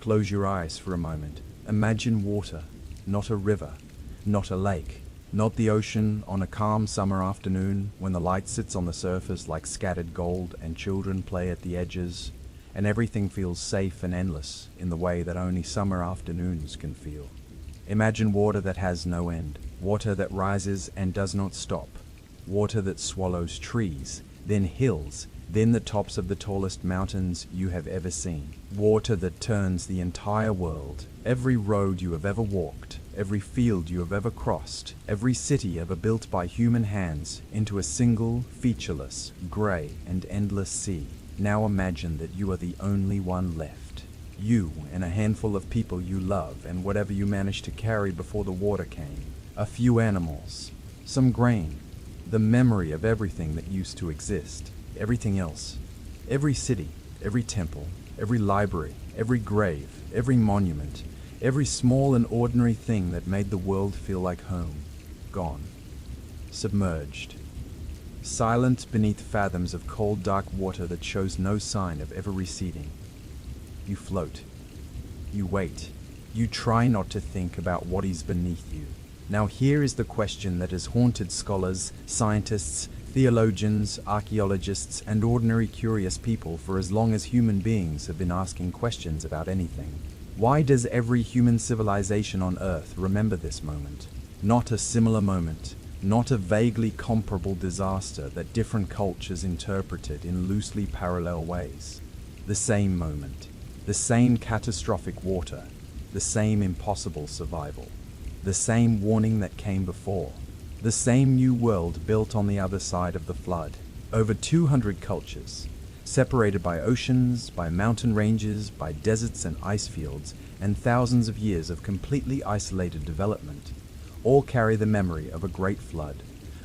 Close your eyes for a moment. Imagine water, not a river, not a lake, not the ocean on a calm summer afternoon when the light sits on the surface like scattered gold and children play at the edges, and everything feels safe and endless in the way that only summer afternoons can feel. Imagine water that has no end, water that rises and does not stop, water that swallows trees, then hills, then the tops of the tallest mountains you have ever seen. Water that turns the entire world, every road you have ever walked, every field you have ever crossed, every city ever built by human hands, into a single, featureless, grey and endless sea. Now imagine that you are the only one left. You and a handful of people you love and whatever you managed to carry before the water came. A few animals, some grain, the memory of everything that used to exist. Everything else, every city, every temple, every library, every grave, every monument, every small and ordinary thing that made the world feel like home, gone, submerged, silent beneath fathoms of cold dark water that shows no sign of ever receding. You float, you wait, you try not to think about what is beneath you. Now here is the question that has haunted scholars, scientists, theologians, archaeologists, and ordinary curious people for as long as human beings have been asking questions about anything. Why does every human civilization on Earth remember this moment? Not a similar moment, not a vaguely comparable disaster that different cultures interpreted in loosely parallel ways. The same moment, the same catastrophic water, the same impossible survival, the same warning that came before. The same new world built on the other side of the flood. Over 200 cultures, separated by oceans, by mountain ranges, by deserts and ice fields, and thousands of years of completely isolated development, all carry the memory of a great flood,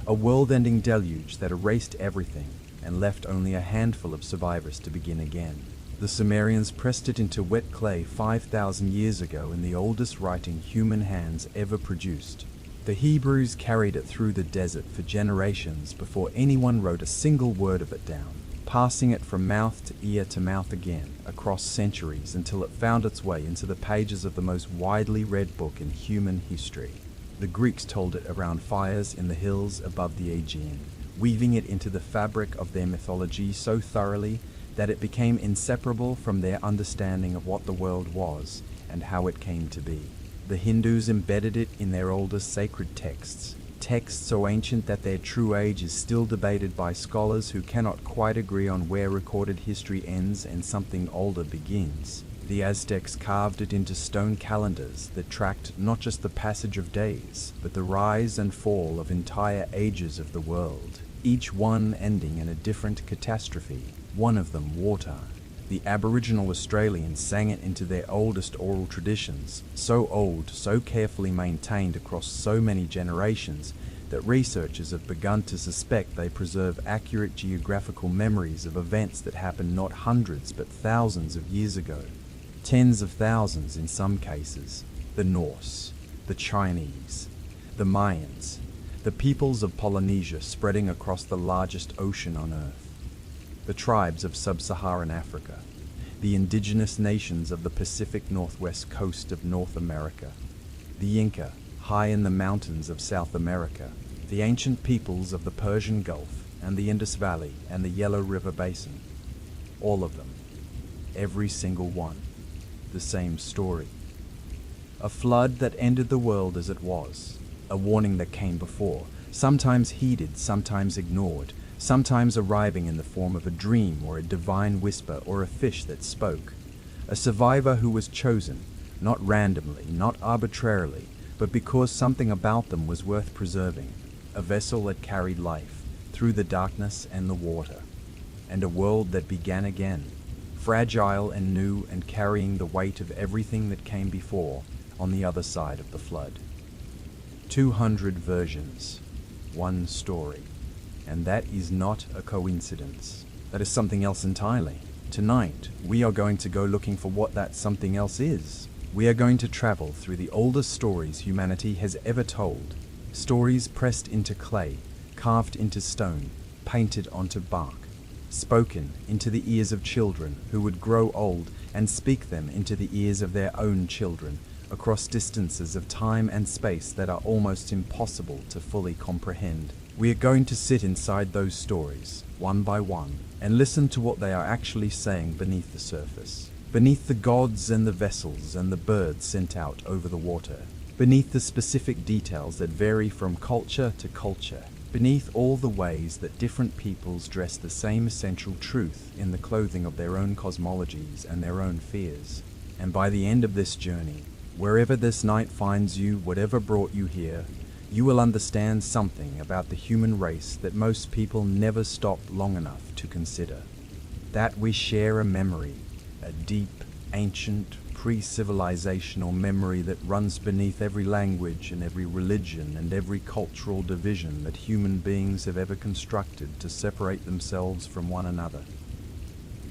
a world-ending deluge that erased everything and left only a handful of survivors to begin again. The Sumerians pressed it into wet clay 5,000 years ago in the oldest writing human hands ever produced. The Hebrews carried it through the desert for generations before anyone wrote a single word of it down, passing it from mouth to ear to mouth again across centuries until it found its way into the pages of the most widely read book in human history. The Greeks told it around fires in the hills above the Aegean, weaving it into the fabric of their mythology so thoroughly that it became inseparable from their understanding of what the world was and how it came to be. The Hindus embedded it in their oldest sacred texts, texts so ancient that their true age is still debated by scholars who cannot quite agree on where recorded history ends and something older begins. The Aztecs carved it into stone calendars that tracked not just the passage of days, but the rise and fall of entire ages of the world, each one ending in a different catastrophe, one of them water. The Aboriginal Australians sang it into their oldest oral traditions, so old, so carefully maintained across so many generations, that researchers have begun to suspect they preserve accurate geographical memories of events that happened not hundreds but thousands of years ago. Tens of thousands in some cases. The Norse, the Chinese, the Mayans, the peoples of Polynesia spreading across the largest ocean on Earth, the tribes of sub-Saharan Africa, the indigenous nations of the Pacific Northwest coast of North America, the Inca, high in the mountains of South America, the ancient peoples of the Persian Gulf and the Indus Valley and the Yellow River Basin. All of them, every single one, the same story. A flood that ended the world as it was, a warning that came before, sometimes heeded, sometimes ignored, sometimes arriving in the form of a dream or a divine whisper or a fish that spoke. A survivor who was chosen, not randomly, not arbitrarily, but because something about them was worth preserving. A vessel that carried life through the darkness and the water. And a world that began again, fragile and new and carrying the weight of everything that came before on the other side of the flood. 200 versions, one story. And that is not a coincidence. That is something else entirely. Tonight, we are going to go looking for what that something else is. We are going to travel through the oldest stories humanity has ever told. Stories pressed into clay, carved into stone, painted onto bark. spoken into the ears of children who would grow old and speak them into the ears of their own children, across distances of time and space that are almost impossible to fully comprehend. We are going to sit inside those stories, one by one, and listen to what they are actually saying beneath the surface, beneath the gods and the vessels and the birds sent out over the water, beneath the specific details that vary from culture to culture, beneath all the ways that different peoples dress the same essential truth in the clothing of their own cosmologies and their own fears. And by the end of this journey, wherever this night finds you, whatever brought you here, you will understand something about the human race that most people never stop long enough to consider. That we share a memory, a deep, ancient, pre-civilizational memory that runs beneath every language and every religion and every cultural division that human beings have ever constructed to separate themselves from one another.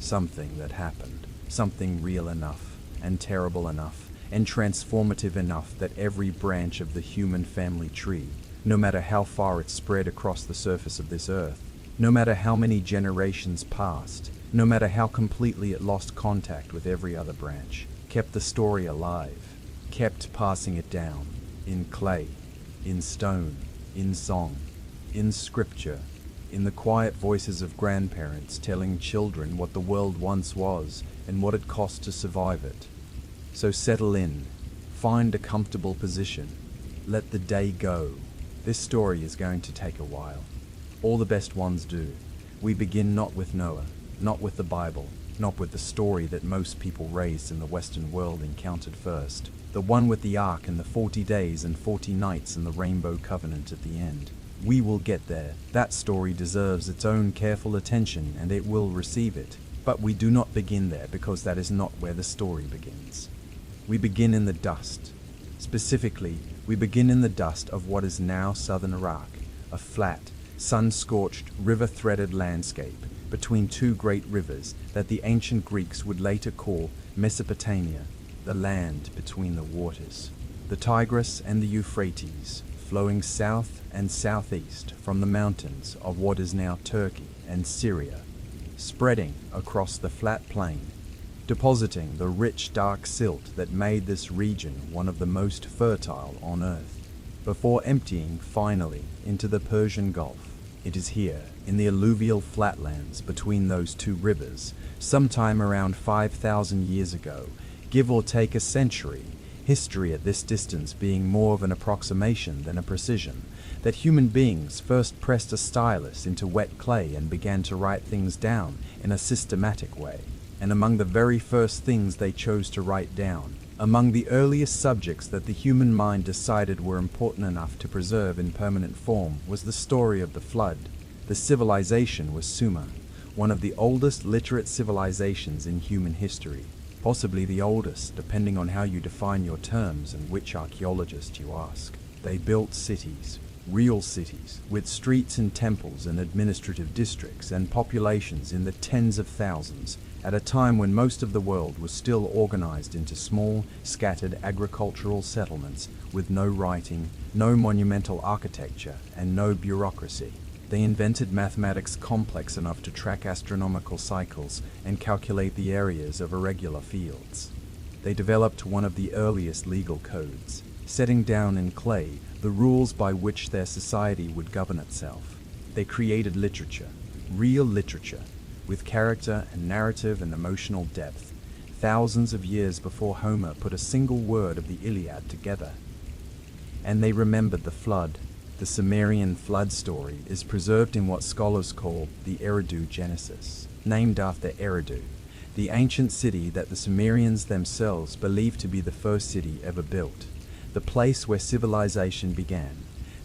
Something that happened, something real enough and terrible enough and transformative enough that every branch of the human family tree, no matter how far it spread across the surface of this earth, no matter how many generations passed, no matter how completely it lost contact with every other branch, kept the story alive, kept passing it down, in clay, in stone, in song, in scripture, in the quiet voices of grandparents telling children what the world once was and what it cost to survive it. So settle in, find a comfortable position, let the day go. This story is going to take a while. All the best ones do. We begin not with Noah, not with the Bible, not with the story that most people raised in the Western world encountered first, the one with the ark and the 40 days and 40 nights and the rainbow covenant at the end. We will get there. That story deserves its own careful attention and it will receive it. But we do not begin there because that is not where the story begins. We begin in the dust. Specifically, we begin in the dust of what is now southern Iraq, a flat, sun-scorched, river-threaded landscape between two great rivers that the ancient Greeks would later call Mesopotamia, the land between the waters. The Tigris and the Euphrates, flowing south and southeast from the mountains of what is now Turkey and Syria, spreading across the flat plain, depositing the rich dark silt that made this region one of the most fertile on earth, before emptying finally into the Persian Gulf. It is here, in the alluvial flatlands between those two rivers, sometime around 5,000 years ago, give or take a century, history at this distance being more of an approximation than a precision, that human beings first pressed a stylus into wet clay and began to write things down in a systematic way. And among the very first things they chose to write down, among the earliest subjects that the human mind decided were important enough to preserve in permanent form, was the story of the flood. The civilization was Sumer, one of the oldest literate civilizations in human history, possibly the oldest, depending on how you define your terms and which archaeologist you ask. They built cities, real cities, with streets and temples and administrative districts and populations in the tens of thousands, at a time when most of the world was still organized into small, scattered agricultural settlements with no writing, no monumental architecture, and no bureaucracy. They invented mathematics complex enough to track astronomical cycles and calculate the areas of irregular fields. They developed one of the earliest legal codes, setting down in clay the rules by which their society would govern itself. They created literature, real literature, with character and narrative and emotional depth, thousands of years before Homer put a single word of the Iliad together. And they remembered the flood. The Sumerian flood story is preserved in what scholars call the Eridu Genesis, named after Eridu, the ancient city that the Sumerians themselves believed to be the first city ever built, the place where civilization began,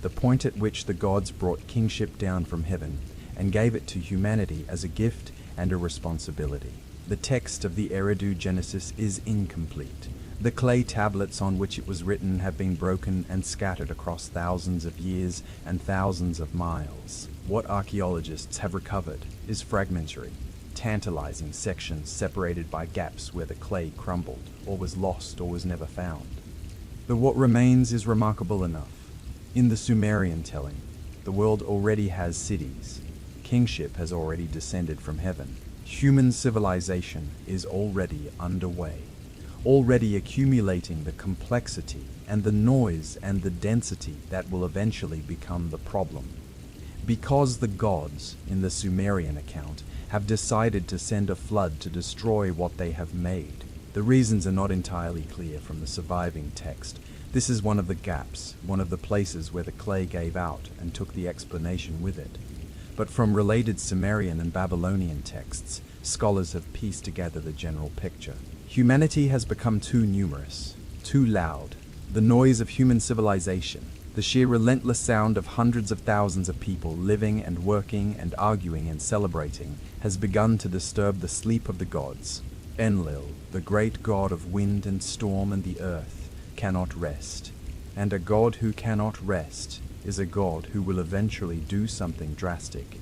the point at which the gods brought kingship down from heaven and gave it to humanity as a gift and a responsibility. The text of the Eridu Genesis is incomplete. The clay tablets on which it was written have been broken and scattered across thousands of years and thousands of miles. What archaeologists have recovered is fragmentary, tantalizing sections separated by gaps where the clay crumbled, or was lost, or was never found. But what remains is remarkable enough. In the Sumerian telling, the world already has cities, kingship has already descended from heaven. Human civilization is already underway, already accumulating the complexity and the noise and the density that will eventually become the problem. Because the gods, in the Sumerian account, have decided to send a flood to destroy what they have made. The reasons are not entirely clear from the surviving text. This is one of the gaps, one of the places where the clay gave out and took the explanation with it. But from related Sumerian and Babylonian texts, scholars have pieced together the general picture. Humanity has become too numerous, too loud. The noise of human civilization, the sheer relentless sound of hundreds of thousands of people living and working and arguing and celebrating, has begun to disturb the sleep of the gods. Enlil, the great god of wind and storm and the earth, cannot rest. And a god who cannot rest is a god who will eventually do something drastic.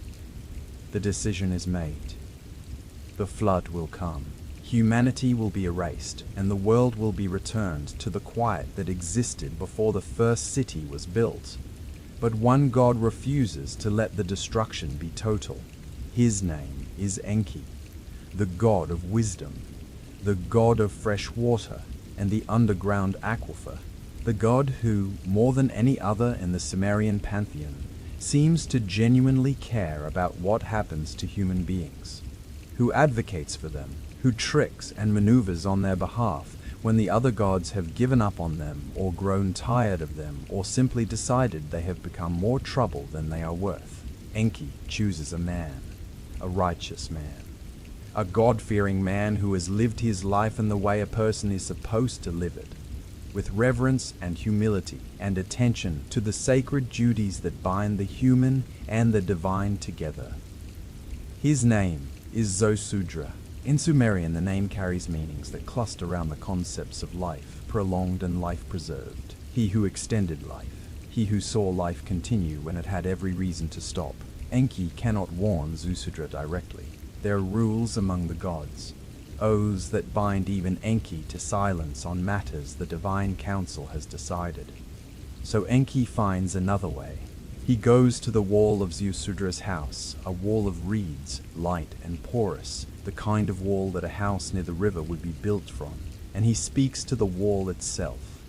The decision is made. The flood will come. Humanity will be erased, and the world will be returned to the quiet that existed before the first city was built. But one god refuses to let the destruction be total. His name is Enki, the god of wisdom, the god of fresh water and the underground aquifer, the god who, more than any other in the Sumerian pantheon, seems to genuinely care about what happens to human beings, who advocates for them, who tricks and maneuvers on their behalf when the other gods have given up on them or grown tired of them or simply decided they have become more trouble than they are worth. Enki chooses a man, a righteous man, a God-fearing man who has lived his life in the way a person is supposed to live it, with reverence and humility and attention to the sacred duties that bind the human and the divine together. His name is Zosudra. In Sumerian, the name carries meanings that cluster around the concepts of life, prolonged and life preserved. He who extended life. He who saw life continue when it had every reason to stop. Enki cannot warn Zosudra directly. There are rules among the gods, oaths that bind even Enki to silence on matters the divine council has decided. So Enki finds another way. He goes to the wall of Zosudra's house, a wall of reeds, light and porous, the kind of wall that a house near the river would be built from, and he speaks to the wall itself.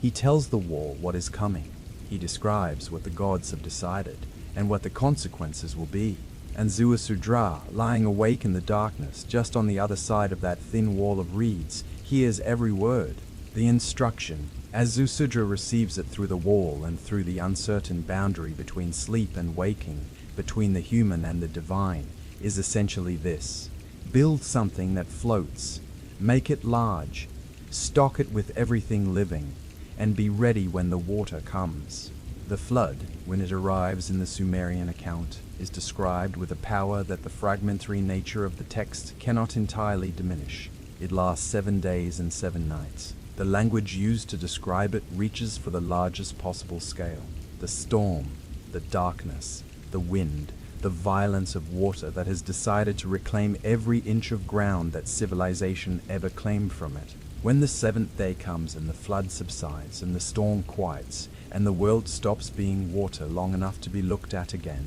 He tells the wall what is coming. He describes what the gods have decided, and what the consequences will be. And Zoosudra, lying awake in the darkness, just on the other side of that thin wall of reeds, hears every word, the instruction, as Zoosudra receives it through the wall and through the uncertain boundary between sleep and waking, between the human and the divine, is essentially this: build something that floats, make it large, stock it with everything living, and be ready when the water comes. The flood, when it arrives in the Sumerian account, is described with a power that the fragmentary nature of the text cannot entirely diminish. It lasts 7 days and 7 nights. The language used to describe it reaches for the largest possible scale. The storm, the darkness, the wind, the violence of water that has decided to reclaim every inch of ground that civilization ever claimed from it. When the 7th day comes and the flood subsides and the storm quiets and the world stops being water long enough to be looked at again,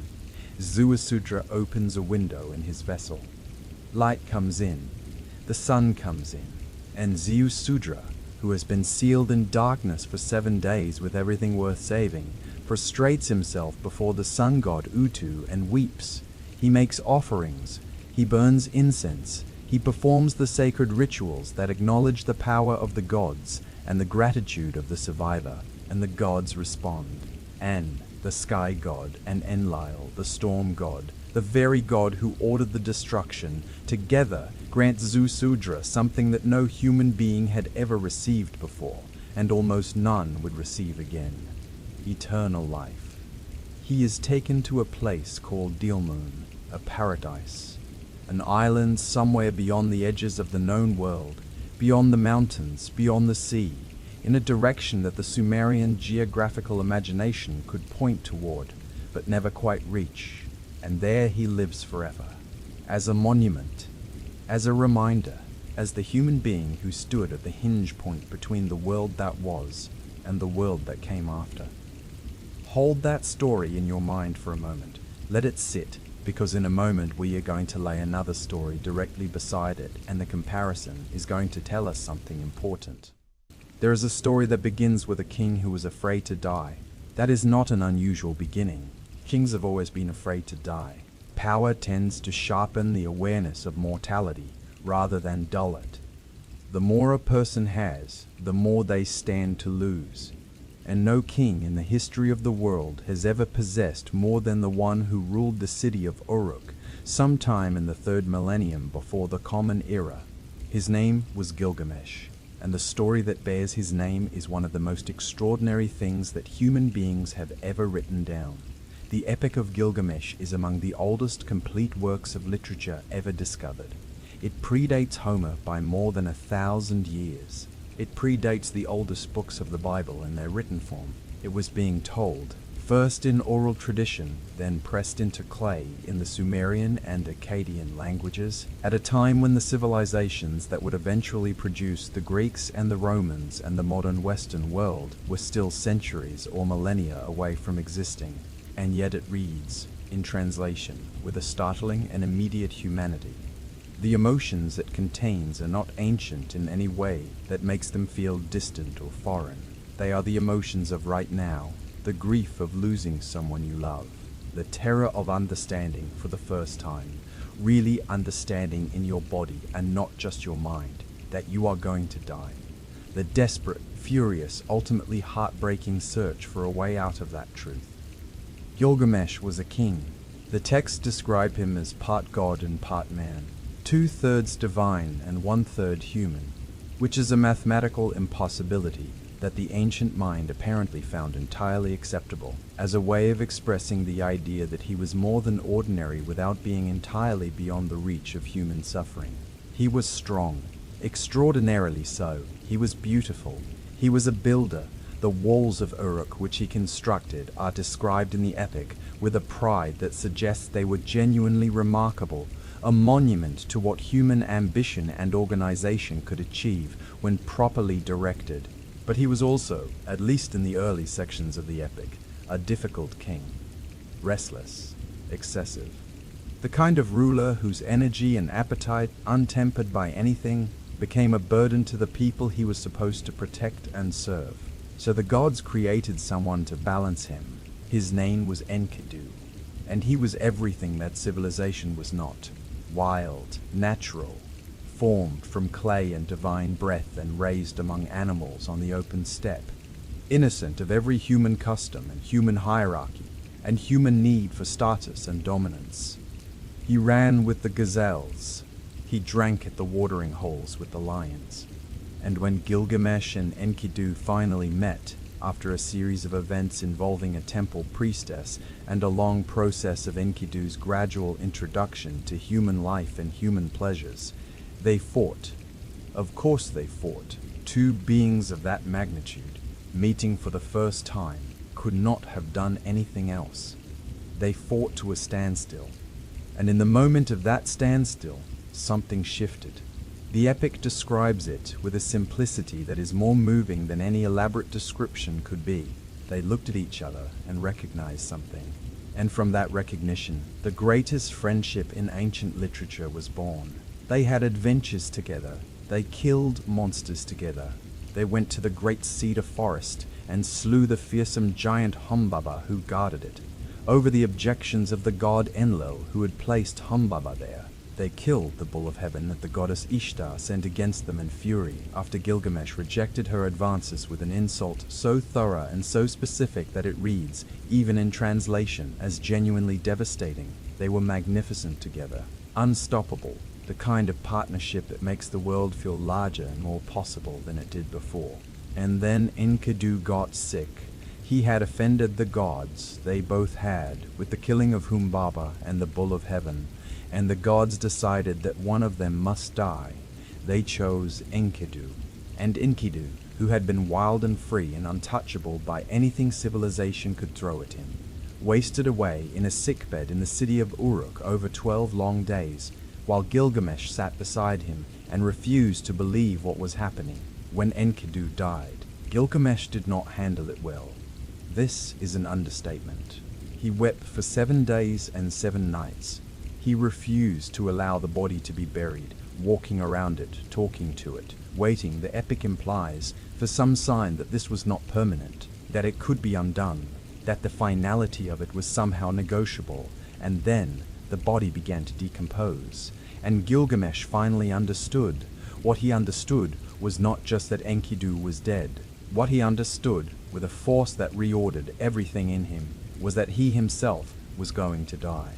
Zoosudra opens a window in his vessel. Light comes in, the sun comes in, and Zoosudra, who has been sealed in darkness for 7 days with everything worth saving, prostrates himself before the sun god Utu and weeps. He makes offerings, he burns incense, he performs the sacred rituals that acknowledge the power of the gods and the gratitude of the survivor, and the gods respond. En, the sky god, and Enlil, the storm god, the very god who ordered the destruction, together grant Zoosudra something that no human being had ever received before, and almost none would receive again: eternal life. He is taken to a place called Dilmun, a paradise, an island somewhere beyond the edges of the known world, beyond the mountains, beyond the sea, in a direction that the Sumerian geographical imagination could point toward, but never quite reach. And there he lives forever, as a monument, as a reminder, as the human being who stood at the hinge point between the world that was and the world that came after. Hold that story in your mind for a moment. Let it sit. because in a moment we are going to lay another story directly beside it, and the comparison is going to tell us something important. There is a story that begins with a king who was afraid to die. That is not an unusual beginning. Kings have always been afraid to die. Power tends to sharpen the awareness of mortality rather than dull it. The more a person has, the more they stand to lose. And no king in the history of the world has ever possessed more than the one who ruled the city of Uruk sometime in the 3rd millennium before the Common Era. His name was Gilgamesh, and the story that bears his name is one of the most extraordinary things that human beings have ever written down. The Epic of Gilgamesh is among the oldest complete works of literature ever discovered. It predates Homer by more than 1,000 years. It predates the oldest books of the Bible in their written form. It was being told, first in oral tradition, then pressed into clay in the Sumerian and Akkadian languages, at a time when the civilizations that would eventually produce the Greeks and the Romans and the modern Western world were still centuries or millennia away from existing. And yet it reads, in translation, with a startling and immediate humanity. The emotions it contains are not ancient in any way that makes them feel distant or foreign. They are the emotions of right now, the grief of losing someone you love, the terror of understanding for the first time, really understanding in your body and not just your mind that you are going to die, the desperate, furious, ultimately heartbreaking search for a way out of that truth. Gilgamesh was a king. The texts describe him as part god and part man, 2/3 divine and 1/3 human, which is a mathematical impossibility that the ancient mind apparently found entirely acceptable, as a way of expressing the idea that he was more than ordinary without being entirely beyond the reach of human suffering. He was strong, extraordinarily so. He was beautiful. He was a builder. The walls of Uruk which he constructed are described in the epic with a pride that suggests they were genuinely remarkable, a monument to what human ambition and organization could achieve when properly directed. But he was also, at least in the early sections of the epic, a difficult king. Restless, excessive. The kind of ruler whose energy and appetite, untempered by anything, became a burden to the people he was supposed to protect and serve. So the gods created someone to balance him. His name was Enkidu, and he was everything that civilization was not. Wild, natural, formed from clay and divine breath and raised among animals on the open steppe, innocent of every human custom and human hierarchy and human need for status and dominance. He ran with the gazelles. He drank at the watering holes with the lions. And when Gilgamesh and Enkidu finally met, after a series of events involving a temple priestess and a long process of Enkidu's gradual introduction to human life and human pleasures, they fought. Of course they fought. Two beings of that magnitude, meeting for the first time, could not have done anything else. They fought to a standstill. And in the moment of that standstill, something shifted. The epic describes it with a simplicity that is more moving than any elaborate description could be. They looked at each other and recognized something. And from that recognition, the greatest friendship in ancient literature was born. They had adventures together. They killed monsters together. They went to the great cedar forest and slew the fearsome giant Humbaba who guarded it, over the objections of the god Enlil who had placed Humbaba there. They killed the bull of heaven that the goddess Ishtar sent against them in fury after Gilgamesh rejected her advances with an insult so thorough and so specific that it reads, even in translation, as genuinely devastating. They were magnificent together, unstoppable, the kind of partnership that makes the world feel larger and more possible than it did before. And then Enkidu got sick. He had offended the gods, they both had, with the killing of Humbaba and the bull of heaven, and the gods decided that one of them must die. They chose Enkidu. And Enkidu, who had been wild and free and untouchable by anything civilization could throw at him, wasted away in a sickbed in the city of Uruk over 12 long days, while Gilgamesh sat beside him and refused to believe what was happening. When Enkidu died, Gilgamesh did not handle it well. This is an understatement. He wept for 7 days and 7 nights. He refused to allow the body to be buried, walking around it, talking to it, waiting, the epic implies, for some sign that this was not permanent, that it could be undone, that the finality of it was somehow negotiable. And then the body began to decompose, and Gilgamesh finally understood. What he understood was not just that Enkidu was dead. What he understood, with a force that reordered everything in him, was that he himself was going to die.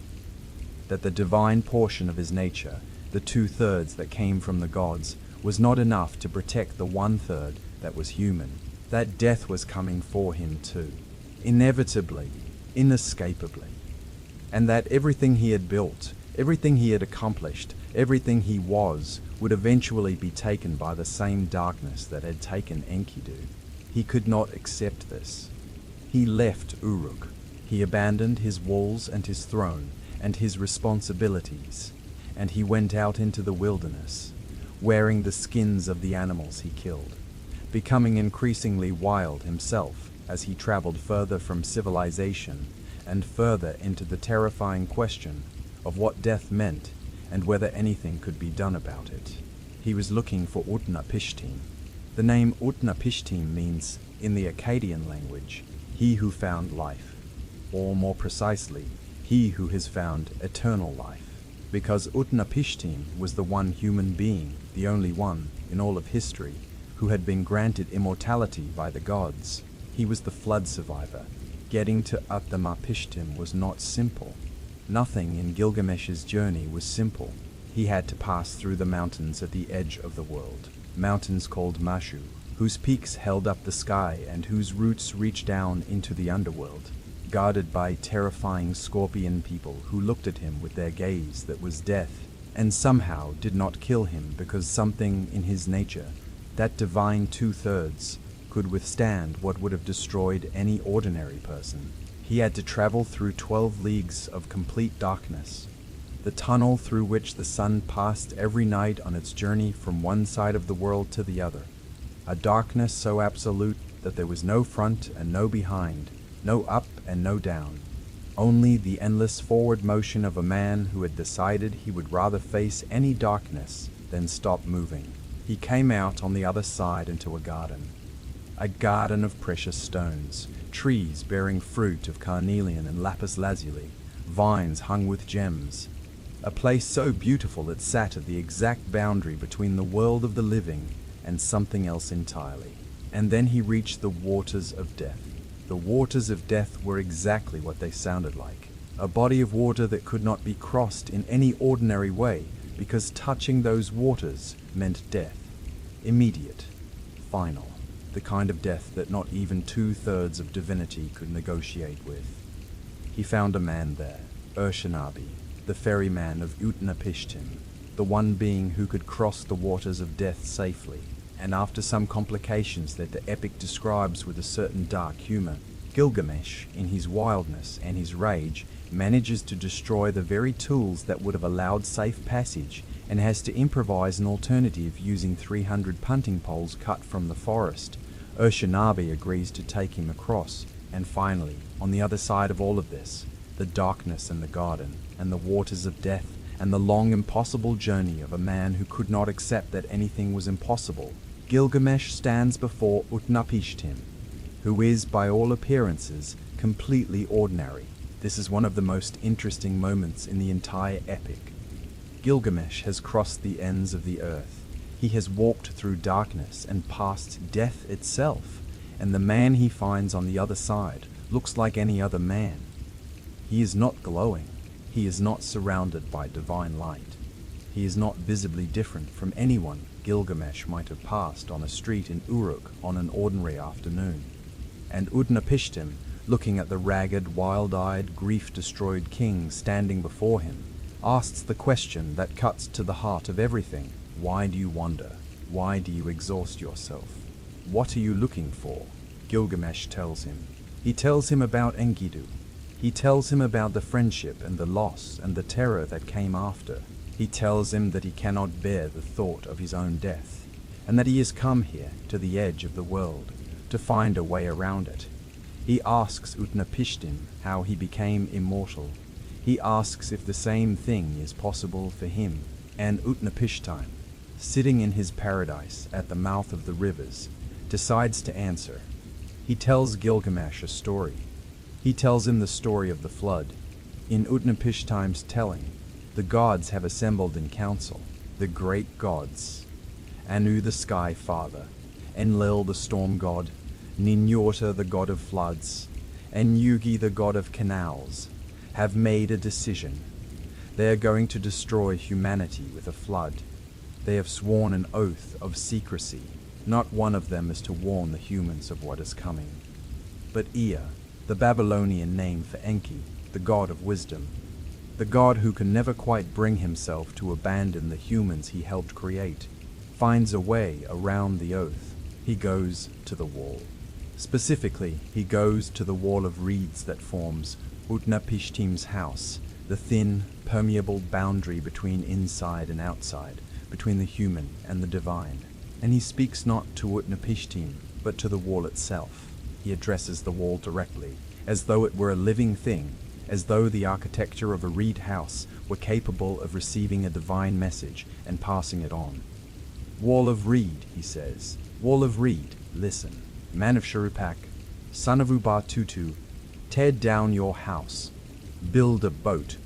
That the divine portion of his nature, the 2/3 that came from the gods, was not enough to protect the 1/3 that was human. That death was coming for him too, inevitably, inescapably. And that everything he had built, everything he had accomplished, everything he was, would eventually be taken by the same darkness that had taken Enkidu. He could not accept this. He left Uruk. He abandoned his walls and his throne and his responsibilities, and he went out into the wilderness, wearing the skins of the animals he killed, becoming increasingly wild himself as he traveled further from civilization and further into the terrifying question of what death meant and whether anything could be done about it. He was looking for Utnapishtim. The name Utnapishtim means, in the Akkadian language, he who found life, or more precisely, he who has found eternal life, because Utnapishtim was the one human being, the only one in all of history, who had been granted immortality by the gods. He was the flood survivor. Getting to Utnapishtim was not simple. Nothing in Gilgamesh's journey was simple. He had to pass through the mountains at the edge of the world, mountains called Mashu, whose peaks held up the sky and whose roots reached down into the underworld, guarded by terrifying scorpion people who looked at him with their gaze that was death, and somehow did not kill him because something in his nature, that divine 2/3, could withstand what would have destroyed any ordinary person. He had to travel through 12 leagues of complete darkness, the tunnel through which the sun passed every night on its journey from one side of the world to the other, a darkness so absolute that there was no front and no behind, no up and no down, only the endless forward motion of a man who had decided he would rather face any darkness than stop moving. He came out on the other side into a garden of precious stones, trees bearing fruit of carnelian and lapis lazuli, vines hung with gems, a place so beautiful it sat at the exact boundary between the world of the living and something else entirely. And then he reached the waters of death. The waters of death were exactly what they sounded like, a body of water that could not be crossed in any ordinary way, because touching those waters meant death, immediate, final. The kind of death that not even 2/3 of divinity could negotiate with. He found a man there, Urshanabi, the ferryman of Utnapishtim, the one being who could cross the waters of death safely, and after some complications that the epic describes with a certain dark humor, Gilgamesh, in his wildness and his rage, manages to destroy the very tools that would have allowed safe passage, and has to improvise an alternative using 300 punting poles cut from the forest. Urshanabi agrees to take him across, and finally, on the other side of all of this, the darkness and the garden, and the waters of death, and the long impossible journey of a man who could not accept that anything was impossible, Gilgamesh stands before Utnapishtim, who is, by all appearances, completely ordinary. This is one of the most interesting moments in the entire epic. Gilgamesh has crossed the ends of the earth. He has walked through darkness and past death itself, and the man he finds on the other side looks like any other man. He is not glowing. He is not surrounded by divine light. He is not visibly different from anyone Gilgamesh might have passed on a street in Uruk on an ordinary afternoon. And Utnapishtim, looking at the ragged, wild-eyed, grief-destroyed king standing before him, asks the question that cuts to the heart of everything. Why do you wander? Why do you exhaust yourself? What are you looking for? Gilgamesh tells him. He tells him about Enkidu. He tells him about the friendship and the loss and the terror that came after. He tells him that he cannot bear the thought of his own death, and that he has come here to the edge of the world to find a way around it. He asks Utnapishtim how he became immortal. He asks if the same thing is possible for him. And Utnapishtim, sitting in his paradise at the mouth of the rivers, decides to answer. He tells Gilgamesh a story. He tells him the story of the flood. In Utnapishtim's telling, the gods have assembled in council, the great gods. Anu the sky father, Enlil the storm god, Ninurta the god of floods, and Yugi the god of canals, have made a decision. They are going to destroy humanity with a flood. They have sworn an oath of secrecy. Not one of them is to warn the humans of what is coming. But Ea, the Babylonian name for Enki, the god of wisdom, the god who can never quite bring himself to abandon the humans he helped create, finds a way around the oath. He goes to the wall. Specifically, he goes to the wall of reeds that forms Utnapishtim's house, the thin, permeable boundary between inside and outside, between the human and the divine. And he speaks not to Utnapishtim, but to the wall itself. He addresses the wall directly, as though it were a living thing, as though the architecture of a reed house were capable of receiving a divine message and passing it on. Wall of reed, he says, wall of reed, listen. Man of Sharupak, son of Ubatutu, tear down your house, build a boat,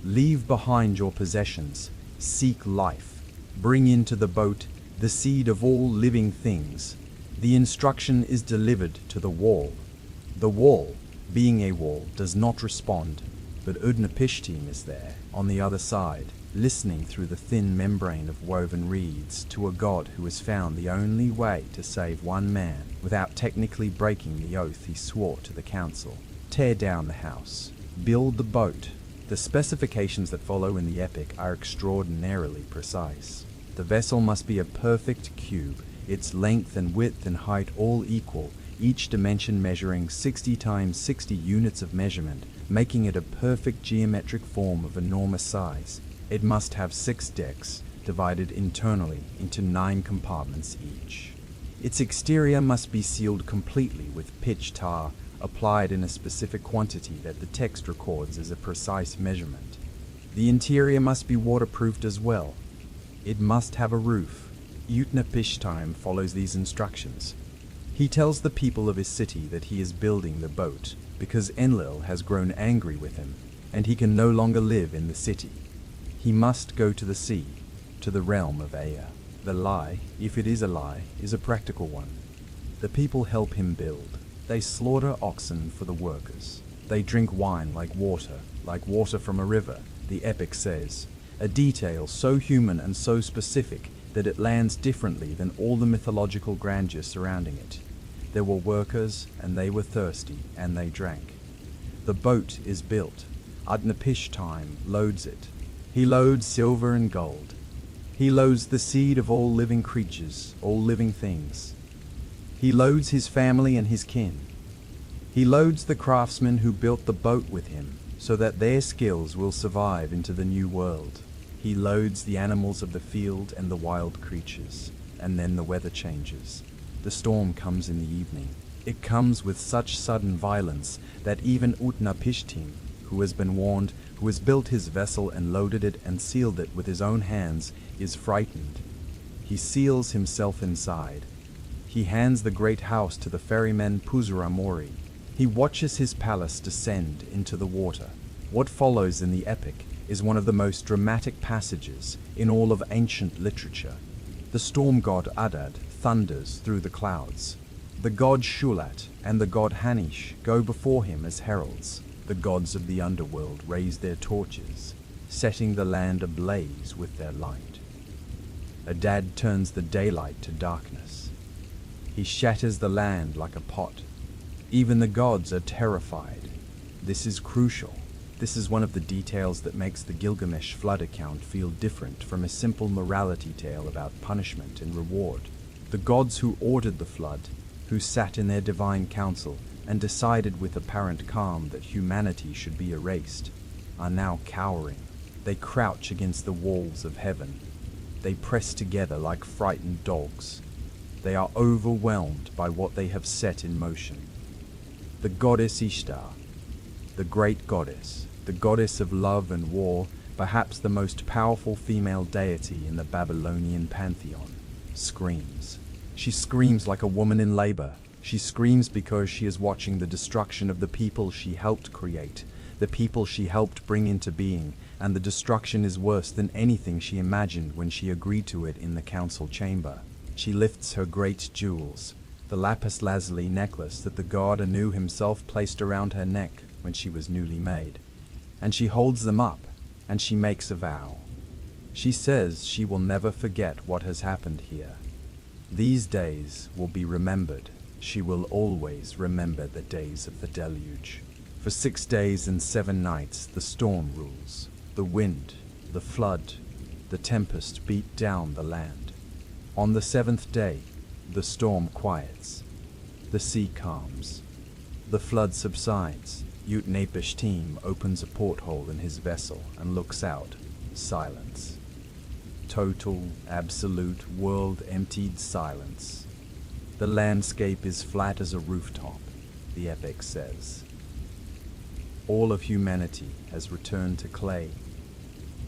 leave behind your possessions, seek life, bring into the boat the seed of all living things. The instruction is delivered to the wall. The wall, being a wall, does not respond, but Utnapishtim is there, on the other side, listening through the thin membrane of woven reeds to a god who has found the only way to save one man without technically breaking the oath he swore to the council. Tear down the house. Build the boat. The specifications that follow in the epic are extraordinarily precise. The vessel must be a perfect cube, its length and width and height all equal, each dimension measuring 60 times 60 units of measurement, making it a perfect geometric form of enormous size. It must have 6 decks, divided internally into 9 compartments each. Its exterior must be sealed completely with pitch tar, applied in a specific quantity that the text records as a precise measurement. The interior must be waterproofed as well. It must have a roof. Utnapishtim follows these instructions. He tells the people of his city that he is building the boat because Enlil has grown angry with him, and he can no longer live in the city. He must go to the sea, to the realm of Ea. The lie, if it is a lie, is a practical one. The people help him build. They slaughter oxen for the workers. They drink wine like water from a river, the epic says, a detail so human and so specific that it lands differently than all the mythological grandeur surrounding it. There were workers, and they were thirsty, and they drank. The boat is built. Utnapishtim loads it. He loads silver and gold. He loads the seed of all living creatures, all living things. He loads his family and his kin. He loads the craftsmen who built the boat with him, so that their skills will survive into the new world. He loads the animals of the field and the wild creatures, and then the weather changes. The storm comes in the evening. It comes with such sudden violence that even Utnapishtim, who has been warned, who has built his vessel and loaded it and sealed it with his own hands, is frightened. He seals himself inside. He hands the great house to the ferryman Puzuramori. He watches his palace descend into the water. What follows in the epic is one of the most dramatic passages in all of ancient literature. The storm god Adad thunders through the clouds. The god Shulat and the god Hanish go before him as heralds. The gods of the underworld raise their torches, setting the land ablaze with their light. Adad turns the daylight to darkness. He shatters the land like a pot. Even the gods are terrified. This is crucial. This is one of the details that makes the Gilgamesh flood account feel different from a simple morality tale about punishment and reward. The gods who ordered the flood, who sat in their divine council and decided with apparent calm that humanity should be erased, are now cowering. They crouch against the walls of heaven. They press together like frightened dogs. They are overwhelmed by what they have set in motion. the goddess Ishtar, the great goddess, the goddess of love and war, perhaps the most powerful female deity in the Babylonian pantheon, screams. She screams like a woman in labor. She screams because she is watching the destruction of the people she helped create, the people she helped bring into being, and the destruction is worse than anything she imagined when she agreed to it in the council chamber. She lifts her great jewels, the lapis lazuli necklace that the god Anu himself placed around her neck when she was newly made, and she holds them up, and she makes a vow. She says she will never forget what has happened here. These days will be remembered. She will always remember the days of the deluge. For 6 days and 7 nights the storm rules. The wind, the flood, the tempest beat down the land. On the 7th day, the storm quiets. The sea calms. The flood subsides. Utnapishtim opens a porthole in his vessel and looks out. Silence. Total, absolute, world-emptied silence. The landscape is flat as a rooftop, the epic says. All of humanity has returned to clay.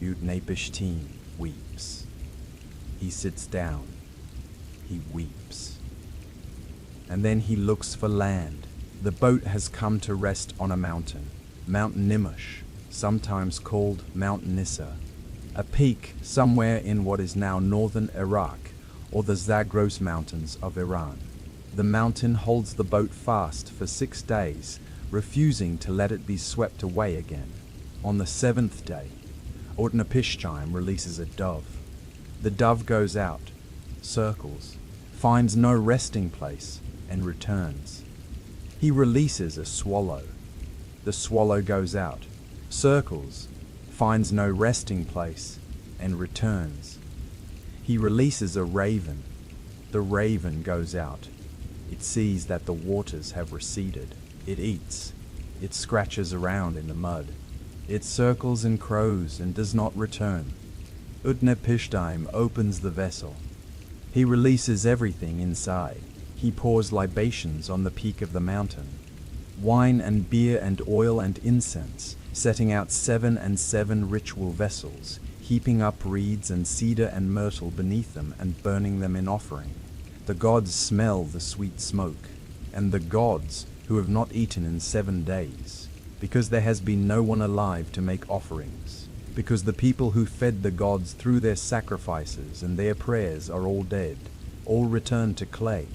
Utnapishtim weeps. He sits down. He weeps. And then he looks for land. The boat has come to rest on a mountain, Mount Nimush, sometimes called Mount Nissa, a peak somewhere in what is now northern Iraq or the Zagros Mountains of Iran. The mountain holds the boat fast for 6 days, refusing to let it be swept away again. On the 7th day, Utnapishtim releases a dove. The dove goes out, circles, finds no resting place, and returns. He releases a swallow. The swallow goes out, circles, finds no resting place, and returns. He releases a raven. The raven goes out. It sees that the waters have receded. It eats. It scratches around in the mud. It circles and crows and does not return. Utnapishtim opens the vessel. He releases everything inside. He pours libations on the peak of the mountain. Wine and beer and oil and incense, setting out 7 and 7 ritual vessels, heaping up reeds and cedar and myrtle beneath them and burning them in offering. The gods smell the sweet smoke, and the gods who have not eaten in 7 days, because there has been no one alive to make offerings, because the people who fed the gods through their sacrifices and their prayers are all dead, all returned to clay.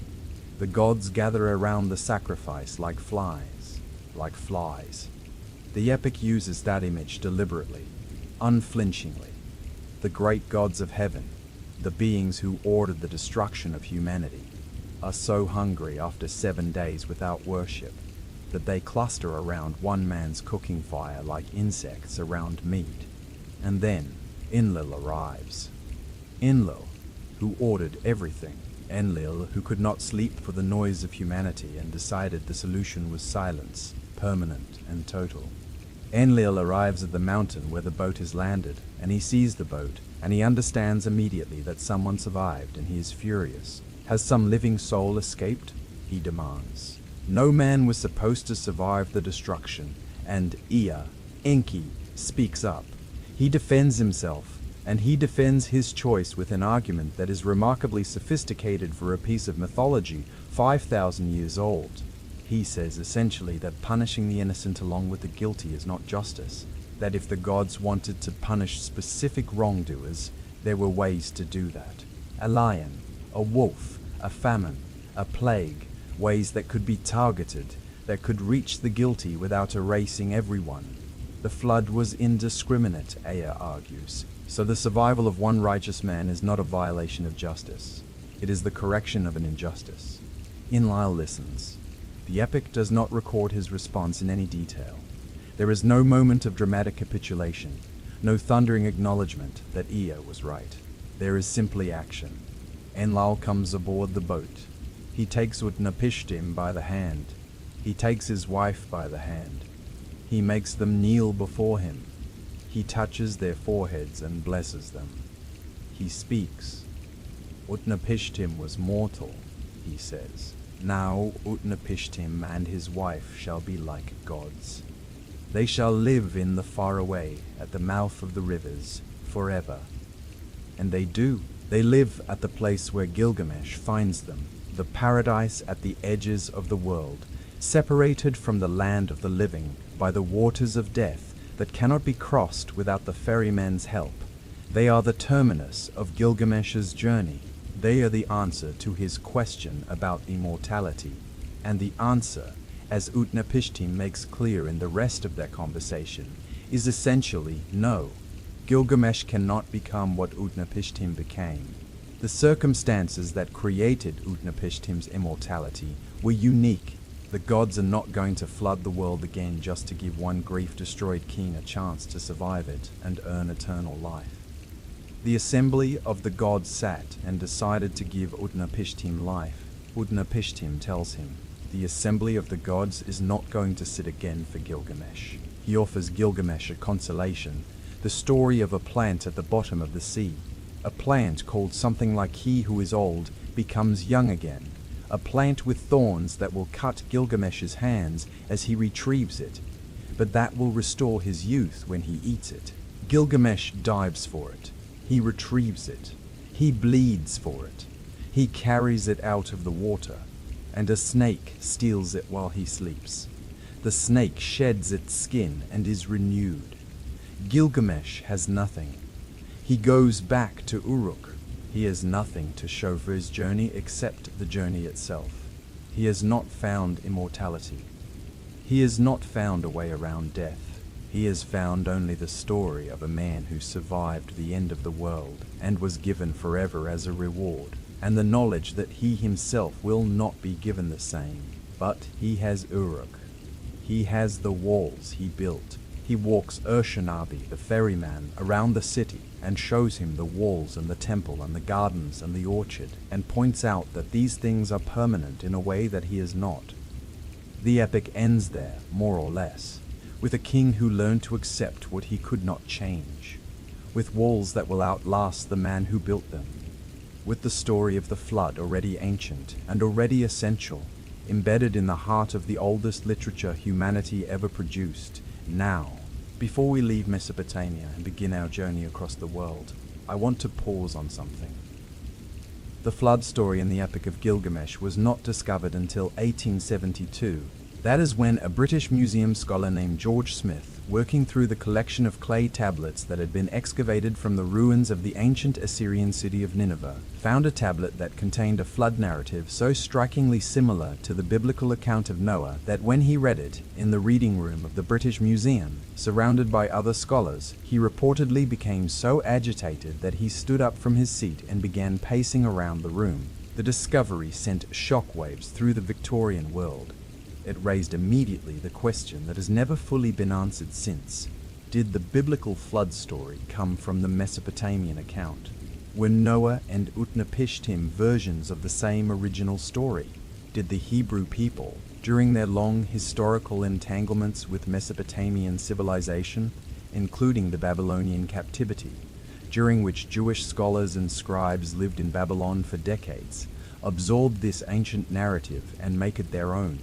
The gods gather around the sacrifice like flies, like flies. The epic uses that image deliberately, unflinchingly. The great gods of heaven, the beings who ordered the destruction of humanity, are so hungry after 7 days without worship that they cluster around one man's cooking fire like insects around meat. And then Enlil arrives. Enlil, who ordered everything. Enlil, who could not sleep for the noise of humanity and decided the solution was silence, permanent and total. Enlil arrives at the mountain where the boat is landed, and he sees the boat, and he understands immediately that someone survived, and he is furious. Has some living soul escaped? He demands. No man was supposed to survive the destruction, and Ea, Enki, speaks up. He defends himself, and he defends his choice with an argument that is remarkably sophisticated for a piece of mythology 5,000 years old. He says essentially that punishing the innocent along with the guilty is not justice, that if the gods wanted to punish specific wrongdoers, there were ways to do that. A lion, a wolf, a famine, a plague, ways that could be targeted, that could reach the guilty without erasing everyone. The flood was indiscriminate, Ea argues, so the survival of one righteous man is not a violation of justice. It is the correction of an injustice. Enlil listens. The epic does not record his response in any detail. There is no moment of dramatic capitulation, no thundering acknowledgement that Ea was right. There is simply action. Enlil comes aboard the boat. He takes Utnapishtim by the hand. He takes his wife by the hand. He makes them kneel before him. He touches their foreheads and blesses them. He speaks. Utnapishtim was mortal, he says. Now Utnapishtim and his wife shall be like gods. They shall live in the far away, at the mouth of the rivers, forever. And they do. They live at the place where Gilgamesh finds them, the paradise at the edges of the world, separated from the land of the living by the waters of death that cannot be crossed without the ferryman's help. They are the terminus of Gilgamesh's journey. They are the answer to his question about immortality. And the answer, as Utnapishtim makes clear in the rest of their conversation, is essentially no. Gilgamesh cannot become what Utnapishtim became. The circumstances that created Utnapishtim's immortality were unique. The gods are not going to flood the world again just to give one grief-destroyed king a chance to survive it and earn eternal life. The assembly of the gods sat and decided to give Utnapishtim life. Utnapishtim tells him, the assembly of the gods is not going to sit again for Gilgamesh. He offers Gilgamesh a consolation, the story of a plant at the bottom of the sea. A plant called something like He Who Is Old becomes young again. A plant with thorns that will cut Gilgamesh's hands as he retrieves it, but that will restore his youth when he eats it. Gilgamesh dives for it. He retrieves it. He bleeds for it. He carries it out of the water, and a snake steals it while he sleeps. The snake sheds its skin and is renewed. Gilgamesh has nothing. He goes back to Uruk. He has nothing to show for his journey except the journey itself. He has not found immortality. He has not found a way around death. He has found only the story of a man who survived the end of the world and was given forever as a reward, and the knowledge that he himself will not be given the same. But he has Uruk. He has the walls he built. He walks Urshanabi, the ferryman, around the city and shows him the walls and the temple and the gardens and the orchard, and points out that these things are permanent in a way that he is not. The epic ends there, more or less, with a king who learned to accept what he could not change, with walls that will outlast the man who built them, with the story of the flood already ancient and already essential, embedded in the heart of the oldest literature humanity ever produced. Now, before we leave Mesopotamia and begin our journey across the world, I want to pause on something. The flood story in the Epic of Gilgamesh was not discovered until 1872. That is when a British museum scholar named George Smith, working through the collection of clay tablets that had been excavated from the ruins of the ancient Assyrian city of Nineveh, found a tablet that contained a flood narrative so strikingly similar to the biblical account of Noah that when he read it in the reading room of the British Museum, surrounded by other scholars, he reportedly became so agitated that he stood up from his seat and began pacing around the room. The discovery sent shockwaves through the Victorian world. It raised immediately the question that has never fully been answered since. Did the biblical flood story come from the Mesopotamian account? Were Noah and Utnapishtim versions of the same original story? Did the Hebrew people, during their long historical entanglements with Mesopotamian civilization, including the Babylonian captivity, during which Jewish scholars and scribes lived in Babylon for decades, absorb this ancient narrative and make it their own?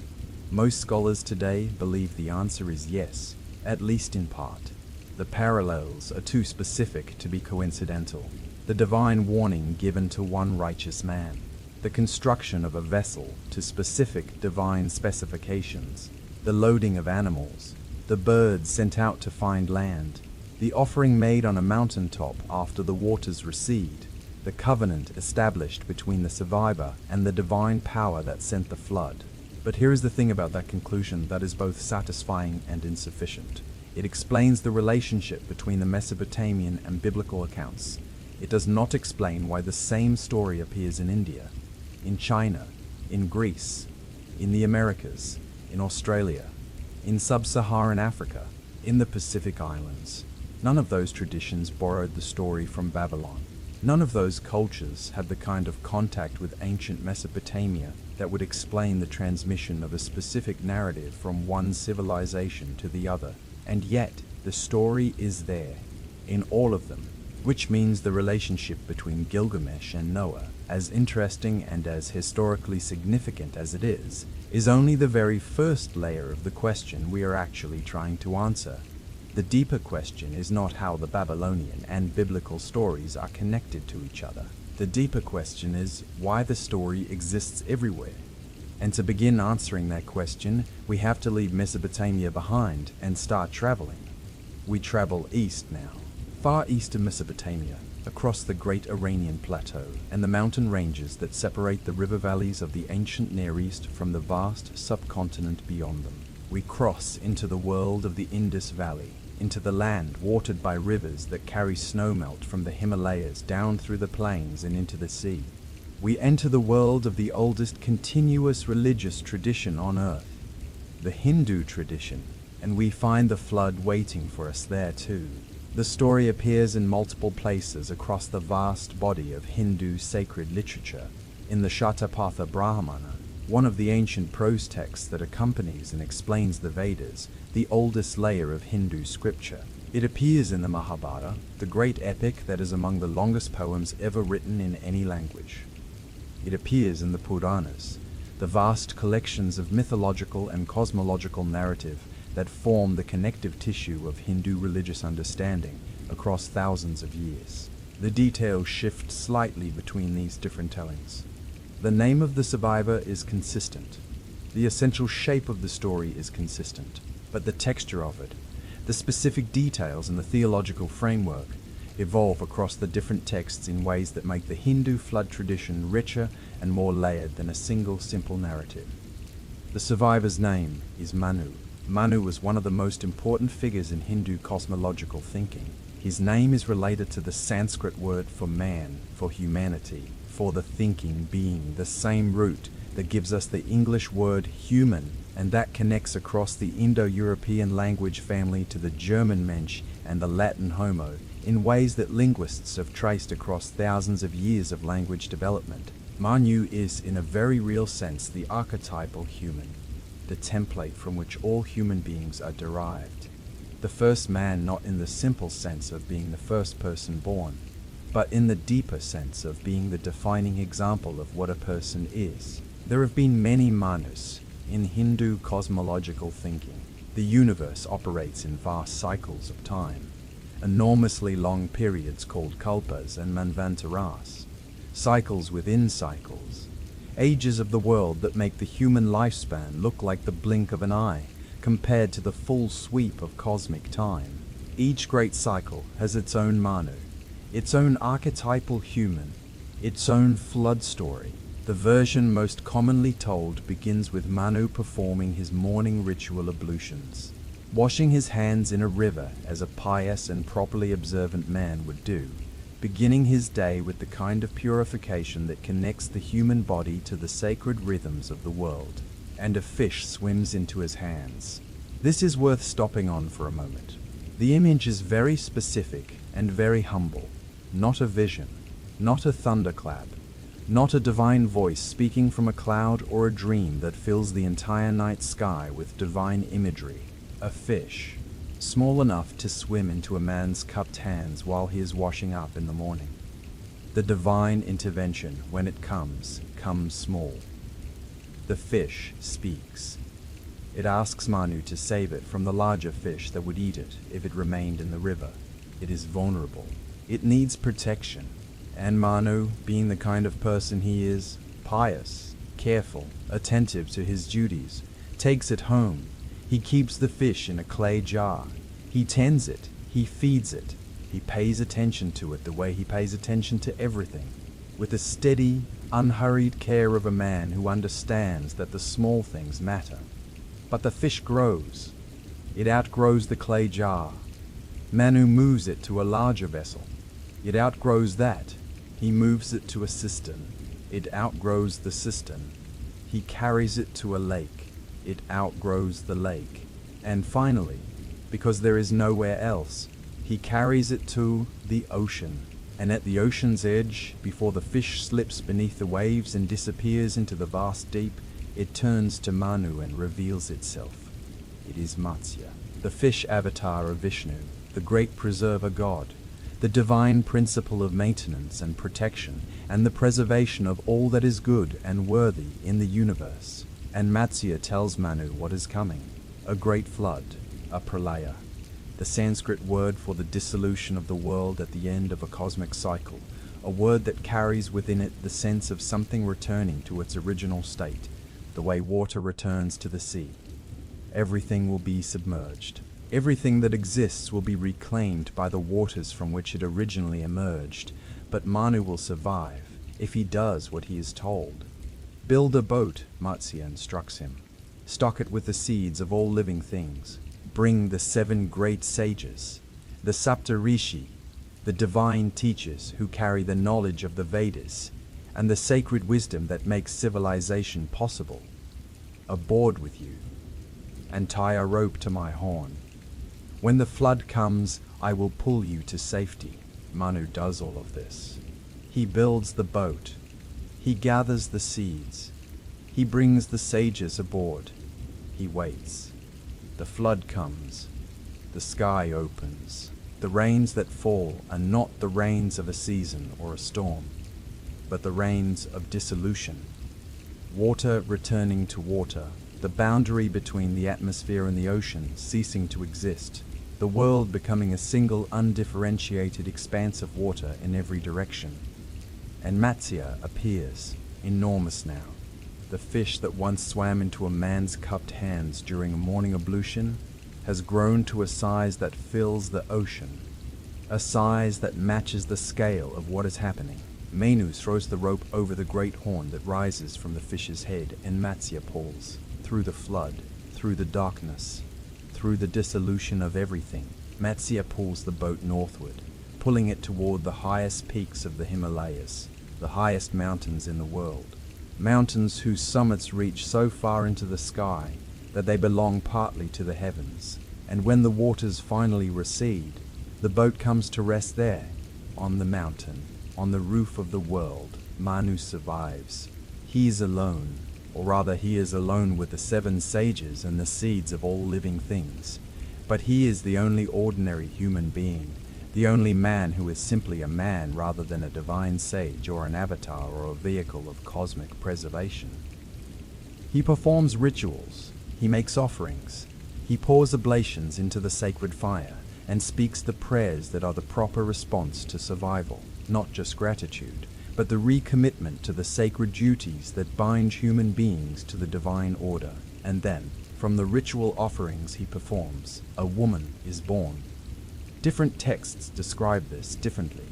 Most scholars today believe the answer is yes, at least in part. The parallels are too specific to be coincidental. The divine warning given to one righteous man, the construction of a vessel to specific divine specifications, the loading of animals, the birds sent out to find land, the offering made on a mountaintop after the waters recede, the covenant established between the survivor and the divine power that sent the flood. But here is the thing about that conclusion that is both satisfying and insufficient. It explains the relationship between the Mesopotamian and biblical accounts. It does not explain why the same story appears in India, in China, in Greece, in the Americas, in Australia, in sub-Saharan Africa, in the Pacific Islands. None of those traditions borrowed the story from Babylon. None of those cultures had the kind of contact with ancient Mesopotamia that would explain the transmission of a specific narrative from one civilization to the other. And yet, the story is there, in all of them, which means the relationship between Gilgamesh and Noah, as interesting and as historically significant as it is only the very first layer of the question we are actually trying to answer. The deeper question is not how the Babylonian and biblical stories are connected to each other. The deeper question is why the story exists everywhere. And to begin answering that question, we have to leave Mesopotamia behind and start traveling. We travel east now, far east of Mesopotamia, across the great Iranian plateau and the mountain ranges that separate the river valleys of the ancient Near East from the vast subcontinent beyond them. We cross into the world of the Indus Valley, into the land watered by rivers that carry snowmelt from the Himalayas down through the plains and into the sea. We enter the world of the oldest continuous religious tradition on earth, the Hindu tradition, and we find the flood waiting for us there too. The story appears in multiple places across the vast body of Hindu sacred literature. In the Shatapatha Brahmana, one of the ancient prose texts that accompanies and explains the Vedas, the oldest layer of Hindu scripture. It appears in the Mahabharata, the great epic that is among the longest poems ever written in any language. It appears in the Puranas, the vast collections of mythological and cosmological narrative that form the connective tissue of Hindu religious understanding across thousands of years. The details shift slightly between these different tellings. The name of the survivor is consistent. The essential shape of the story is consistent, but the texture of it, the specific details and the theological framework evolve across the different texts in ways that make the Hindu flood tradition richer and more layered than a single simple narrative. The survivor's name is Manu. Manu was one of the most important figures in Hindu cosmological thinking. His name is related to the Sanskrit word for man, for humanity, for the thinking being, the same root that gives us the English word human, and that connects across the Indo-European language family to the German Mensch and the Latin Homo in ways that linguists have traced across thousands of years of language development. Manu is, in a very real sense, the archetypal human, the template from which all human beings are derived. The first man, not in the simple sense of being the first person born, but in the deeper sense of being the defining example of what a person is. There have been many Manus in Hindu cosmological thinking. The universe operates in vast cycles of time, enormously long periods called kalpas and manvantaras, cycles within cycles, ages of the world that make the human lifespan look like the blink of an eye compared to the full sweep of cosmic time. Each great cycle has its own Manu, its own archetypal human, its own flood story. The version most commonly told begins with Manu performing his morning ritual ablutions, washing his hands in a river as a pious and properly observant man would do, beginning his day with the kind of purification that connects the human body to the sacred rhythms of the world, and a fish swims into his hands. This is worth stopping on for a moment. The image is very specific and very humble, not a vision, not a thunderclap, not a divine voice speaking from a cloud or a dream that fills the entire night sky with divine imagery. A fish, small enough to swim into a man's cupped hands while he is washing up in the morning. The divine intervention, when it comes small. The fish speaks. It asks Manu to save it from the larger fish that would eat it if it remained in the river. It is vulnerable. It needs protection. And Manu, being the kind of person he is, pious, careful, attentive to his duties, takes it home. He keeps the fish in a clay jar. He tends it. He feeds it. He pays attention to it the way he pays attention to everything, with the steady, unhurried care of a man who understands that the small things matter. But the fish grows. It outgrows the clay jar. Manu moves it to a larger vessel. It outgrows that. He moves it to a cistern. It outgrows the cistern. He carries it to a lake. It outgrows the lake. And finally, because there is nowhere else, he carries it to the ocean. And at the ocean's edge, before the fish slips beneath the waves and disappears into the vast deep, it turns to Manu and reveals itself. It is Matsya, the fish avatar of Vishnu, the great preserver god, the divine principle of maintenance and protection, and the preservation of all that is good and worthy in the universe. And Matsya tells Manu what is coming: a great flood, a pralaya, the Sanskrit word for the dissolution of the world at the end of a cosmic cycle, a word that carries within it the sense of something returning to its original state, the way water returns to the sea. Everything will be submerged. Everything that exists will be reclaimed by the waters from which it originally emerged, but Manu will survive if he does what he is told. Build a boat, Matsya instructs him. Stock it with the seeds of all living things. Bring the 7 great sages, the Saptarishi, the divine teachers who carry the knowledge of the Vedas and the sacred wisdom that makes civilization possible, aboard with you, and tie a rope to my horn. When the flood comes, I will pull you to safety. Manu does all of this. He builds the boat. He gathers the seeds. He brings the sages aboard. He waits. The flood comes. The sky opens. The rains that fall are not the rains of a season or a storm, but the rains of dissolution. Water returning to water, the boundary between the atmosphere and the ocean ceasing to exist, the world becoming a single undifferentiated expanse of water in every direction. And Matsya appears, enormous now. The fish that once swam into a man's cupped hands during a morning ablution has grown to a size that fills the ocean, a size that matches the scale of what is happening. Manu throws the rope over the great horn that rises from the fish's head, and Matsya pulls. Through the flood, through the darkness, through the dissolution of everything, Matsya pulls the boat northward, pulling it toward the highest peaks of the Himalayas, the highest mountains in the world. Mountains whose summits reach so far into the sky that they belong partly to the heavens. And when the waters finally recede, the boat comes to rest there, on the mountain, on the roof of the world. Manu survives. He is alone, or rather he is alone with the 7 sages and the seeds of all living things. But he is the only ordinary human being, the only man who is simply a man rather than a divine sage or an avatar or a vehicle of cosmic preservation. He performs rituals, he makes offerings, he pours oblations into the sacred fire, and speaks the prayers that are the proper response to survival, not just gratitude, but the recommitment to the sacred duties that bind human beings to the divine order. And then, from the ritual offerings he performs, a woman is born. Different texts describe this differently.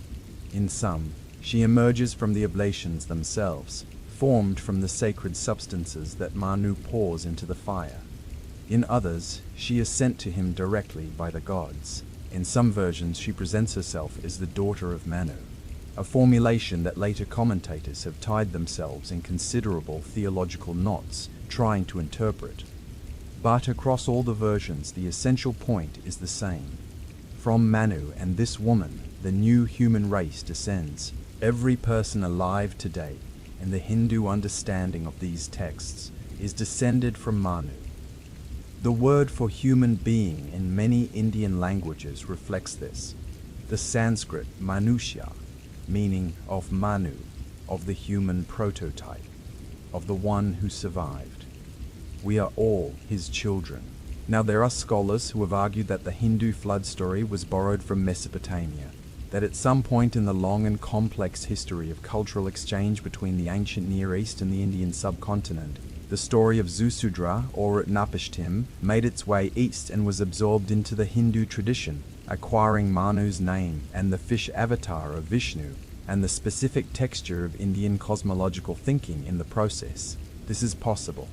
In some, she emerges from the oblations themselves, formed from the sacred substances that Manu pours into the fire. In others, she is sent to him directly by the gods. In some versions, she presents herself as the daughter of Manu, a formulation that later commentators have tied themselves in considerable theological knots trying to interpret. But across all the versions, the essential point is the same. From Manu and this woman, the new human race descends. Every person alive today, in the Hindu understanding of these texts, is descended from Manu. The word for human being in many Indian languages reflects this. The Sanskrit Manushya, meaning of Manu, of the human prototype, of the one who survived. We are all his children. Now there are scholars who have argued that the Hindu flood story was borrowed from Mesopotamia, that at some point in the long and complex history of cultural exchange between the ancient Near East and the Indian subcontinent, the story of Zusudra or Utnapishtim made its way east and was absorbed into the Hindu tradition, acquiring Manu's name and the fish avatar of Vishnu and the specific texture of Indian cosmological thinking in the process. This is possible.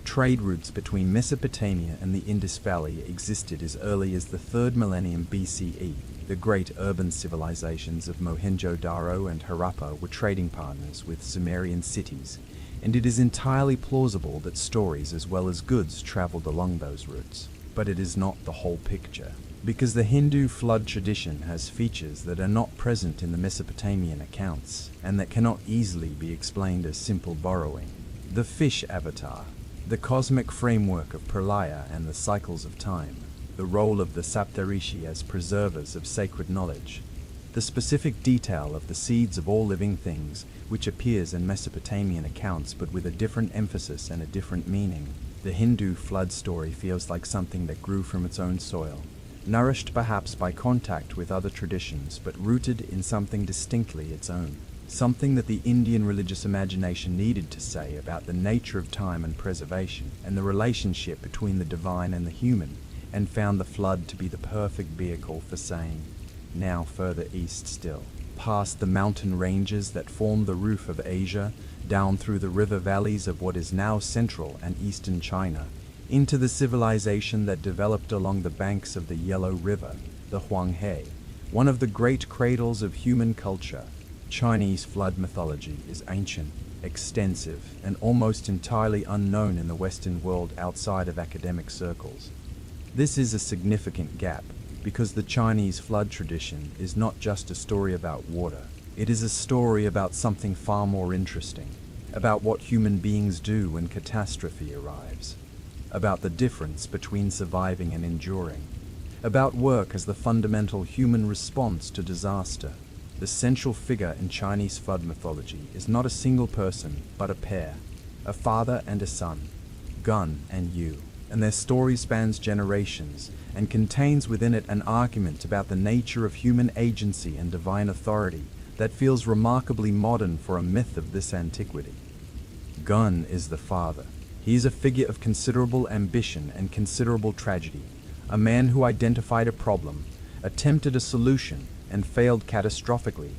Trade routes between Mesopotamia and the Indus Valley existed as early as the 3rd millennium BCE. The great urban civilizations of Mohenjo-Daro and Harappa were trading partners with Sumerian cities, and it is entirely plausible that stories as well as goods traveled along those routes. But it is not the whole picture, because the Hindu flood tradition has features that are not present in the Mesopotamian accounts, and that cannot easily be explained as simple borrowing. The fish avatar, the cosmic framework of Pralaya and the cycles of time, the role of the Saptarishi as preservers of sacred knowledge, the specific detail of the seeds of all living things, which appears in Mesopotamian accounts but with a different emphasis and a different meaning. The Hindu flood story feels like something that grew from its own soil, nourished perhaps by contact with other traditions, but rooted in something distinctly its own. Something that the Indian religious imagination needed to say about the nature of time and preservation, and the relationship between the divine and the human, and found the flood to be the perfect vehicle for saying. Now further east still, past the mountain ranges that form the roof of Asia, down through the river valleys of what is now central and eastern China, into the civilization that developed along the banks of the Yellow River, the Huanghe, one of the great cradles of human culture. Chinese flood mythology is ancient, extensive, and almost entirely unknown in the Western world outside of academic circles. This is a significant gap, because the Chinese flood tradition is not just a story about water. It is a story about something far more interesting, about what human beings do when catastrophe arrives, about the difference between surviving and enduring, about work as the fundamental human response to disaster. The central figure in Chinese flood mythology is not a single person, but a pair, a father and a son, Gun and Yu, and their story spans generations and contains within it an argument about the nature of human agency and divine authority that feels remarkably modern for a myth of this antiquity. Gun is the father. He is a figure of considerable ambition and considerable tragedy, a man who identified a problem, attempted a solution, and failed catastrophically,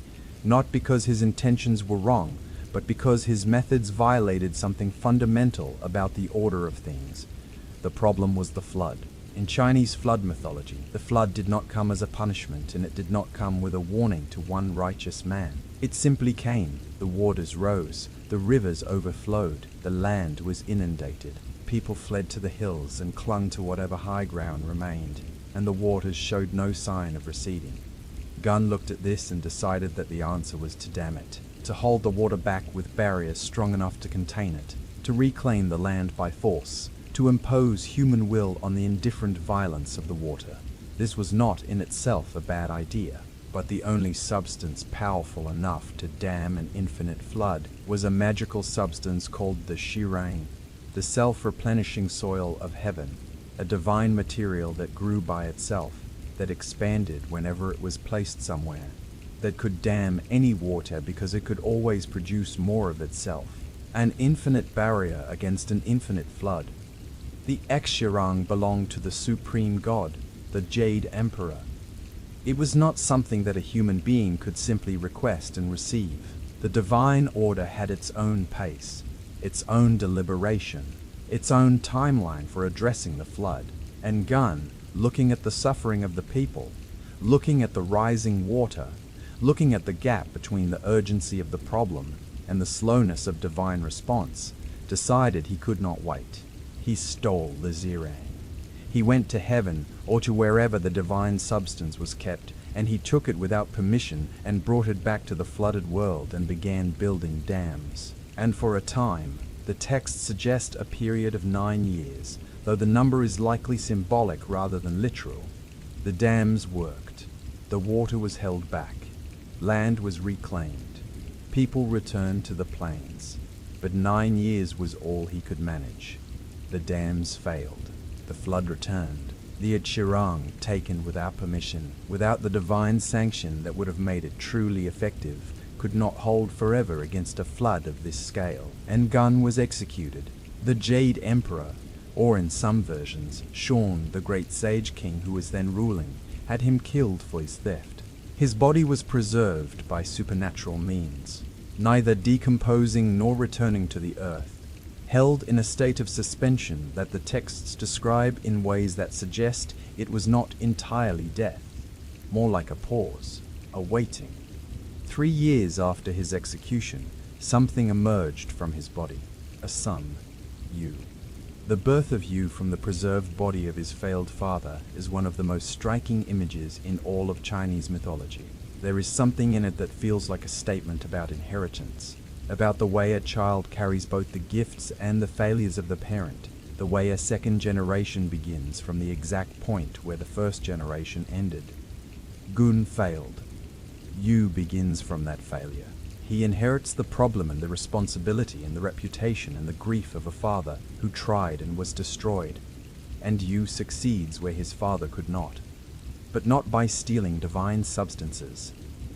not because his intentions were wrong, but because his methods violated something fundamental about the order of things. The problem was the flood. In Chinese flood mythology, the flood did not come as a punishment, and it did not come with a warning to one righteous man. It simply came. The waters rose, the rivers overflowed, the land was inundated. People fled to the hills and clung to whatever high ground remained, and the waters showed no sign of receding. Gun looked at this and decided that the answer was to dam it, to hold the water back with barriers strong enough to contain it, to reclaim the land by force, to impose human will on the indifferent violence of the water. This was not in itself a bad idea, but the only substance powerful enough to dam an infinite flood was a magical substance called the Shirang, the self-replenishing soil of heaven, a divine material that grew by itself, that expanded whenever it was placed somewhere, that could dam any water because it could always produce more of itself, an infinite barrier against an infinite flood. The Xirang belonged to the supreme god, the Jade Emperor. It was not something that a human being could simply request and receive. The divine order had its own pace, its own deliberation, its own timeline for addressing the flood, and Gun, looking at the suffering of the people, looking at the rising water, looking at the gap between the urgency of the problem and the slowness of divine response, decided he could not wait. He stole the Zirang. He went to heaven or to wherever the divine substance was kept, and he took it without permission and brought it back to the flooded world and began building dams. And for a time, the texts suggest a period of 9 years, though the number is likely symbolic rather than literal. The dams worked. The water was held back. Land was reclaimed. People returned to the plains. But 9 years was all he could manage. The dams failed. The flood returned. The Chirang, taken without permission, without the divine sanction that would have made it truly effective, could not hold forever against a flood of this scale, and Gun was executed. The Jade Emperor, or in some versions, Shaun, the great sage king who was then ruling, had him killed for his theft. His body was preserved by supernatural means, neither decomposing nor returning to the earth, held in a state of suspension that the texts describe in ways that suggest it was not entirely death, more like a pause, a waiting. 3 years after his execution, something emerged from his body, a son, Yu. The birth of Yu from the preserved body of his failed father is one of the most striking images in all of Chinese mythology. There is something in it that feels like a statement about inheritance, about the way a child carries both the gifts and the failures of the parent, the way a second generation begins from the exact point where the first generation ended. Gun failed. Yu begins from that failure. He inherits the problem and the responsibility and the reputation and the grief of a father who tried and was destroyed. And Yu succeeds where his father could not. But not by stealing divine substances,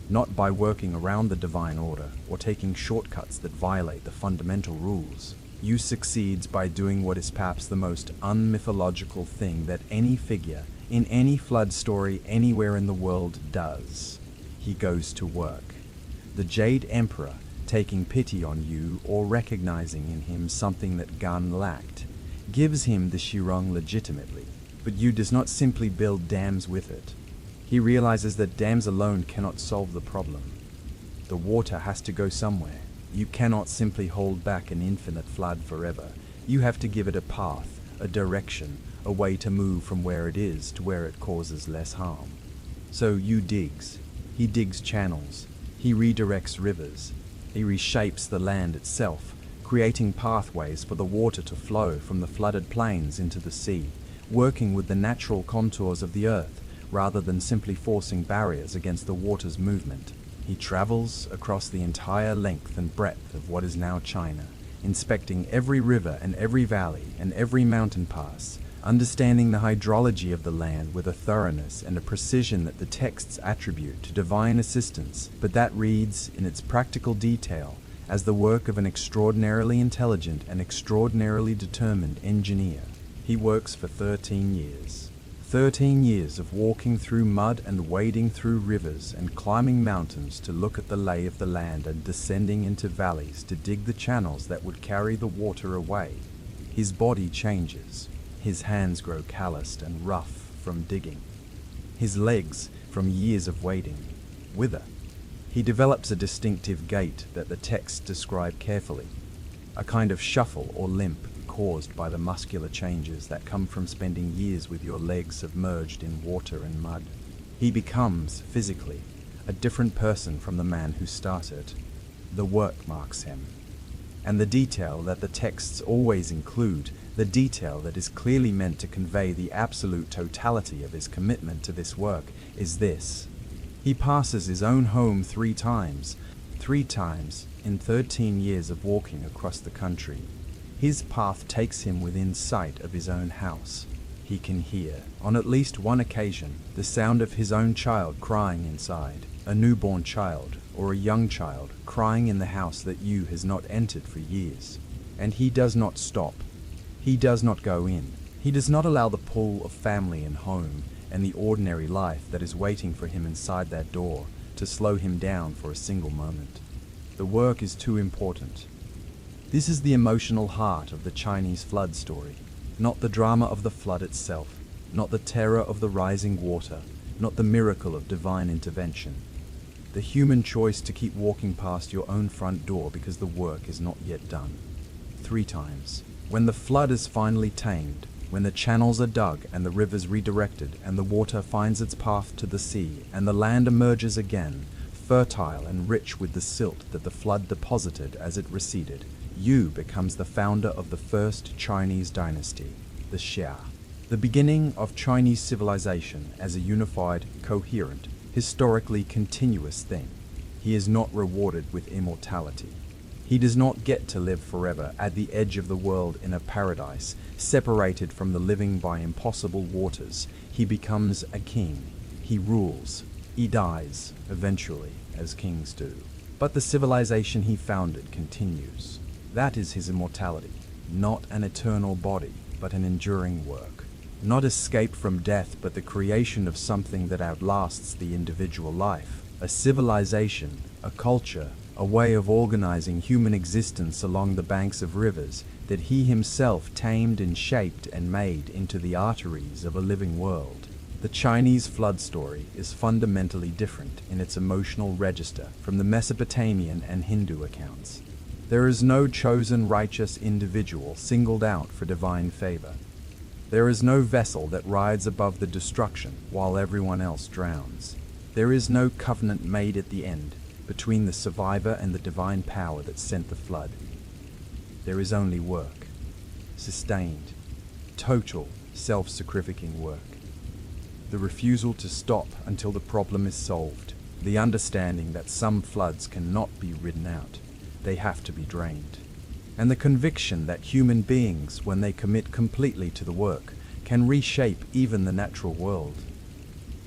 not by working around the divine order or taking shortcuts that violate the fundamental rules. Yu succeeds by doing what is perhaps the most unmythological thing that any figure in any flood story anywhere in the world does. He goes to work. The Jade Emperor, taking pity on Yu or recognizing in him something that Gun lacked, gives him the Shirong legitimately. But Yu does not simply build dams with it. He realizes that dams alone cannot solve the problem. The water has to go somewhere. You cannot simply hold back an infinite flood forever. You have to give it a path, a direction, a way to move from where it is to where it causes less harm. So Yu digs. He digs channels. He redirects rivers. He reshapes the land itself, creating pathways for the water to flow from the flooded plains into the sea, working with the natural contours of the earth rather than simply forcing barriers against the water's movement. He travels across the entire length and breadth of what is now China, inspecting every river and every valley and every mountain pass, understanding the hydrology of the land with a thoroughness and a precision that the texts attribute to divine assistance, but that reads in its practical detail as the work of an extraordinarily intelligent and extraordinarily determined engineer. He works for 13 years. 13 years of walking through mud and wading through rivers and climbing mountains to look at the lay of the land and descending into valleys to dig the channels that would carry the water away. His body changes. His hands grow calloused and rough from digging. His legs, from years of wading, wither. He develops a distinctive gait that the texts describe carefully, a kind of shuffle or limp caused by the muscular changes that come from spending years with your legs submerged in water and mud. He becomes, physically, a different person from the man who started. The work marks him. And the detail that the texts always include, the detail that is clearly meant to convey the absolute totality of his commitment to this work, is this. He passes his own home 3 times in 13 years of walking across the country. His path takes him within sight of his own house. He can hear, on at least one occasion, the sound of his own child crying inside, a newborn child or a young child crying in the house that Yu has not entered for years. And he does not stop. He does not go in. He does not allow the pull of family and home and the ordinary life that is waiting for him inside that door to slow him down for a single moment. The work is too important. This is the emotional heart of the Chinese flood story, not the drama of the flood itself, not the terror of the rising water, not the miracle of divine intervention. The human choice to keep walking past your own front door because the work is not yet done. 3 times. When the flood is finally tamed, when the channels are dug and the rivers redirected and the water finds its path to the sea and the land emerges again, fertile and rich with the silt that the flood deposited as it receded, Yu becomes the founder of the first Chinese dynasty, the Xia, the beginning of Chinese civilization as a unified, coherent, historically continuous thing. He is not rewarded with immortality. He does not get to live forever at the edge of the world in a paradise, separated from the living by impossible waters. He becomes a king. He rules. He dies, eventually, as kings do. But the civilization he founded continues. That is his immortality, not an eternal body, but an enduring work. Not escape from death, but the creation of something that outlasts the individual life. A civilization, a culture, a way of organizing human existence along the banks of rivers that he himself tamed and shaped and made into the arteries of a living world. The Chinese flood story is fundamentally different in its emotional register from the Mesopotamian and Hindu accounts. There is no chosen righteous individual singled out for divine favor. There is no vessel that rides above the destruction while everyone else drowns. There is no covenant made at the end between the survivor and the divine power that sent the flood. There is only work. Sustained, total, self-sacrificing work. The refusal to stop until the problem is solved. the understanding that some floods cannot be ridden out, they have to be drained, and the conviction that human beings, when they commit completely to the work, can reshape even the natural world.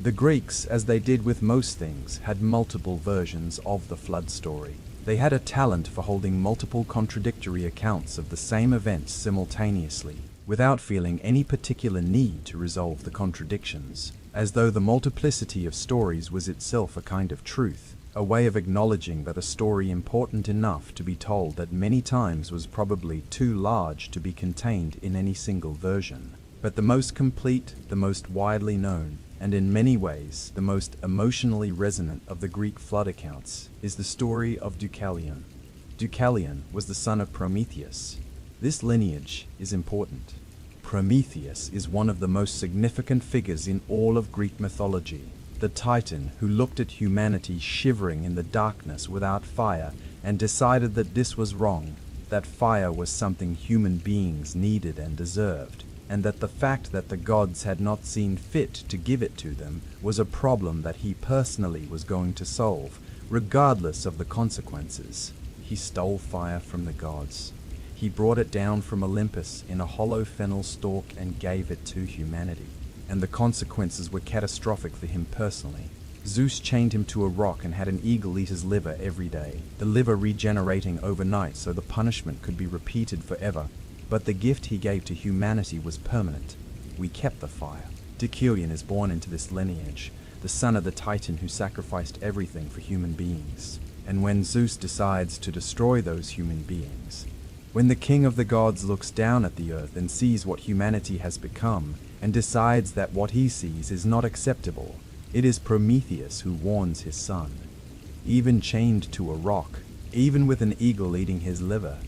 The Greeks, as they did with most things, had multiple versions of the flood story. They had a talent for holding multiple contradictory accounts of the same events simultaneously, without feeling any particular need to resolve the contradictions, as though the multiplicity of stories was itself a kind of truth, a way of acknowledging that a story important enough to be told that many times was probably too large to be contained in any single version. But the most complete, the most widely known, and in many ways the most emotionally resonant of the Greek flood accounts is the story of Deucalion. Deucalion was the son of Prometheus. This lineage is important. Prometheus is one of the most significant figures in all of Greek mythology, the Titan who looked at humanity shivering in the darkness without fire and decided that this was wrong, that fire was something human beings needed and deserved, and that the fact that the gods had not seen fit to give it to them was a problem that he personally was going to solve, regardless of the consequences. He stole fire from the gods. He brought it down from Olympus in a hollow fennel stalk and gave it to humanity, and the consequences were catastrophic for him personally. Zeus chained him to a rock and had an eagle eat his liver every day, the liver regenerating overnight so the punishment could be repeated forever. But the gift he gave to humanity was permanent. We kept the fire. Deucalion is born into this lineage, the son of the Titan who sacrificed everything for human beings. And when Zeus decides to destroy those human beings, when the king of the gods looks down at the earth and sees what humanity has become, and decides that what he sees is not acceptable, it is Prometheus who warns his son. Even chained to a rock, even with an eagle eating his liver,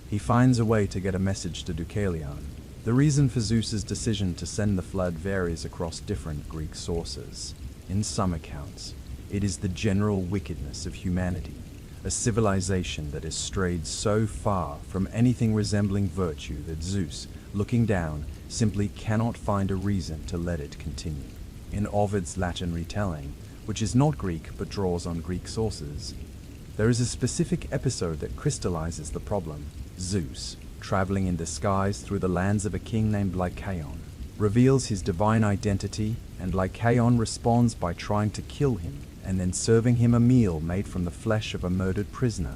he finds a way to get a message to Deucalion. The reason for Zeus's decision to send the flood varies across different Greek sources. In some accounts, it is the general wickedness of humanity, a civilization that has strayed so far from anything resembling virtue that Zeus, looking down, simply cannot find a reason to let it continue. In Ovid's Latin retelling, which is not Greek but draws on Greek sources, there is a specific episode that crystallizes the problem. Zeus, traveling in disguise through the lands of a king named Lycaon, reveals his divine identity, and Lycaon responds by trying to kill him and then serving him a meal made from the flesh of a murdered prisoner,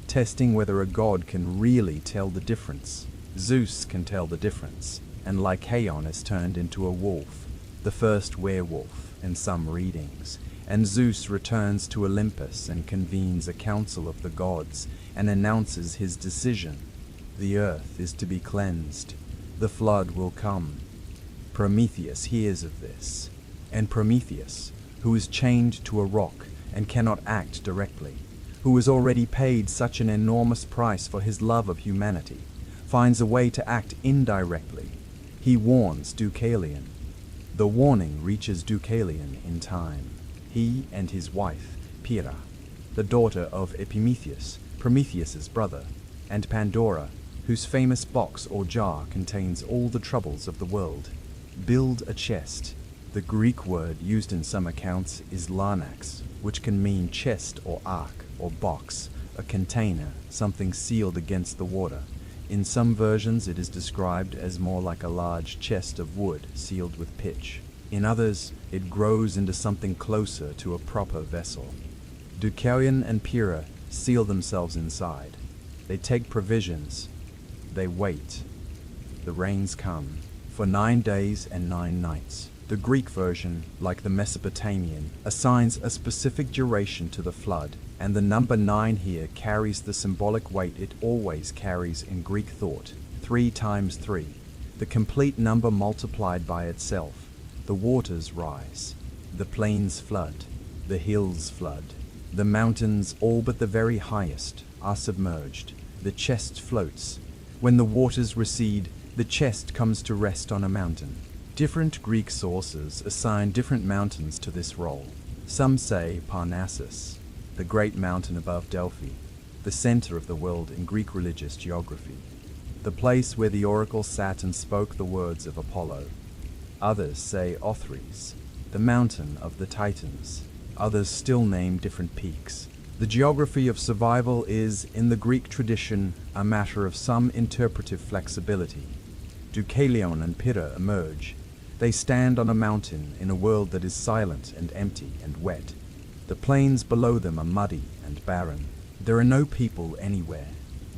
testing whether a god can really tell the difference. Zeus can tell the difference, and Lycaon is turned into a wolf, the first werewolf in some readings, and Zeus returns to Olympus and convenes a council of the gods and announces his decision. The earth is to be cleansed. The flood will come. Prometheus hears of this, and Prometheus, who is chained to a rock and cannot act directly, who has already paid such an enormous price for his love of humanity, finds a way to act indirectly. He warns Deucalion. The warning reaches Deucalion in time. He and his wife, Pyrrha, the daughter of Epimetheus, Prometheus's brother, and Pandora, whose famous box or jar contains all the troubles of the world, build a chest. The Greek word used in some accounts is larnax, which can mean chest or ark or box, a container, something sealed against the water. In some versions it is described as more like a large chest of wood sealed with pitch. In others, it grows into something closer to a proper vessel. Deucalion and Pyrrha seal themselves inside. They take provisions. They wait. The rains come for 9 days and 9 nights. The Greek version, like the Mesopotamian, assigns a specific duration to the flood, and the number 9 here carries the symbolic weight it always carries in Greek thought, 3 times 3, the complete number multiplied by itself. The waters rise, the plains flood, the hills flood, the mountains, all but the very highest, are submerged. The chest floats. When the waters recede, the chest comes to rest on a mountain. Different Greek sources assign different mountains to this role. Some say Parnassus, the great mountain above Delphi, the center of the world in Greek religious geography, the place where the oracle sat and spoke the words of Apollo. Others say Othrys, the mountain of the Titans, Others still name different peaks. The geography of survival is, in the Greek tradition, a matter of some interpretive flexibility. Deucalion and Pyrrha emerge. They stand on a mountain in a world that is silent and empty and wet. The plains below them are muddy and barren. There are no people anywhere.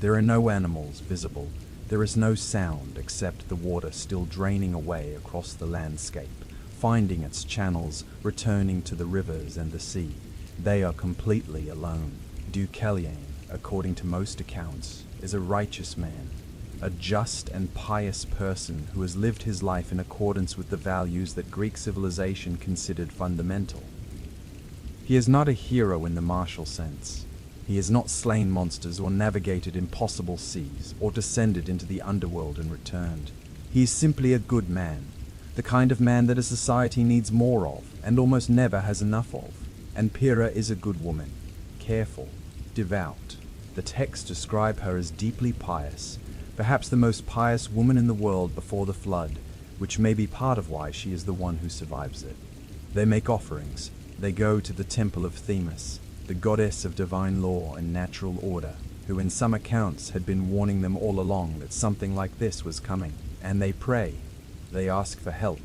There are no animals visible. There is no sound except the water still draining away across the landscape, finding its channels, returning to the rivers and the sea. They are completely alone. Deucalion, according to most accounts, is a righteous man, a just and pious person who has lived his life in accordance with the values that Greek civilization considered fundamental. He is not a hero in the martial sense. He has not slain monsters or navigated impossible seas or descended into the underworld and returned. He is simply a good man, the kind of man that a society needs more of and almost never has enough of. And Pyrrha is a good woman, careful, devout. The texts describe her as deeply pious, perhaps the most pious woman in the world before the flood, which may be part of why she is the one who survives it. They make offerings. They go to the temple of Themis, the goddess of divine law and natural order, who in some accounts had been warning them all along that something like this was coming. And they pray. They ask for help.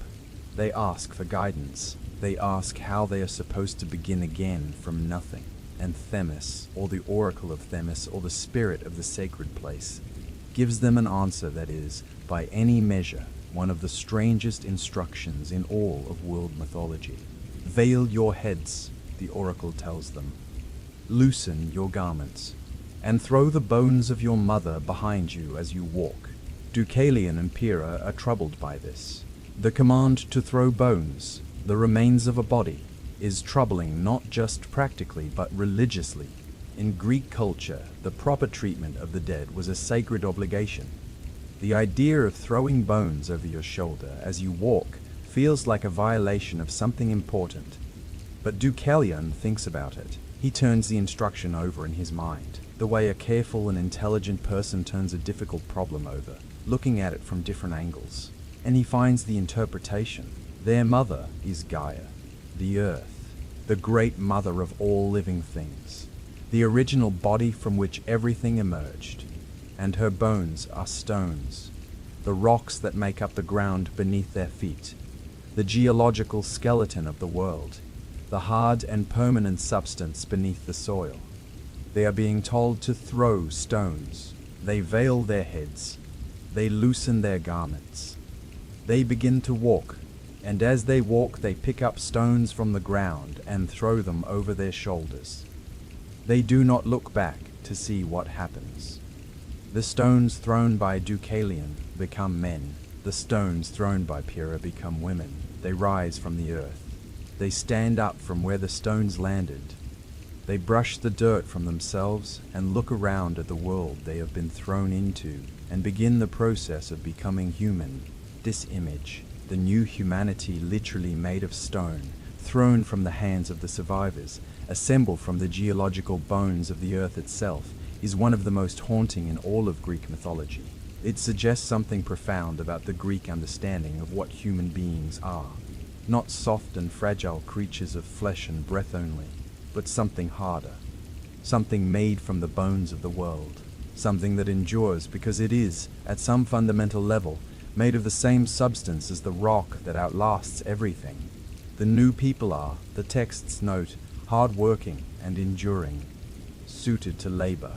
They ask for guidance. They ask how they are supposed to begin again from nothing. And Themis, or the oracle of Themis, or the spirit of the sacred place, gives them an answer that is, by any measure, one of the strangest instructions in all of world mythology. Veil your heads, the oracle tells them. Loosen your garments, and throw the bones of your mother behind you as you walk. Deucalion and Pyrrha are troubled by this. The command to throw bones, the remains of a body, is troubling not just practically but religiously. In Greek culture, the proper treatment of the dead was a sacred obligation. The idea of throwing bones over your shoulder as you walk feels like a violation of something important. But Deucalion thinks about it. He turns the instruction over in his mind, the way a careful and intelligent person turns a difficult problem over, looking at it from different angles. And he finds the interpretation. Their mother is Gaia, the earth, the great mother of all living things, the original body from which everything emerged. And her bones are stones, the rocks that make up the ground beneath their feet, the geological skeleton of the world, the hard and permanent substance beneath the soil. They are being told to throw stones. They veil their heads. They loosen their garments. They begin to walk, and as they walk they pick up stones from the ground and throw them over their shoulders. They do not look back to see what happens. The stones thrown by Deucalion become men. The stones thrown by Pyrrha become women. They rise from the earth. They stand up from where the stones landed. They brush the dirt from themselves and look around at the world they have been thrown into and begin the process of becoming human. This image, the new humanity literally made of stone, thrown from the hands of the survivors, assembled from the geological bones of the earth itself, is one of the most haunting in all of Greek mythology. It suggests something profound about the Greek understanding of what human beings are. Not soft and fragile creatures of flesh and breath only, but something harder, something made from the bones of the world, something that endures because it is, at some fundamental level, made of the same substance as the rock that outlasts everything. The new people are, the texts note, hard-working and enduring, suited to labor,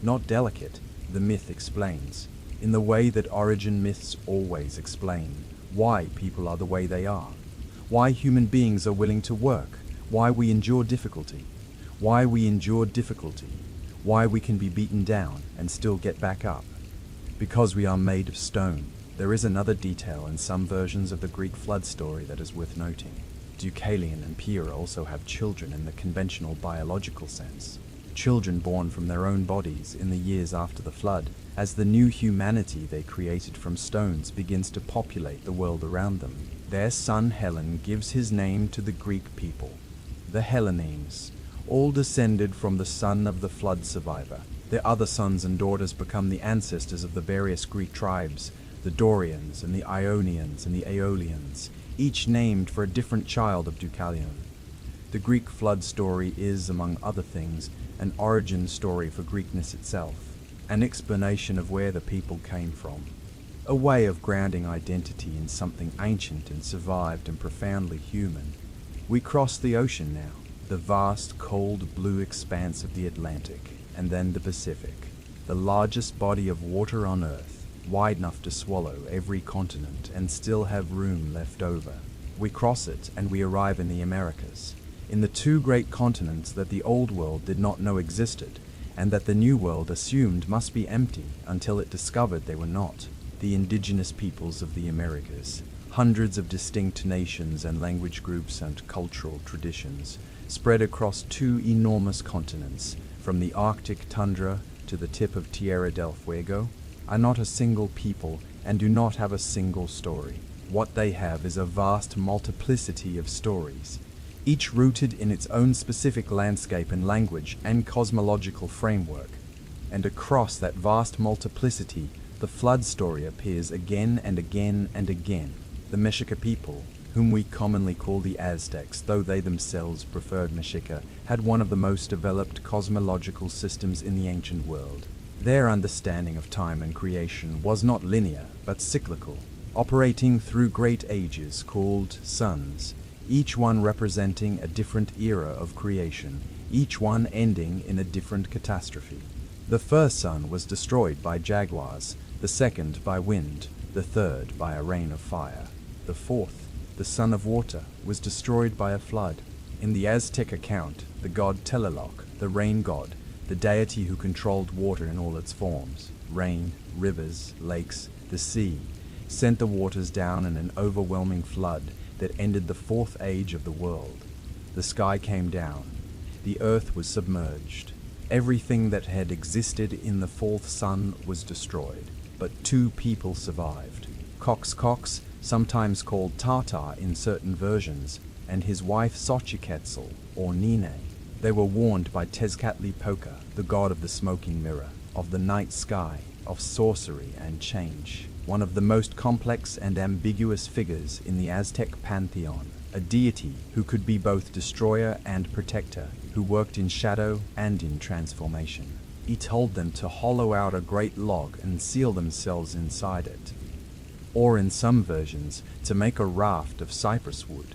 not delicate, the myth explains, in the way that origin myths always explain why people are the way they are, why human beings are willing to work, why we endure difficulty, why we can be beaten down and still get back up. Because we are made of stone. There is another detail in some versions of the Greek flood story that is worth noting. Deucalion and Pyrrha also have children in the conventional biological sense, children born from their own bodies in the years after the flood, as the new humanity they created from stones begins to populate the world around them. Their son Helen gives his name to the Greek people, the Hellenes, all descended from the son of the flood survivor. Their other sons and daughters become the ancestors of the various Greek tribes, the Dorians and the Ionians and the Aeolians, each named for a different child of Deucalion. The Greek flood story is, among other things, an origin story for Greekness itself, an explanation of where the people came from, a way of grounding identity in something ancient and survived and profoundly human. We cross the ocean now, the vast, cold blue expanse of the Atlantic, and then the Pacific, the largest body of water on Earth, wide enough to swallow every continent and still have room left over. We cross it and we arrive in the Americas, in the two great continents that the Old World did not know existed, and that the New World assumed must be empty until it discovered they were not. The indigenous peoples of the Americas, hundreds of distinct nations and language groups and cultural traditions, spread across two enormous continents, from the Arctic tundra to the tip of Tierra del Fuego, are not a single people and do not have a single story. What they have is a vast multiplicity of stories, each rooted in its own specific landscape and language and cosmological framework. And across that vast multiplicity, the flood story appears again and again and again. The Mexica people, whom we commonly call the Aztecs, though they themselves preferred Mexica, had one of the most developed cosmological systems in the ancient world. Their understanding of time and creation was not linear, but cyclical, operating through great ages called suns, each one representing a different era of creation, each one ending in a different catastrophe. The first sun was destroyed by jaguars, the second by wind, the third by a rain of fire. The fourth, the son of water, was destroyed by a flood. In the Aztec account, the god Tlaloc, the rain god, the deity who controlled water in all its forms, rain, rivers, lakes, the sea, sent the waters down in an overwhelming flood that ended the fourth age of the world. The sky came down. The earth was submerged. Everything that had existed in the fourth sun was destroyed, but two people survived. Coxcox, sometimes called Tartar in certain versions, and his wife Xochiquetzal, or Nine. They were warned by Tezcatlipoca, the god of the smoking mirror, of the night sky, of sorcery and change, one of the most complex and ambiguous figures in the Aztec pantheon, a deity who could be both destroyer and protector, who worked in shadow and in transformation. He told them to hollow out a great log and seal themselves inside it, or in some versions, to make a raft of cypress wood.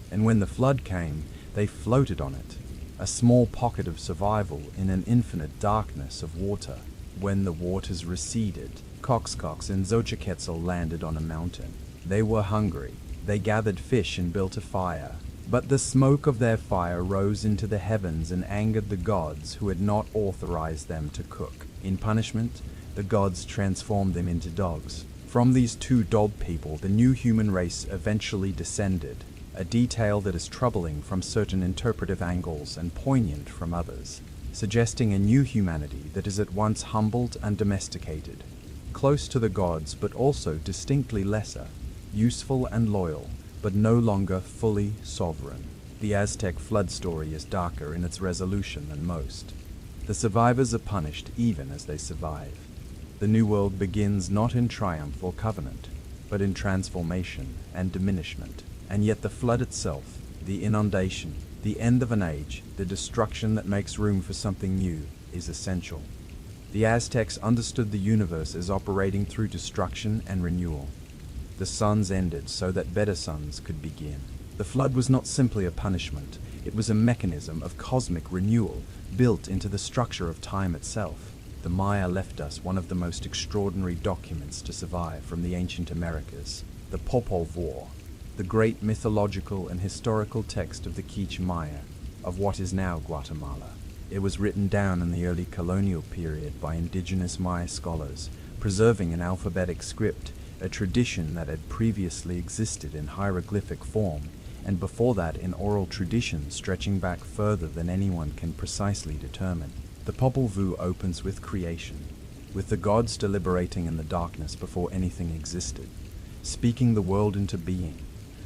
And when the flood came, they floated on it, a small pocket of survival in an infinite darkness of water. When the waters receded, Coxcox and Xochiquetzal landed on a mountain. They were hungry. They gathered fish and built a fire. But the smoke of their fire rose into the heavens and angered the gods who had not authorized them to cook. In punishment, the gods transformed them into dogs. From these two dog people, the new human race eventually descended, a detail that is troubling from certain interpretive angles and poignant from others, suggesting a new humanity that is at once humbled and domesticated, close to the gods but also distinctly lesser, useful and loyal, but no longer fully sovereign. The Aztec flood story is darker in its resolution than most. The survivors are punished even as they survive. The New World begins not in triumph or covenant, but in transformation and diminishment. And yet the flood itself, the inundation, the end of an age, the destruction that makes room for something new, is essential. The Aztecs understood the universe as operating through destruction and renewal. The suns ended so that better suns could begin. The flood was not simply a punishment, it was a mechanism of cosmic renewal built into the structure of time itself. The Maya left us one of the most extraordinary documents to survive from the ancient Americas, the Popol Vuh, the great mythological and historical text of the Quiche Maya, of what is now Guatemala. It was written down in the early colonial period by indigenous Maya scholars, preserving an alphabetic script, a tradition that had previously existed in hieroglyphic form, and before that in oral tradition stretching back further than anyone can precisely determine. The Popol Vuh opens with creation, with the gods deliberating in the darkness before anything existed, speaking the world into being,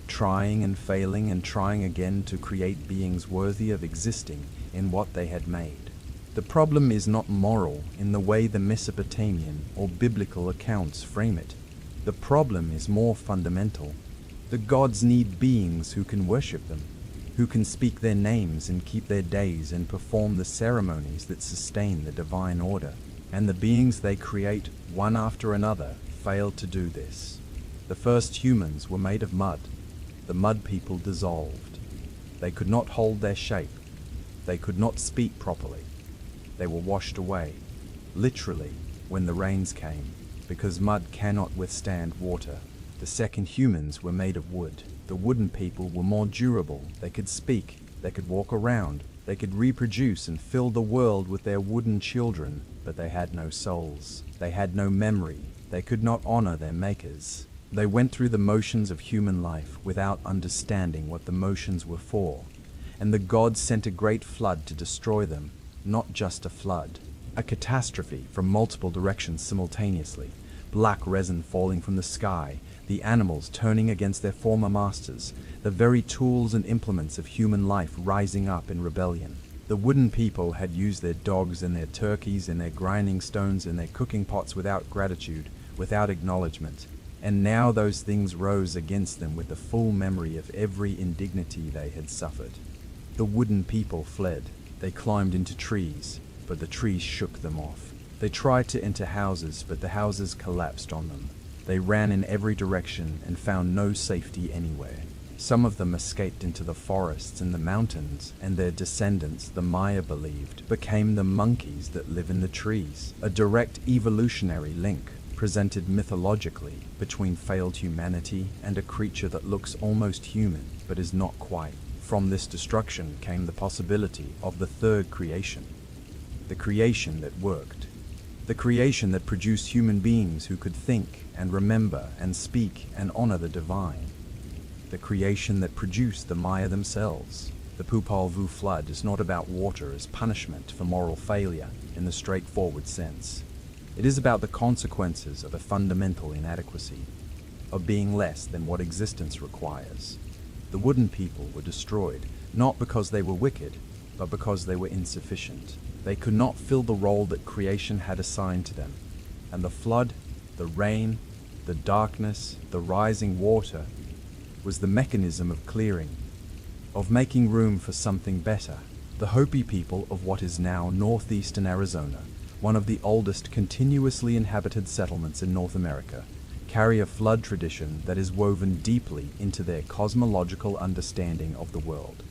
trying and failing and trying again to create beings worthy of existing in what they had made. The problem is not moral in the way the Mesopotamian or biblical accounts frame it. The problem is more fundamental. The gods need beings who can worship them, who can speak their names and keep their days and perform the ceremonies that sustain the divine order. And the beings they create, one after another, failed to do this. The first humans were made of mud. The mud people dissolved. They could not hold their shape. They could not speak properly. They were washed away, literally, when the rains came, because mud cannot withstand water. The second humans were made of wood. The wooden people were more durable. They could speak. They could walk around. They could reproduce and fill the world with their wooden children, but they had no souls. They had no memory. They could not honor their makers. They went through the motions of human life without understanding what the motions were for, and the gods sent a great flood to destroy them. Not just a flood, a catastrophe from multiple directions simultaneously, black resin falling from the sky, the animals turning against their former masters, the very tools and implements of human life rising up in rebellion. The wooden people had used their dogs and their turkeys and their grinding stones and their cooking pots without gratitude, without acknowledgement, and now those things rose against them with the full memory of every indignity they had suffered. The wooden people fled. They climbed into trees, but the trees shook them off. They tried to enter houses, but the houses collapsed on them. They ran in every direction and found no safety anywhere. Some of them escaped into the forests and the mountains, and their descendants, the Maya believed, became the monkeys that live in the trees. A direct evolutionary link, presented mythologically, between failed humanity and a creature that looks almost human, but is not quite. From this destruction came the possibility of the third creation. The creation that worked. The creation that produced human beings who could think and remember and speak and honor the divine. The creation that produced the Maya themselves. The Popol Vuh flood is not about water as punishment for moral failure in the straightforward sense. It is about the consequences of a fundamental inadequacy, of being less than what existence requires. The wooden people were destroyed, not because they were wicked, but because they were insufficient. They could not fill the role that creation had assigned to them. And the flood, the rain, the darkness, the rising water, was the mechanism of clearing, of making room for something better. The Hopi people of what is now northeastern Arizona, one of the oldest continuously inhabited settlements in North America, carry a flood tradition that is woven deeply into their cosmological understanding of the world.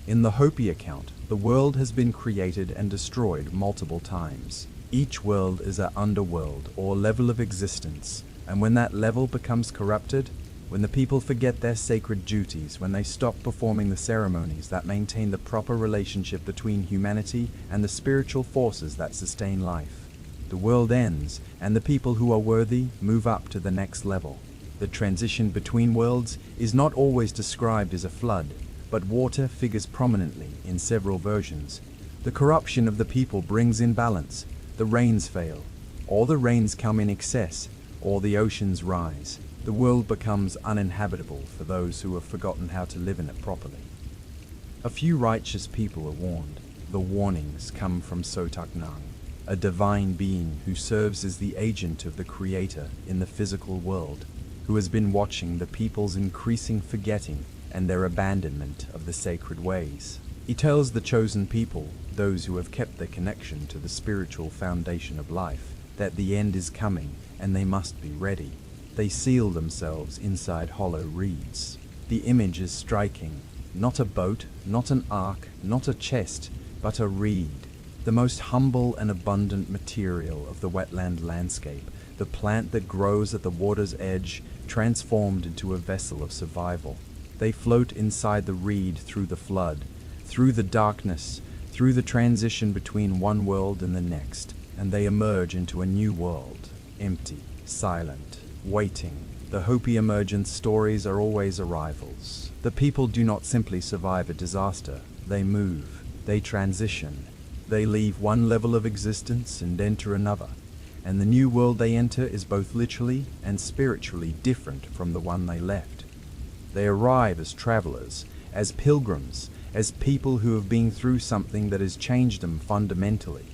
In the Hopi account, the world has been created and destroyed multiple times. Each world is an underworld or level of existence, and when that level becomes corrupted, when the people forget their sacred duties, when they stop performing the ceremonies that maintain the proper relationship between humanity and the spiritual forces that sustain life, the world ends, and the people who are worthy move up to the next level. The transition between worlds is not always described as a flood, but water figures prominently in several versions. The corruption of the people brings in balance. The rains fail, or the rains come in excess, or the oceans rise. The world becomes uninhabitable for those who have forgotten how to live in it properly. A few righteous people are warned. The warnings come from Sotak Nang, a divine being who serves as the agent of the Creator in the physical world, who has been watching the people's increasing forgetting and their abandonment of the sacred ways. He tells the chosen people, those who have kept their connection to the spiritual foundation of life, that the end is coming and they must be ready. They seal themselves inside hollow reeds. The image is striking. Not a boat, not an ark, not a chest, but a reed. The most humble and abundant material of the wetland landscape, the plant that grows at the water's edge, transformed into a vessel of survival. They float inside the reed through the flood, through the darkness, through the transition between one world and the next, and they emerge into a new world, empty, silent, waiting. The Hopi emergence stories are always arrivals. The people do not simply survive a disaster, they move, they transition. They leave one level of existence and enter another, and the new world they enter is both literally and spiritually different from the one they left. They arrive as travelers, as pilgrims, as people who have been through something that has changed them fundamentally,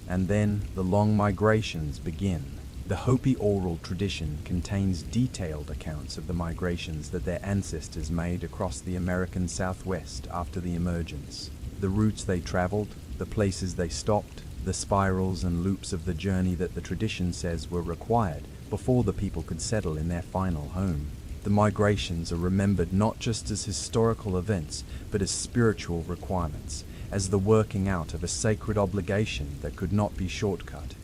and then the long migrations begin. The Hopi oral tradition contains detailed accounts of the migrations that their ancestors made across the American Southwest after the emergence, the routes they traveled, the places they stopped, the spirals and loops of the journey that the tradition says were required before the people could settle in their final home. The migrations are remembered not just as historical events, but as spiritual requirements, as the working out of a sacred obligation that could not be shortcut.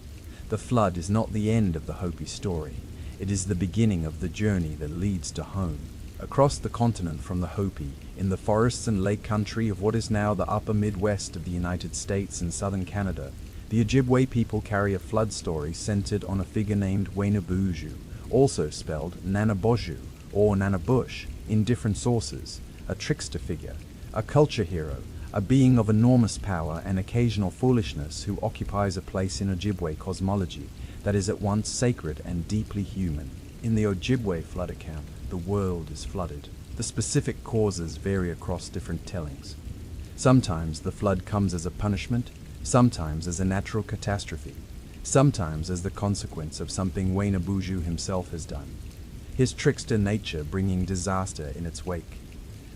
The flood is not the end of the Hopi story. It is the beginning of the journey that leads to home. Across the continent from the Hopi, in the forests and lake country of what is now the upper Midwest of the United States and southern Canada, the Ojibwe people carry a flood story centered on a figure named Waynaboozhoo, also spelled Nanaboju or Nanabush in different sources, a trickster figure, a culture hero, a being of enormous power and occasional foolishness who occupies a place in Ojibwe cosmology that is at once sacred and deeply human. In the Ojibwe flood account, the world is flooded. The specific causes vary across different tellings. Sometimes the flood comes as a punishment, sometimes as a natural catastrophe, sometimes as the consequence of something Waynaboozhoo himself has done, his trickster nature bringing disaster in its wake.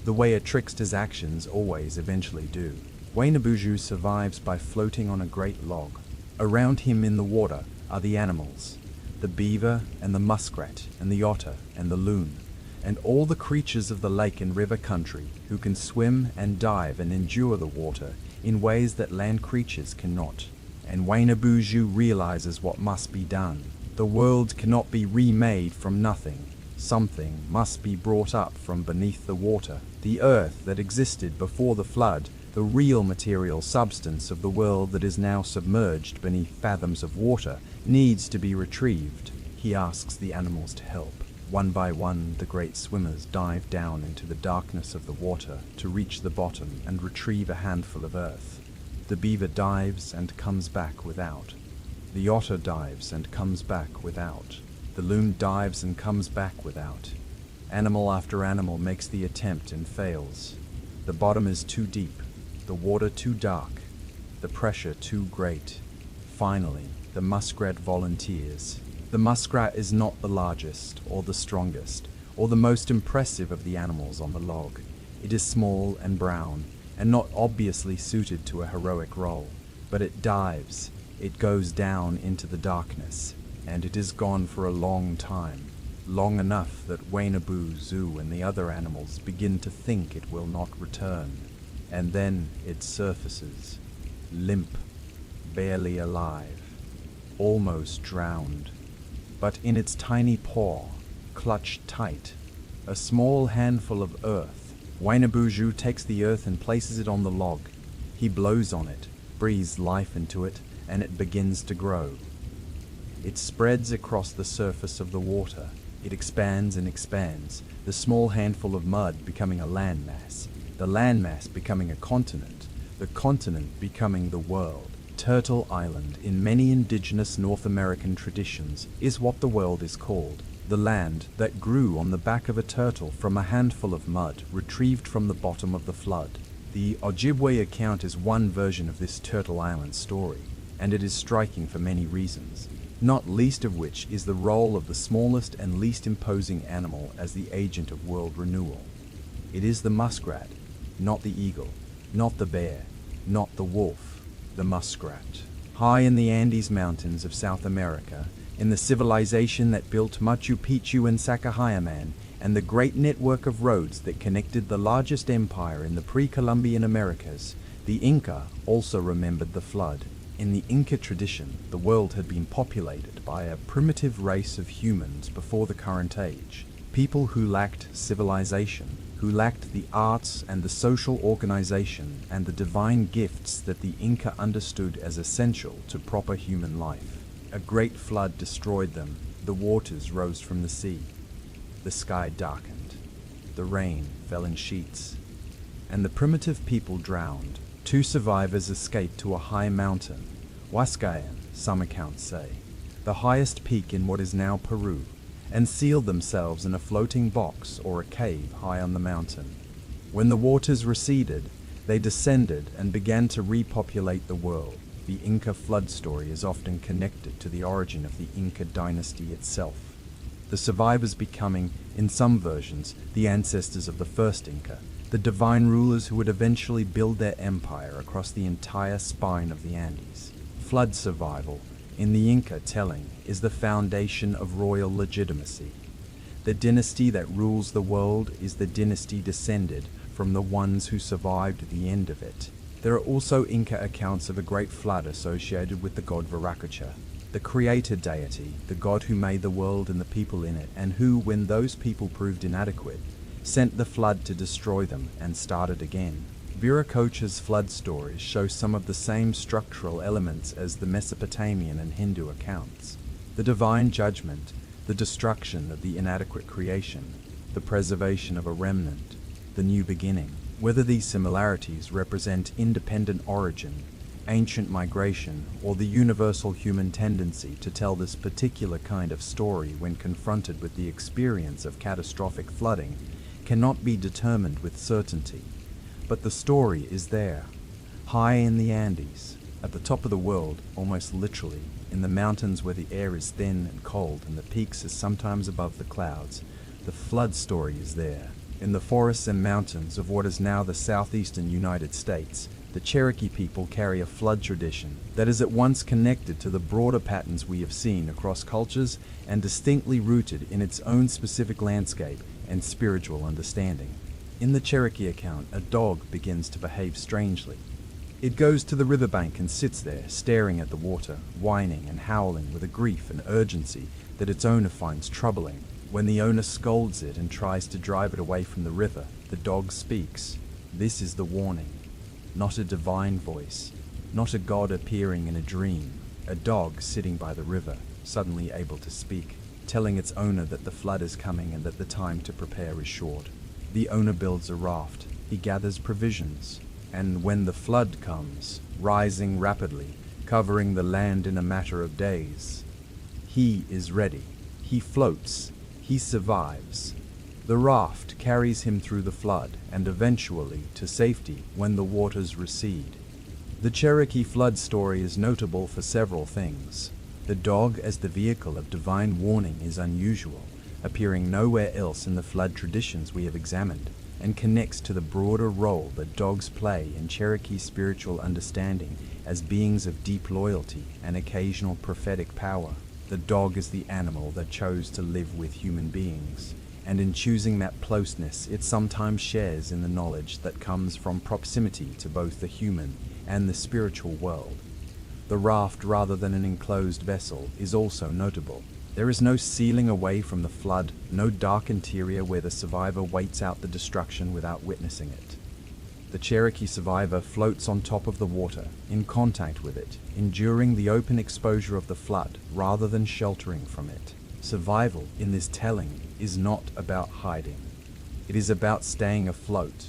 The way a trickster's actions always eventually do. Waynaboozhoo survives by floating on a great log. Around him in the water are the animals, the beaver and the muskrat and the otter and the loon, and all the creatures of the lake and river country who can swim and dive and endure the water in ways that land creatures cannot. And Waynaboozhoo realizes what must be done. The world cannot be remade from nothing. Something must be brought up from beneath the water. The earth that existed before the flood, the real material substance of the world that is now submerged beneath fathoms of water, needs to be retrieved. He asks the animals to help. One by one, the great swimmers dive down into the darkness of the water to reach the bottom and retrieve a handful of earth. The beaver dives and comes back without. The otter dives and comes back without. The loon dives and comes back without. Animal after animal makes the attempt and fails. The bottom is too deep, the water too dark, the pressure too great. Finally, the muskrat volunteers. The muskrat is not the largest, or the strongest, or the most impressive of the animals on the log. It is small and brown, and not obviously suited to a heroic role. But it dives, it goes down into the darkness, and it is gone for a long time. Long enough that Waynaboozhoo and the other animals begin to think it will not return. And then it surfaces, limp, barely alive, almost drowned. But in its tiny paw, clutched tight, a small handful of earth. Waynaboozhoo takes the earth and places it on the log. He blows on it, breathes life into it, and it begins to grow. It spreads across the surface of the water. It expands and expands, the small handful of mud becoming a landmass, the landmass becoming a continent, the continent becoming the world. Turtle Island, in many indigenous North American traditions, is what the world is called. The land that grew on the back of a turtle from a handful of mud retrieved from the bottom of the flood. The Ojibwe account is one version of this Turtle Island story, and it is striking for many reasons, not least of which is the role of the smallest and least imposing animal as the agent of world renewal. It is the muskrat, not the eagle, not the bear, not the wolf, the muskrat. High in the Andes Mountains of South America, in the civilization that built Machu Picchu and Sacsayhuaman, and the great network of roads that connected the largest empire in the pre-Columbian Americas, the Inca also remembered the flood. In the Inca tradition, the world had been populated by a primitive race of humans before the current age, people who lacked civilization, who lacked the arts and the social organization and the divine gifts that the Inca understood as essential to proper human life. A great flood destroyed them. The waters rose from the sea. The sky darkened. The rain fell in sheets. And the primitive people drowned. 2 survivors escaped to a high mountain, Huascayan, some accounts say, the highest peak in what is now Peru, and sealed themselves in a floating box or a cave high on the mountain. When the waters receded, they descended and began to repopulate the world. the Inca flood story is often connected to the origin of the Inca dynasty itself, the survivors becoming, in some versions, the ancestors of the first Inca, the divine rulers who would eventually build their empire across the entire spine of the Andes. Flood survival, in the Inca telling, is the foundation of royal legitimacy. The dynasty that rules the world is the dynasty descended from the ones who survived the end of it. There are also Inca accounts of a great flood associated with the god Viracocha, the creator deity, the god who made the world and the people in it, and who, when those people proved inadequate, sent the flood to destroy them and started again. Viracocha's flood stories show some of the same structural elements as the Mesopotamian and Hindu accounts. The divine judgment, the destruction of the inadequate creation, the preservation of a remnant, the new beginning. Whether these similarities represent independent origin, ancient migration, or the universal human tendency to tell this particular kind of story when confronted with the experience of catastrophic flooding, cannot be determined with certainty. But the story is there, high in the Andes, at the top of the world, almost literally, in the mountains where the air is thin and cold and the peaks are sometimes above the clouds. The flood story is there. In the forests and mountains of what is now the southeastern United States, the Cherokee people carry a flood tradition that is at once connected to the broader patterns we have seen across cultures and distinctly rooted in its own specific landscape and spiritual understanding. In the Cherokee account, a dog begins to behave strangely. It goes to the riverbank and sits there, staring at the water, whining and howling with a grief and urgency that its owner finds troubling. When the owner scolds it and tries to drive it away from the river, the dog speaks. This is the warning. Not a divine voice, not a god appearing in a dream. A dog sitting by the river, suddenly able to speak, telling its owner that the flood is coming and that the time to prepare is short. The owner builds a raft. He gathers provisions. And when the flood comes, rising rapidly, covering the land in a matter of days, he is ready. He floats. He survives. The raft carries him through the flood and eventually to safety when the waters recede. The Cherokee flood story is notable for several things. The dog as the vehicle of divine warning is unusual, appearing nowhere else in the flood traditions we have examined, and connects to the broader role that dogs play in Cherokee spiritual understanding as beings of deep loyalty and occasional prophetic power. The dog is the animal that chose to live with human beings, and in choosing that closeness, it sometimes shares in the knowledge that comes from proximity to both the human and the spiritual world. The raft, rather than an enclosed vessel, is also notable. There is no sealing away from the flood, no dark interior where the survivor waits out the destruction without witnessing it. The Cherokee survivor floats on top of the water, in contact with it, enduring the open exposure of the flood rather than sheltering from it. Survival in this telling is not about hiding. It is about staying afloat.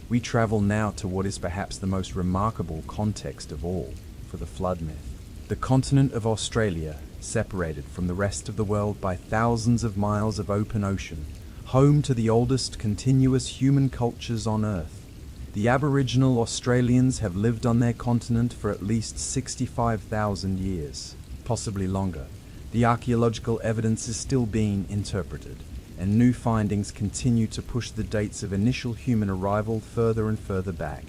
We travel now to what is perhaps the most remarkable context of all for the flood myth. The continent of Australia, separated from the rest of the world by thousands of miles of open ocean, home to the oldest continuous human cultures on Earth. The Aboriginal Australians have lived on their continent for at least 65,000 years, possibly longer. The archaeological evidence is still being interpreted, and new findings continue to push the dates of initial human arrival further and further back.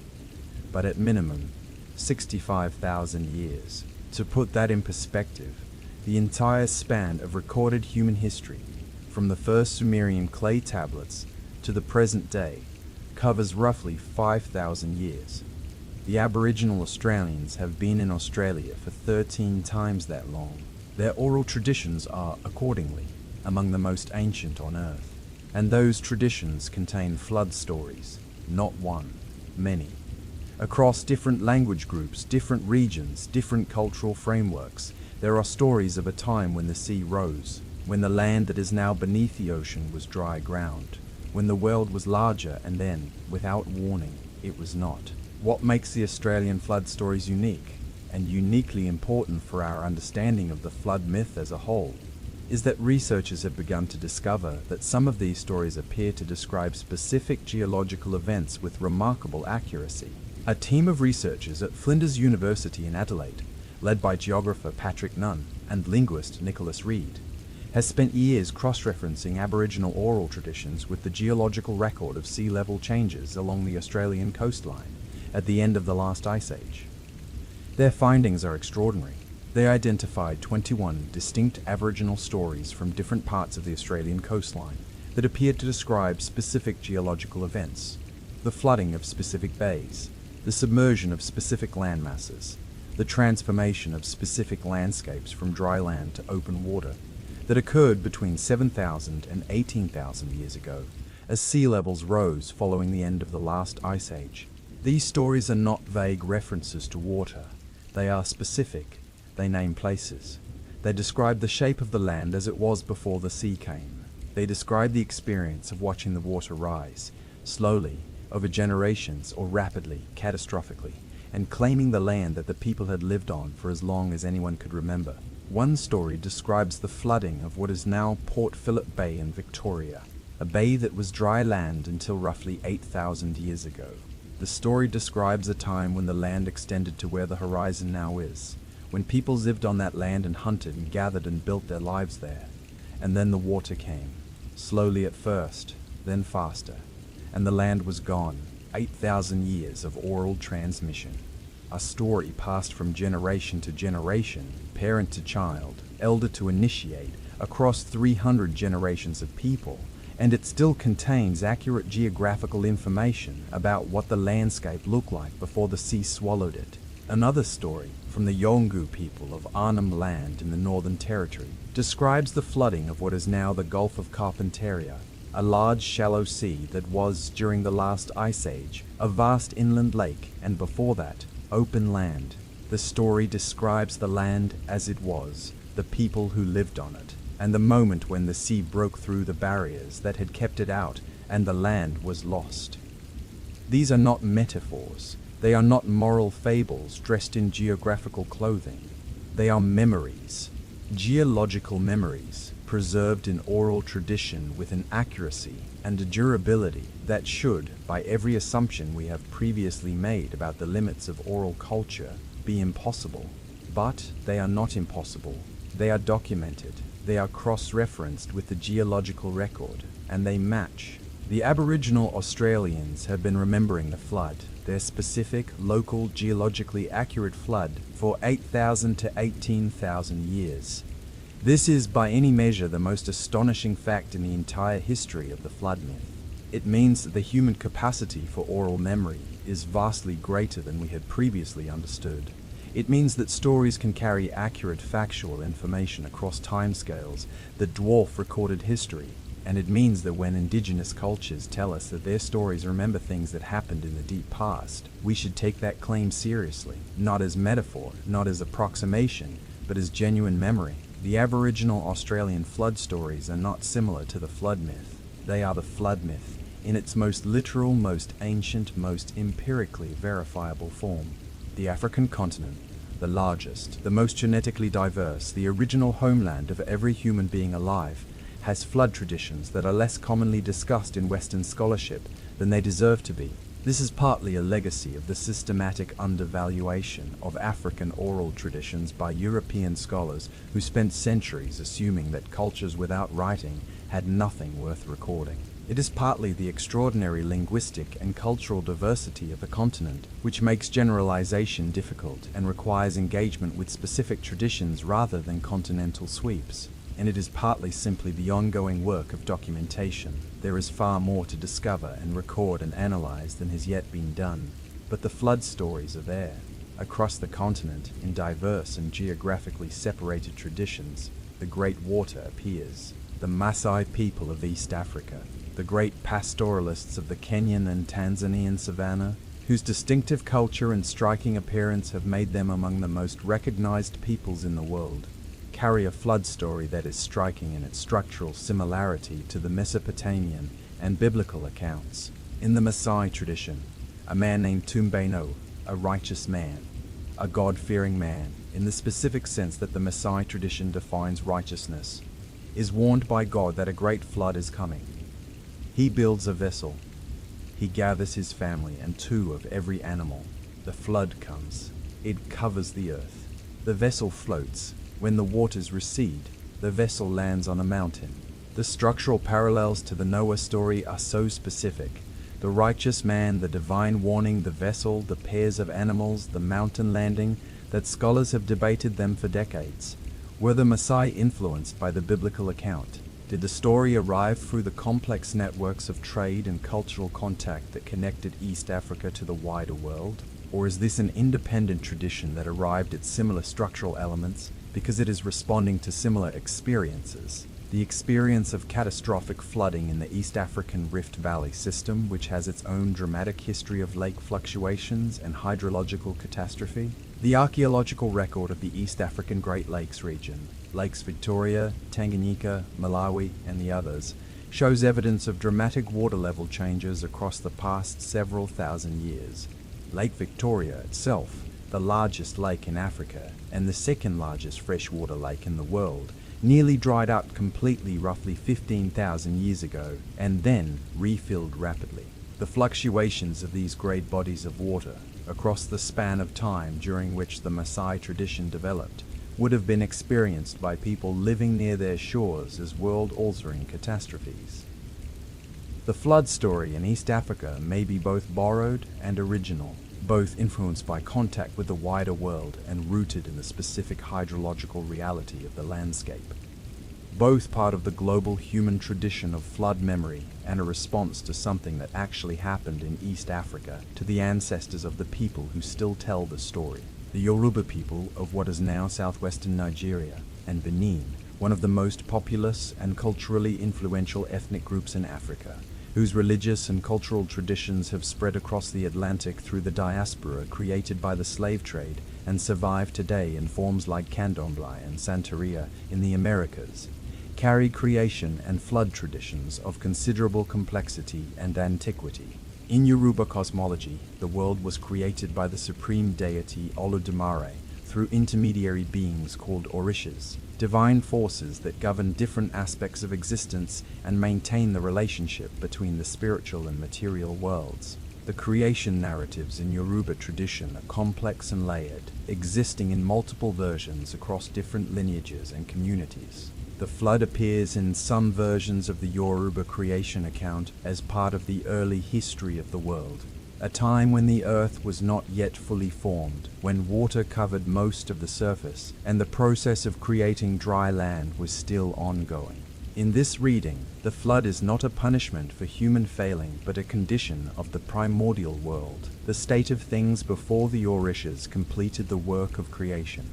But at minimum, 65,000 years. To put that in perspective, the entire span of recorded human history, from the first Sumerian clay tablets to the present day, covers roughly 5,000 years. The Aboriginal Australians have been in Australia for 13 times that long. Their oral traditions are, accordingly, among the most ancient on Earth. And those traditions contain flood stories, not one, many. Across different language groups, different regions, different cultural frameworks, there are stories of a time when the sea rose, when the land that is now beneath the ocean was dry ground, when the world was larger and then, without warning, it was not. What makes the Australian flood stories unique, and uniquely important for our understanding of the flood myth as a whole, is that researchers have begun to discover that some of these stories appear to describe specific geological events with remarkable accuracy. A team of researchers at Flinders University in Adelaide, led by geographer Patrick Nunn and linguist Nicholas Reid, has spent years cross-referencing Aboriginal oral traditions with the geological record of sea level changes along the Australian coastline at the end of the last ice age. Their findings are extraordinary. They identified 21 distinct Aboriginal stories from different parts of the Australian coastline that appeared to describe specific geological events: the flooding of specific bays, the submersion of specific landmasses, the transformation of specific landscapes from dry land to open water that occurred between 7,000 and 18,000 years ago as sea levels rose following the end of the last ice age. These stories are not vague references to water. They are specific. They name places. They describe the shape of the land as it was before the sea came. They describe the experience of watching the water rise, slowly, over generations, or rapidly, catastrophically, and claiming the land that the people had lived on for as long as anyone could remember. One story describes the flooding of what is now Port Phillip Bay in Victoria, a bay that was dry land until roughly 8,000 years ago. The story describes a time when the land extended to where the horizon now is, when people lived on that land and hunted and gathered and built their lives there. And then the water came, slowly at first, then faster, and the land was gone. 8,000 years of oral transmission. A story passed from generation to generation, parent to child, elder to initiate, across 300 generations of people, and it still contains accurate geographical information about what the landscape looked like before the sea swallowed it. Another story, from the Yolngu people of Arnhem Land in the Northern Territory, describes the flooding of what is now the Gulf of Carpentaria, a large shallow sea that was, during the last ice age, a vast inland lake, and before that, open land. The story describes the land as it was, the people who lived on it, and the moment when the sea broke through the barriers that had kept it out and the land was lost. These are not metaphors. They are not moral fables dressed in geographical clothing. They are memories, geological memories, preserved in oral tradition with an accuracy and a durability that should, by every assumption we have previously made about the limits of oral culture, be impossible. But they are not impossible. They are documented. They are cross-referenced with the geological record, and they match. The Aboriginal Australians have been remembering the flood, their specific, local, geologically accurate flood, for 8,000 to 18,000 years. This is, by any measure, the most astonishing fact in the entire history of the flood myth. It means that the human capacity for oral memory is vastly greater than we had previously understood. It means that stories can carry accurate factual information across timescales that dwarf recorded history, and it means that when indigenous cultures tell us that their stories remember things that happened in the deep past, we should take that claim seriously, not as metaphor, not as approximation, but as genuine memory. The Aboriginal Australian flood stories are not similar to the flood myth. They are the flood myth, in its most literal, most ancient, most empirically verifiable form. The African continent, the largest, the most genetically diverse, the original homeland of every human being alive, has flood traditions that are less commonly discussed in Western scholarship than they deserve to be. This is partly a legacy of the systematic undervaluation of African oral traditions by European scholars who spent centuries assuming that cultures without writing had nothing worth recording. It is partly the extraordinary linguistic and cultural diversity of the continent which makes generalization difficult and requires engagement with specific traditions rather than continental sweeps. And it is partly simply the ongoing work of documentation. There is far more to discover and record and analyze than has yet been done. But the flood stories are there, across the continent, in diverse and geographically separated traditions. The Great Water appears. The Maasai people of East Africa, the great pastoralists of the Kenyan and Tanzanian savanna, whose distinctive culture and striking appearance have made them among the most recognized peoples in the world, carry a flood story that is striking in its structural similarity to the Mesopotamian and biblical accounts. In the Maasai tradition, a man named Tumbeno, a righteous man, a God-fearing man, in the specific sense that the Maasai tradition defines righteousness, is warned by God that a great flood is coming. He builds a vessel. He gathers his family and 2 of every animal. The flood comes. It covers the earth. The vessel floats. When the waters recede, the vessel lands on a mountain. The structural parallels to the Noah story are so specific. The righteous man, the divine warning, the vessel, the pairs of animals, the mountain landing, that scholars have debated them for decades. Were the Maasai influenced by the biblical account? Did the story arrive through the complex networks of trade and cultural contact that connected East Africa to the wider world? Or is this an independent tradition that arrived at similar structural elements because it is responding to similar experiences? The experience of catastrophic flooding in the East African Rift Valley system, which has its own dramatic history of lake fluctuations and hydrological catastrophe. The archaeological record of the East African Great Lakes region, Lakes Victoria, Tanganyika, Malawi, and the others, shows evidence of dramatic water level changes across the past several thousand years. Lake Victoria itself, the largest lake in Africa and the second largest freshwater lake in the world, nearly dried up completely roughly 15,000 years ago and then refilled rapidly. The fluctuations of these great bodies of water across the span of time during which the Maasai tradition developed would have been experienced by people living near their shores as world-altering catastrophes. The flood story in East Africa may be both borrowed and original, both influenced by contact with the wider world and rooted in the specific hydrological reality of the landscape. Both part of the global human tradition of flood memory and a response to something that actually happened in East Africa to the ancestors of the people who still tell the story. The Yoruba people of what is now southwestern Nigeria and Benin, one of the most populous and culturally influential ethnic groups in Africa, whose religious and cultural traditions have spread across the Atlantic through the diaspora created by the slave trade and survive today in forms like Candomblé and Santeria in the Americas, carry creation and flood traditions of considerable complexity and antiquity. In Yoruba cosmology, the world was created by the supreme deity Olodumare through intermediary beings called Orishas, divine forces that govern different aspects of existence and maintain the relationship between the spiritual and material worlds. The creation narratives in Yoruba tradition are complex and layered, existing in multiple versions across different lineages and communities. The flood appears in some versions of the Yoruba creation account as part of the early history of the world, a time when the earth was not yet fully formed, when water covered most of the surface and the process of creating dry land was still ongoing. In this reading, the flood is not a punishment for human failing but a condition of the primordial world, the state of things before the Orishas completed the work of creation.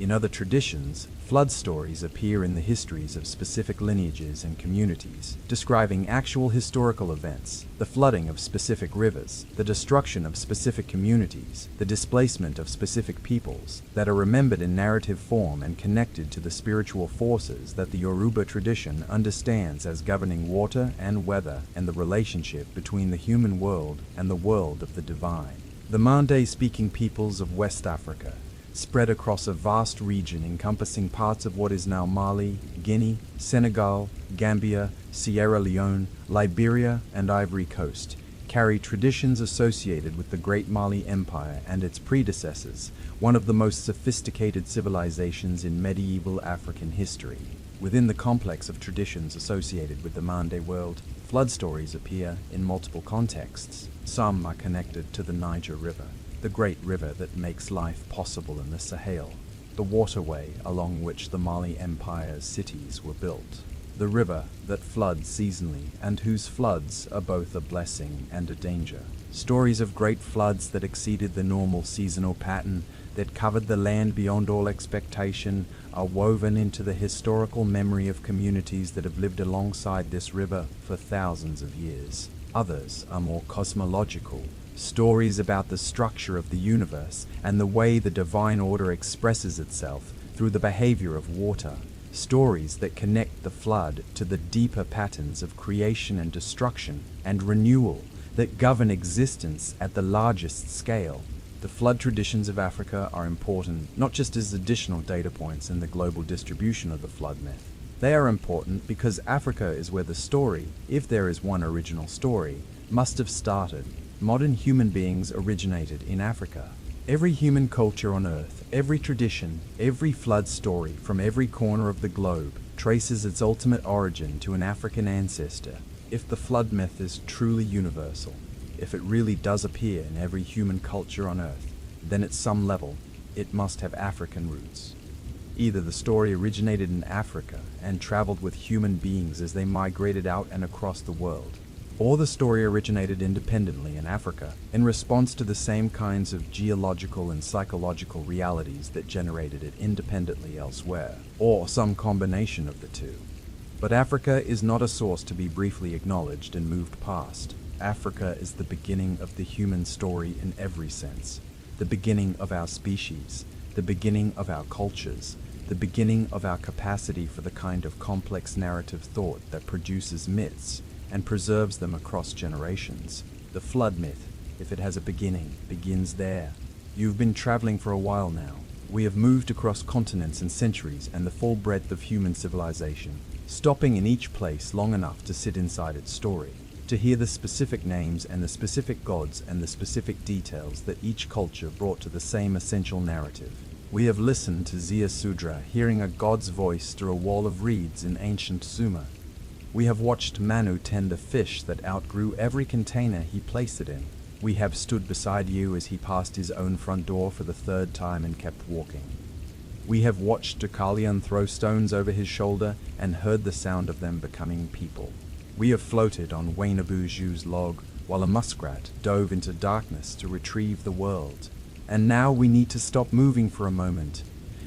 In other traditions, flood stories appear in the histories of specific lineages and communities, describing actual historical events, the flooding of specific rivers, the destruction of specific communities, the displacement of specific peoples, that are remembered in narrative form and connected to the spiritual forces that the Yoruba tradition understands as governing water and weather and the relationship between the human world and the world of the divine. The Mande-speaking peoples of West Africa, spread across a vast region encompassing parts of what is now Mali, Guinea, Senegal, Gambia, Sierra Leone, Liberia, and Ivory Coast, carry traditions associated with the Great Mali Empire and its predecessors, one of the most sophisticated civilizations in medieval African history. Within the complex of traditions associated with the Mande world, flood stories appear in multiple contexts. Some are connected to the Niger River, the great river that makes life possible in the Sahel, the waterway along which the Mali Empire's cities were built, the river that floods seasonally and whose floods are both a blessing and a danger. Stories of great floods that exceeded the normal seasonal pattern, that covered the land beyond all expectation, are woven into the historical memory of communities that have lived alongside this river for thousands of years. Others are more cosmological, stories about the structure of the universe and the way the divine order expresses itself through the behavior of water. Stories that connect the flood to the deeper patterns of creation and destruction and renewal that govern existence at the largest scale. The flood traditions of Africa are important not just as additional data points in the global distribution of the flood myth. They are important because Africa is where the story, if there is one original story, must have started. Modern human beings originated in Africa. Every human culture on Earth, every tradition, every flood story from every corner of the globe traces its ultimate origin to an African ancestor. If the flood myth is truly universal, if it really does appear in every human culture on Earth, then at some level, it must have African roots. Either the story originated in Africa and traveled with human beings as they migrated out and across the world, or the story originated independently in Africa in response to the same kinds of geological and psychological realities that generated it independently elsewhere, or some combination of the two. But Africa is not a source to be briefly acknowledged and moved past. Africa is the beginning of the human story in every sense, the beginning of our species, the beginning of our cultures, the beginning of our capacity for the kind of complex narrative thought that produces myths and preserves them across generations. The flood myth, if it has a beginning, begins there. You've been traveling for a while now. We have moved across continents and centuries and the full breadth of human civilization, stopping in each place long enough to sit inside its story, to hear the specific names and the specific gods and the specific details that each culture brought to the same essential narrative. We have listened to Zia Sudra hearing a god's voice through a wall of reeds in ancient Sumer. We have watched Manu tend a fish that outgrew every container he placed it in. We have stood beside you as he passed his own front door for the third time and kept walking. We have watched Deucalion throw stones over his shoulder and heard the sound of them becoming people. We have floated on Wainabuju's log while a muskrat dove into darkness to retrieve the world. And now we need to stop moving for a moment.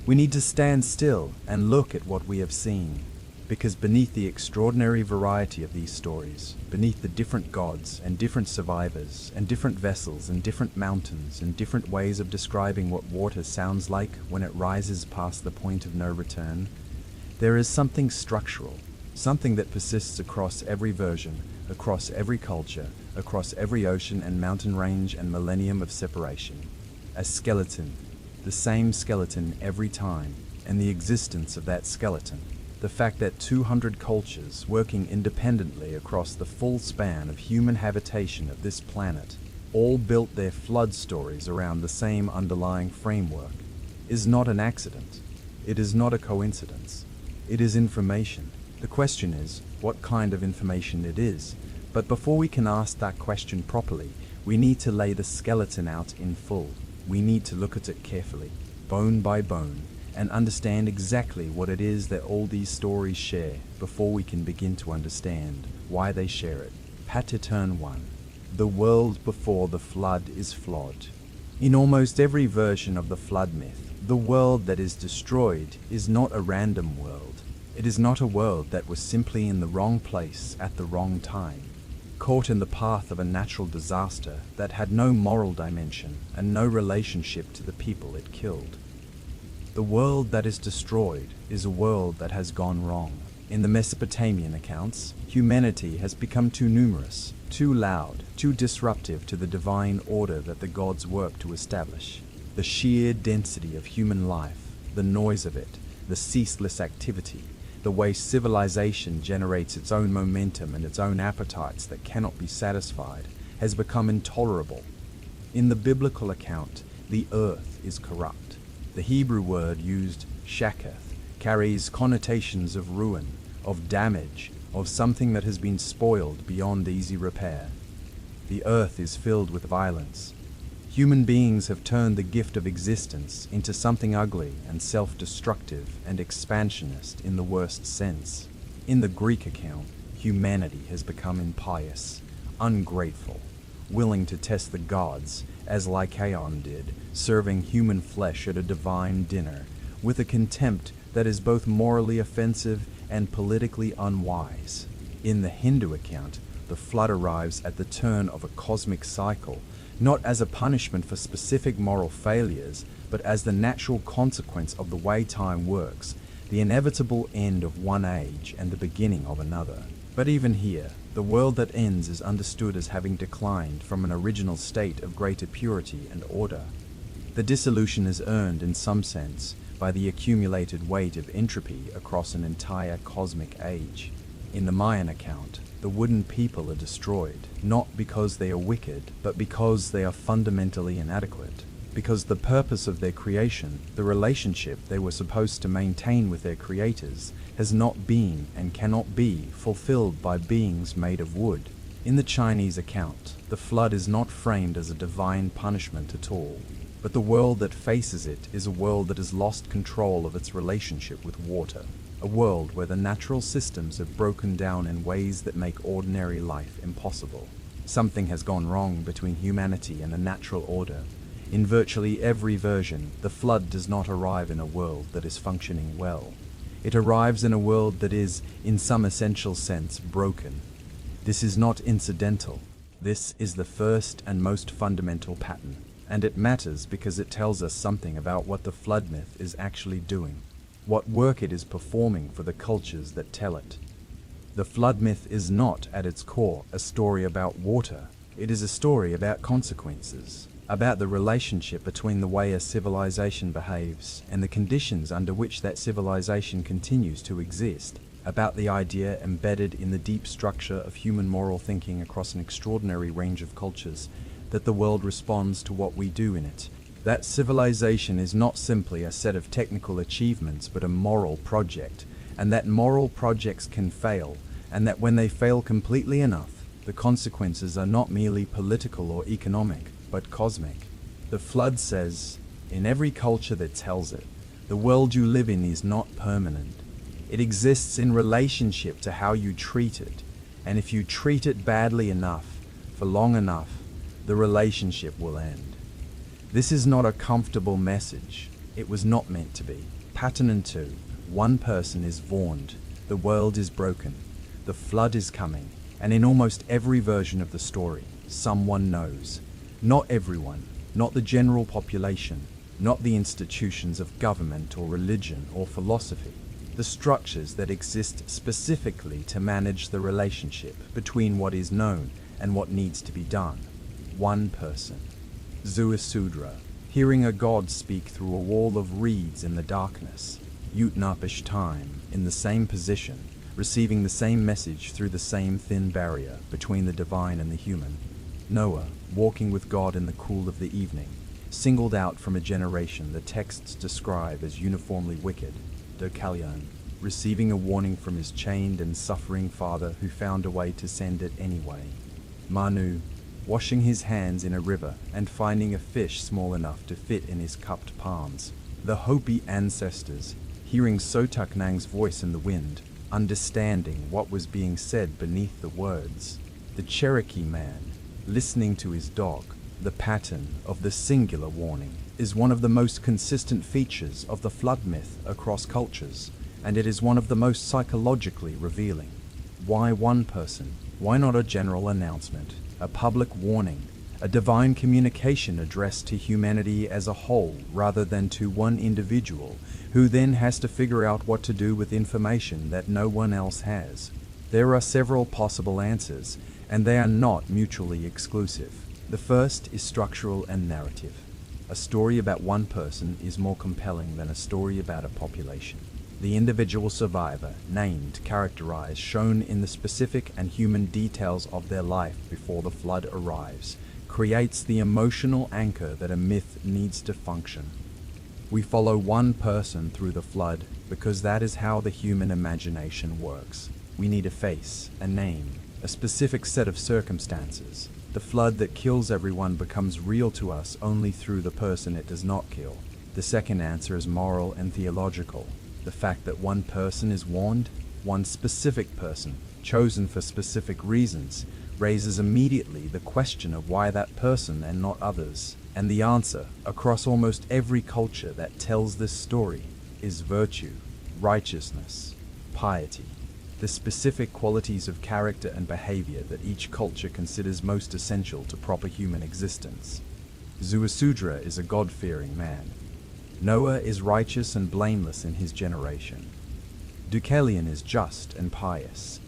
We need to stand still and look at what we have seen. Because beneath the extraordinary variety of these stories, beneath the different gods and different survivors and different vessels and different mountains and different ways of describing what water sounds like when it rises past the point of no return, there is something structural, something that persists across every version, across every culture, across every ocean and mountain range and millennium of separation. A skeleton, the same skeleton every time, and the existence of that skeleton. The fact that 200 cultures working independently across the full span of human habitation of this planet all built their flood stories around the same underlying framework is not an accident. It is not a coincidence. It is information. The question is what kind of information it is. But before we can ask that question properly, we need to lay the skeleton out in full. We need to look at it carefully, bone by bone, and understand exactly what it is that all these stories share before we can begin to understand why they share it. Pattern 1. The world before the flood is flawed. In almost every version of the flood myth, the world that is destroyed is not a random world. It is not a world that was simply in the wrong place at the wrong time, caught in the path of a natural disaster that had no moral dimension and no relationship to the people it killed. The world that is destroyed is a world that has gone wrong. In the Mesopotamian accounts, humanity has become too numerous, too loud, too disruptive to the divine order that the gods work to establish. The sheer density of human life, the noise of it, the ceaseless activity, the way civilization generates its own momentum and its own appetites that cannot be satisfied, has become intolerable. In the biblical account, the earth is corrupt. The Hebrew word used, shaketh, carries connotations of ruin, of damage, of something that has been spoiled beyond easy repair. The earth is filled with violence. Human beings have turned the gift of existence into something ugly and self-destructive and expansionist in the worst sense. In the Greek account, humanity has become impious, ungrateful, willing to test the gods, as Lycaon did, serving human flesh at a divine dinner, with a contempt that is both morally offensive and politically unwise. In the Hindu account, the flood arrives at the turn of a cosmic cycle, not as a punishment for specific moral failures, but as the natural consequence of the way time works, the inevitable end of one age and the beginning of another. But even here, the world that ends is understood as having declined from an original state of greater purity and order. The dissolution is earned, in some sense, by the accumulated weight of entropy across an entire cosmic age. In the Mayan account, the wooden people are destroyed, not because they are wicked, but because they are fundamentally inadequate. Because the purpose of their creation, the relationship they were supposed to maintain with their creators, has not been and cannot be fulfilled by beings made of wood. In the Chinese account, the flood is not framed as a divine punishment at all, but the world that faces it is a world that has lost control of its relationship with water, a world where the natural systems have broken down in ways that make ordinary life impossible. Something has gone wrong between humanity and the natural order. In virtually every version, the flood does not arrive in a world that is functioning well. It arrives in a world that is, in some essential sense, broken. This is not incidental. This is the first and most fundamental pattern, and it matters because it tells us something about what the flood myth is actually doing, what work it is performing for the cultures that tell it. The flood myth is not, at its core, a story about water. It is a story about consequences, about the relationship between the way a civilization behaves and the conditions under which that civilization continues to exist, about the idea embedded in the deep structure of human moral thinking across an extraordinary range of cultures, that the world responds to what we do in it. That civilization is not simply a set of technical achievements but a moral project, and that moral projects can fail, and that when they fail completely enough, the consequences are not merely political or economic, but cosmic. The flood says, in every culture that tells it, the world you live in is not permanent. It exists in relationship to how you treat it, and if you treat it badly enough, for long enough, the relationship will end. This is not a comfortable message. It was not meant to be. Pattern 2. One person is warned. The world is broken. The flood is coming. And in almost every version of the story, someone knows. Not everyone, not the general population, not the institutions of government or religion or philosophy, the structures that exist specifically to manage the relationship between what is known and what needs to be done. One person. Zuasudra, hearing a god speak through a wall of reeds in the darkness. Utnapishtim time, in the same position, receiving the same message through the same thin barrier between the divine and the human. Noah, walking with God in the cool of the evening, singled out from a generation the texts describe as uniformly wicked. Deucalion, receiving a warning from his chained and suffering father who found a way to send it anyway. Manu, washing his hands in a river and finding a fish small enough to fit in his cupped palms. The Hopi ancestors, hearing Sotaknang's voice in the wind, understanding what was being said beneath the words. The Cherokee man, listening to his dog. The pattern of the singular warning is one of the most consistent features of the flood myth across cultures, and it is one of the most psychologically revealing. Why one person? Why not a general announcement, a public warning, a divine communication addressed to humanity as a whole rather than to one individual who then has to figure out what to do with information that no one else has? There are several possible answers, and they are not mutually exclusive. The first is structural and narrative. A story about one person is more compelling than a story about a population. The individual survivor, named, characterized, shown in the specific and human details of their life before the flood arrives, creates the emotional anchor that a myth needs to function. We follow one person through the flood because that is how the human imagination works. We need a face, a name, a specific set of circumstances. The flood that kills everyone becomes real to us only through the person it does not kill. The second answer is moral and theological. The fact that one person is warned, one specific person, chosen for specific reasons, raises immediately the question of why that person and not others. And the answer, across almost every culture that tells this story, is virtue, righteousness, piety. The specific qualities of character and behavior that each culture considers most essential to proper human existence. Zuasudra is a God-fearing man. Noah is righteous and blameless in his generation. Deucalion is just and pious.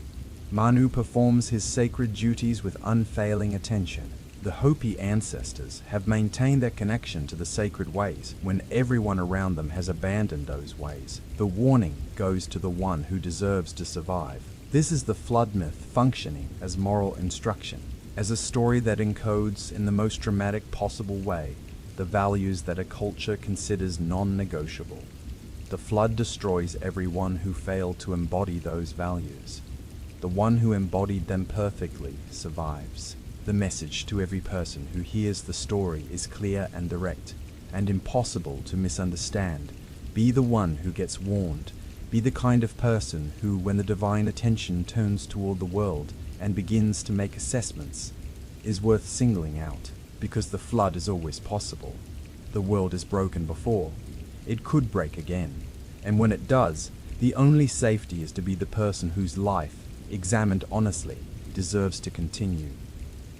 Manu performs his sacred duties with unfailing attention. The Hopi ancestors have maintained their connection to the sacred ways when everyone around them has abandoned those ways. The warning goes to the one who deserves to survive. This is the flood myth functioning as moral instruction, as a story that encodes in the most dramatic possible way the values that a culture considers non-negotiable. The flood destroys everyone who failed to embody those values. The one who embodied them perfectly survives. The message to every person who hears the story is clear and direct, and impossible to misunderstand. Be the one who gets warned. Be the kind of person who, when the divine attention turns toward the world and begins to make assessments, is worth singling out, because the flood is always possible. The world is broken before. It could break again, and when it does, the only safety is to be the person whose life, examined honestly, deserves to continue.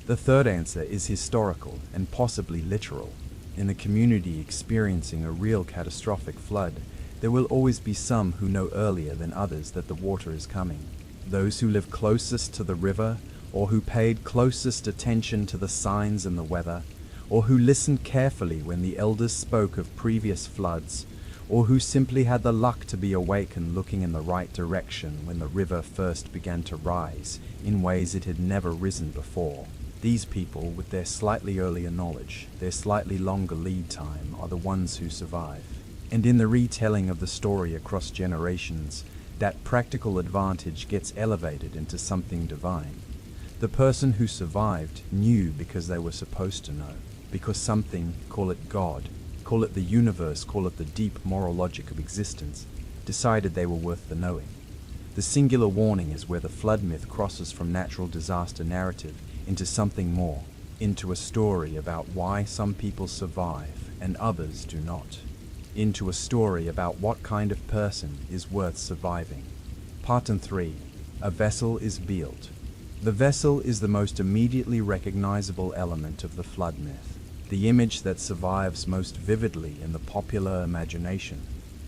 The third answer is historical and possibly literal. In the community experiencing a real catastrophic flood, there will always be some who know earlier than others that the water is coming. Those who live closest to the river, or who paid closest attention to the signs and the weather, or who listened carefully when the elders spoke of previous floods, or who simply had the luck to be awake and looking in the right direction when the river first began to rise in ways it had never risen before. These people, with their slightly earlier knowledge, their slightly longer lead time, are the ones who survive. And in the retelling of the story across generations, that practical advantage gets elevated into something divine. The person who survived knew because they were supposed to know, because something, call it God, call it the universe, call it the deep moral logic of existence, decided they were worth the knowing. The singular warning is where the flood myth crosses from natural disaster narrative into something more, into a story about why some people survive and others do not, into a story about what kind of person is worth surviving. Part 3. A vessel is built. The vessel is the most immediately recognizable element of the flood myth, the image that survives most vividly in the popular imagination.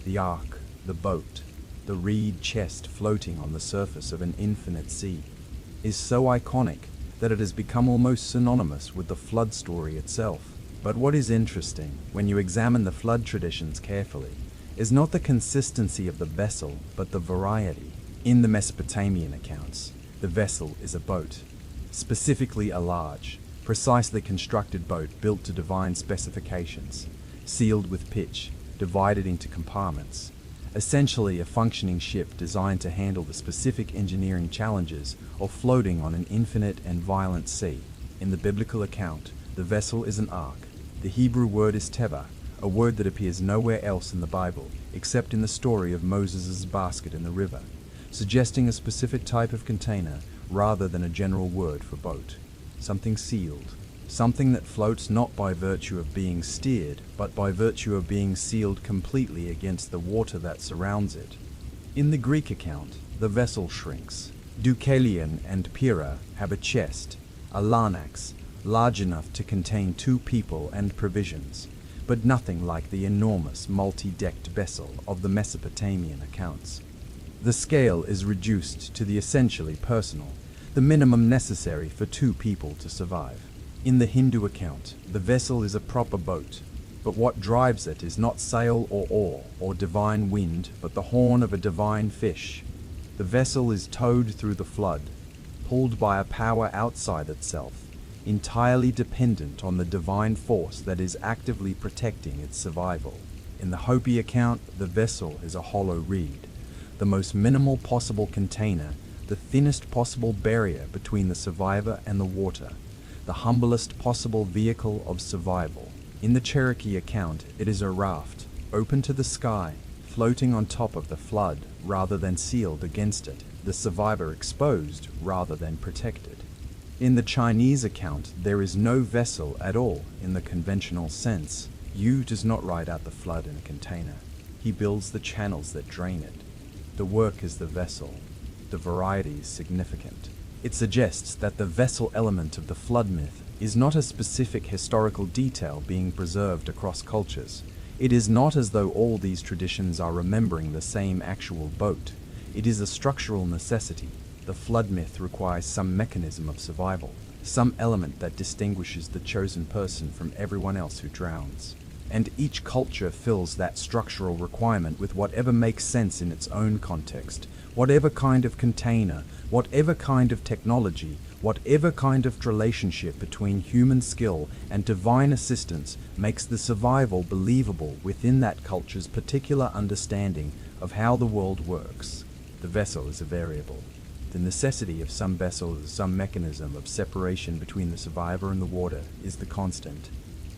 The ark, the boat, the reed chest floating on the surface of an infinite sea, is so iconic that it has become almost synonymous with the flood story itself. But what is interesting, when you examine the flood traditions carefully, is not the consistency of the vessel, but the variety. In the Mesopotamian accounts, the vessel is a boat, specifically a large, precisely constructed boat built to divine specifications, sealed with pitch, divided into compartments, essentially a functioning ship designed to handle the specific engineering challenges of floating on an infinite and violent sea. In the biblical account, the vessel is an ark. The Hebrew word is teva, a word that appears nowhere else in the Bible except in the story of Moses' basket in the river, suggesting a specific type of container rather than a general word for boat. Something sealed, something that floats not by virtue of being steered, but by virtue of being sealed completely against the water that surrounds it. In the Greek account, the vessel shrinks. Deucalion and Pyrrha have a chest, a larnax, large enough to contain 2 people and provisions, but nothing like the enormous multi-decked vessel of the Mesopotamian accounts. The scale is reduced to the essentially personal, the minimum necessary for 2 people to survive. In the Hindu account, the vessel is a proper boat, but what drives it is not sail or oar or divine wind, but the horn of a divine fish. The vessel is towed through the flood, pulled by a power outside itself, entirely dependent on the divine force that is actively protecting its survival. In the Hopi account, the vessel is a hollow reed, the most minimal possible container, the thinnest possible barrier between the survivor and the water, the humblest possible vehicle of survival. In the Cherokee account, it is a raft, open to the sky, floating on top of the flood rather than sealed against it, the survivor exposed rather than protected. In the Chinese account, there is no vessel at all in the conventional sense. Yu does not ride out the flood in a container. He builds the channels that drain it. The work is the vessel. The variety is significant. It suggests that the vessel element of the flood myth is not a specific historical detail being preserved across cultures. It is not as though all these traditions are remembering the same actual boat. It is a structural necessity. The flood myth requires some mechanism of survival, some element that distinguishes the chosen person from everyone else who drowns. and each culture fills that structural requirement with whatever makes sense in its own context, whatever kind of container, whatever kind of technology, whatever kind of relationship between human skill and divine assistance makes the survival believable within that culture's particular understanding of how the world works. The vessel is a variable. The necessity of some vessel, some mechanism of separation between the survivor and the water, is the constant.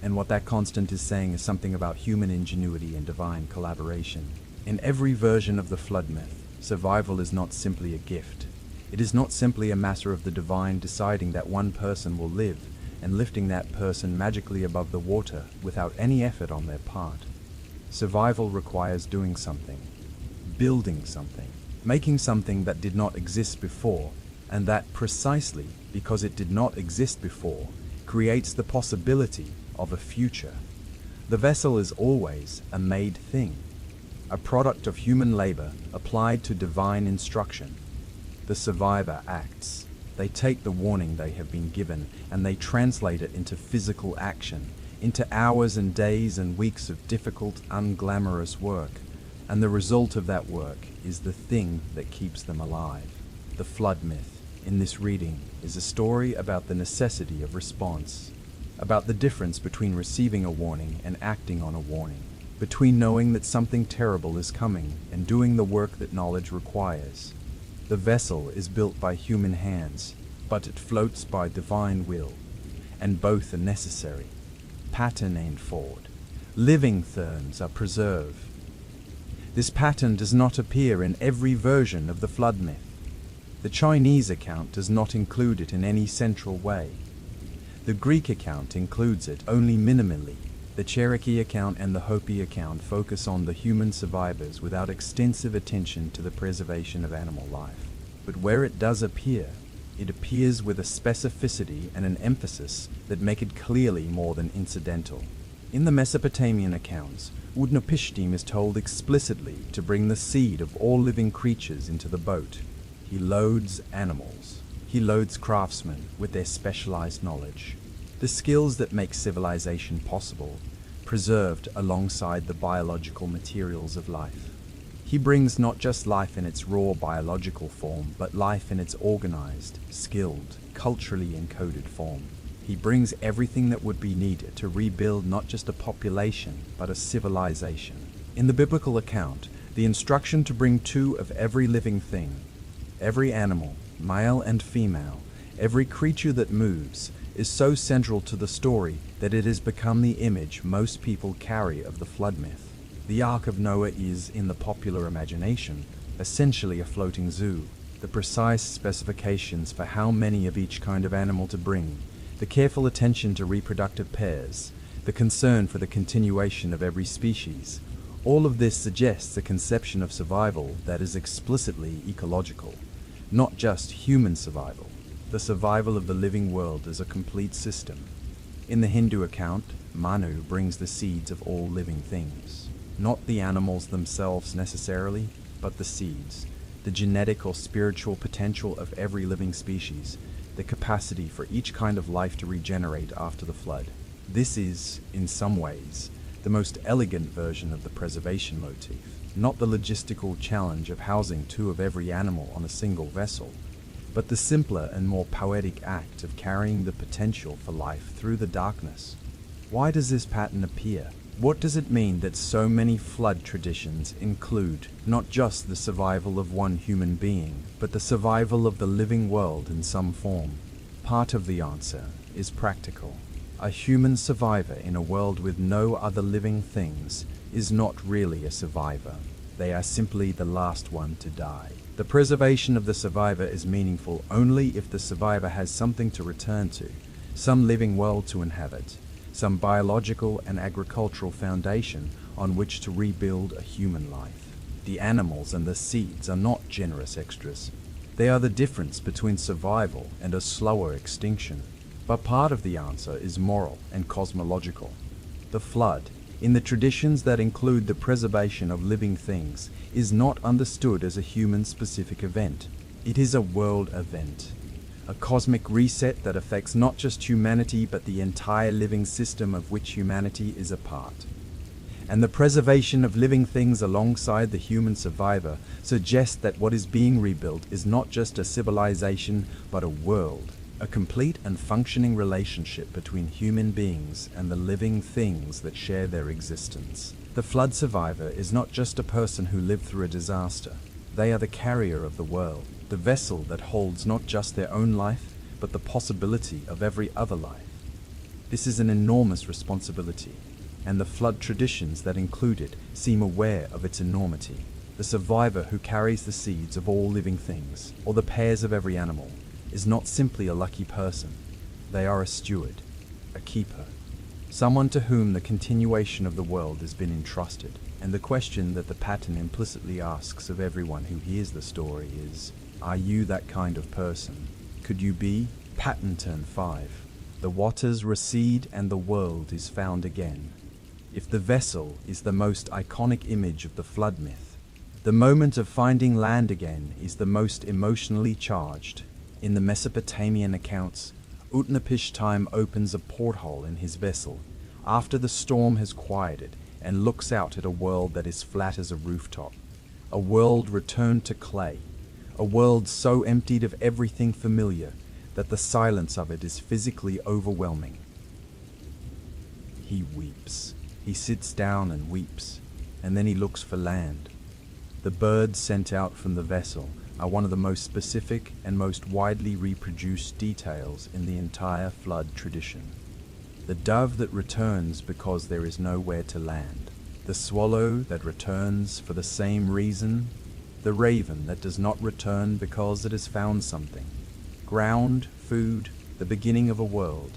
And what that constant is saying is something about human ingenuity and divine collaboration. In every version of the flood myth, survival is not simply a gift. It is not simply a matter of the divine deciding that one person will live and lifting that person magically above the water without any effort on their part. Survival requires doing something, building something, making something that did not exist before, and that precisely because it did not exist before creates the possibility of a future. The vessel is always a made thing, a product of human labor applied to divine instruction. The survivor acts. They take the warning they have been given and they translate it into physical action, into hours and days and weeks of difficult, unglamorous work. And the result of that work is the thing that keeps them alive. The flood myth in this reading is a story about the necessity of response, about the difference between receiving a warning and acting on a warning, between knowing that something terrible is coming and doing the work that knowledge requires. The vessel is built by human hands, but it floats by divine will, and both are necessary. Pattern and forward. Living terms are preserved. This pattern does not appear in every version of the flood myth. The Chinese account does not include it in any central way. The Greek account includes it only minimally. The Cherokee account and the Hopi account focus on the human survivors without extensive attention to the preservation of animal life. But where it does appear, it appears with a specificity and an emphasis that make it clearly more than incidental. In the Mesopotamian accounts, Utnapishtim is told explicitly to bring the seed of all living creatures into the boat. He loads animals. He loads craftsmen with their specialized knowledge, the skills that make civilization possible, preserved alongside the biological materials of life. He brings not just life in its raw biological form, but life in its organized, skilled, culturally encoded form. He brings everything that would be needed to rebuild not just a population, but a civilization. In the biblical account, the instruction to bring two of every living thing, every animal, male and female, every creature that moves, is so central to the story that it has become the image most people carry of the flood myth. The Ark of Noah is, in the popular imagination, essentially a floating zoo. The precise specifications for how many of each kind of animal to bring, the careful attention to reproductive pairs, the concern for the continuation of every species, all of this suggests a conception of survival that is explicitly ecological, not just human survival. The survival of the living world is a complete system. In the Hindu account, Manu brings the seeds of all living things. Not the animals themselves necessarily, but the seeds, the genetic or spiritual potential of every living species, the capacity for each kind of life to regenerate after the flood. This is, in some ways, the most elegant version of the preservation motif, not the logistical challenge of housing two of every animal on a single vessel, but the simpler and more poetic act of carrying the potential for life through the darkness. Why does this pattern appear? What does it mean that so many flood traditions include not just the survival of one human being, but the survival of the living world in some form? Part of the answer is practical. A human survivor in a world with no other living things is not really a survivor. They are simply the last one to die. The preservation of the survivor is meaningful only if the survivor has something to return to, some living world to inhabit, some biological and agricultural foundation on which to rebuild a human life. The animals and the seeds are not generous extras. They are the difference between survival and a slower extinction. But part of the answer is moral and cosmological. The flood, in the traditions that include the preservation of living things, is not understood as a human-specific event. It is a world event, a cosmic reset that affects not just humanity but the entire living system of which humanity is a part. and the preservation of living things alongside the human survivor suggests that what is being rebuilt is not just a civilization, but a world, a complete and functioning relationship between human beings and the living things that share their existence. The flood survivor is not just a person who lived through a disaster. They are the carrier of the world, the vessel that holds not just their own life, but the possibility of every other life. This is an enormous responsibility, and the flood traditions that include it seem aware of its enormity. The survivor who carries the seeds of all living things, or the pairs of every animal, is not simply a lucky person. They are a steward, a keeper, someone to whom the continuation of the world has been entrusted. And the question that the pattern implicitly asks of everyone who hears the story is, are you that kind of person? Could you be? Pattern turn 5. The waters recede and the world is found again. If the vessel is the most iconic image of the flood myth, the moment of finding land again is the most emotionally charged. In the Mesopotamian accounts, Utnapishtim opens a porthole in his vessel after the storm has quieted and looks out at a world that is flat as a rooftop, a world returned to clay, a world so emptied of everything familiar that the silence of it is physically overwhelming. He weeps. He sits down and weeps, and then he looks for land. The birds sent out from the vessel are one of the most specific and most widely reproduced details in the entire flood tradition. The dove that returns because there is nowhere to land, the swallow that returns for the same reason, the raven that does not return because it has found something. Ground, food, the beginning of a world,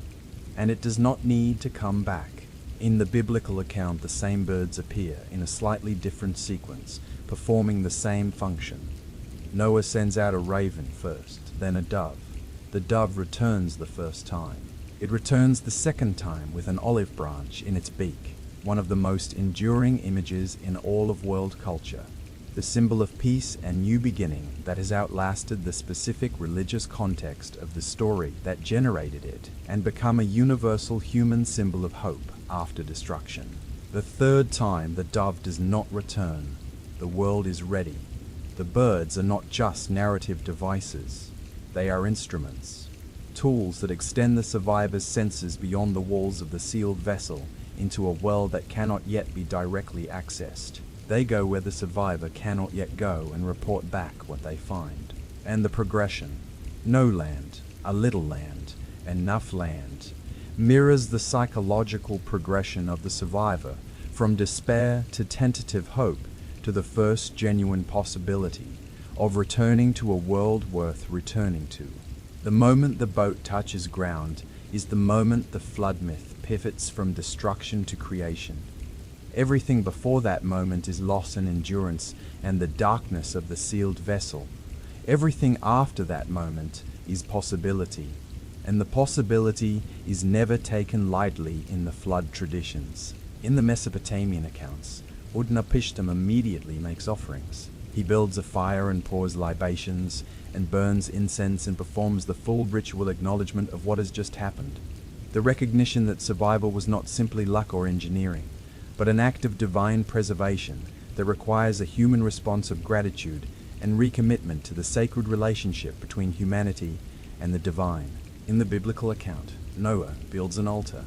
and it does not need to come back. In the biblical account, the same birds appear in a slightly different sequence, performing the same function. Noah sends out a raven first, then a dove. The dove returns the first time. It returns the second time with an olive branch in its beak, one of the most enduring images in all of world culture, the symbol of peace and new beginning that has outlasted the specific religious context of the story that generated it and become a universal human symbol of hope after destruction. The third time the dove does not return, the world is ready. The birds are not just narrative devices, they are instruments, tools that extend the survivor's senses beyond the walls of the sealed vessel into a world that cannot yet be directly accessed. They go where the survivor cannot yet go and report back what they find. And the progression, no land, a little land, enough land, mirrors the psychological progression of the survivor from despair to tentative hope to the first genuine possibility of returning to a world worth returning to. The moment the boat touches ground is the moment the flood myth pivots from destruction to creation. Everything before that moment is loss and endurance and the darkness of the sealed vessel. Everything after that moment is possibility, and the possibility is never taken lightly in the flood traditions. In the Mesopotamian accounts, Utnapishtim immediately makes offerings. He builds a fire and pours libations and burns incense and performs the full ritual acknowledgement of what has just happened. The recognition that survival was not simply luck or engineering, but an act of divine preservation that requires a human response of gratitude and recommitment to the sacred relationship between humanity and the divine. In the biblical account, Noah builds an altar.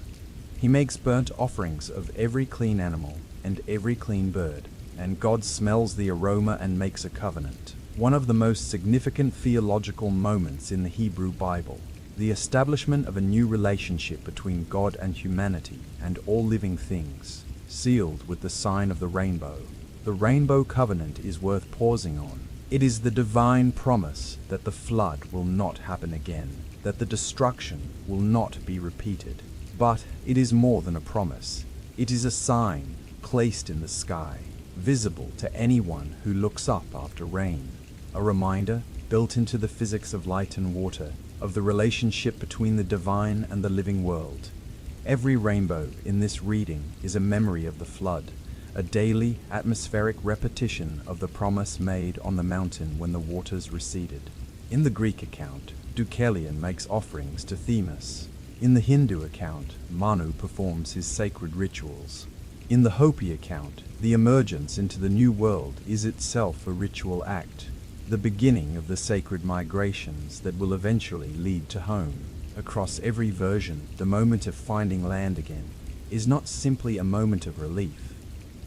He makes burnt offerings of every clean animal and every clean bird, and God smells the aroma and makes a covenant. One of the most significant theological moments in the Hebrew Bible, the establishment of a new relationship between God and humanity and all living things, sealed with the sign of the rainbow. The rainbow covenant is worth pausing on. It is the divine promise that the flood will not happen again, that the destruction will not be repeated. But it is more than a promise. It is a sign placed in the sky, visible to anyone who looks up after rain. A reminder, built into the physics of light and water, of the relationship between the divine and the living world. Every rainbow in this reading is a memory of the flood, a daily atmospheric repetition of the promise made on the mountain when the waters receded. In the Greek account, Deucalion makes offerings to Themis. In the Hindu account, Manu performs his sacred rituals. In the Hopi account, the emergence into the new world is itself a ritual act, the beginning of the sacred migrations that will eventually lead to home. Across every version, the moment of finding land again is not simply a moment of relief.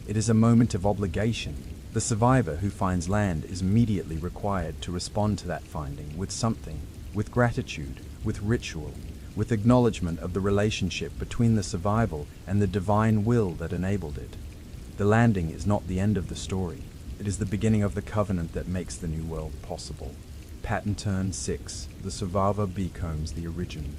It is a moment of obligation. The survivor who finds land is immediately required to respond to that finding with something, with gratitude, with ritual, with acknowledgement of the relationship between the survival and the divine will that enabled it. The landing is not the end of the story. It is the beginning of the covenant that makes the new world possible. Pattern Turn 6. The survivor becomes the origin.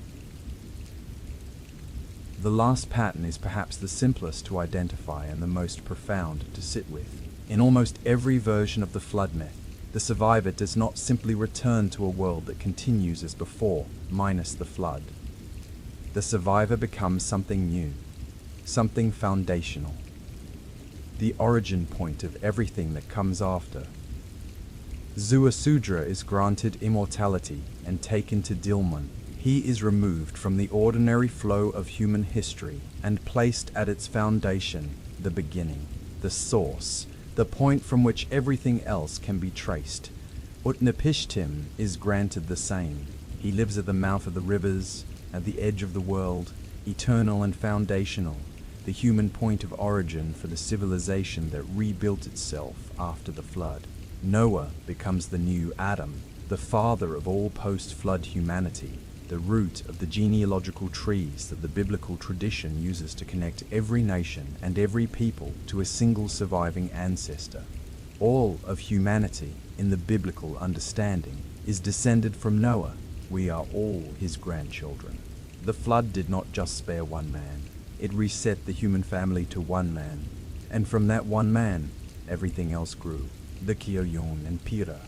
The last pattern is perhaps the simplest to identify and the most profound to sit with. In almost every version of the flood myth, the survivor does not simply return to a world that continues as before, minus the flood. The survivor becomes something new, something foundational, the origin point of everything that comes after. Zuasudra is granted immortality and taken to Dilmun. He is removed from the ordinary flow of human history and placed at its foundation, the beginning, the source, the point from which everything else can be traced. Utnapishtim is granted the same. He lives at the mouth of the rivers, at the edge of the world, eternal and foundational, the human point of origin for the civilization that rebuilt itself after the flood. Noah becomes the new Adam, the father of all post-flood humanity, the root of the genealogical trees that the biblical tradition uses to connect every nation and every people to a single surviving ancestor. All of humanity, in the biblical understanding, is descended from Noah. We are all his grandchildren. The flood did not just spare one man. It reset the human family to one man. And from that one man, everything else grew. The Kioyon and Pyrrha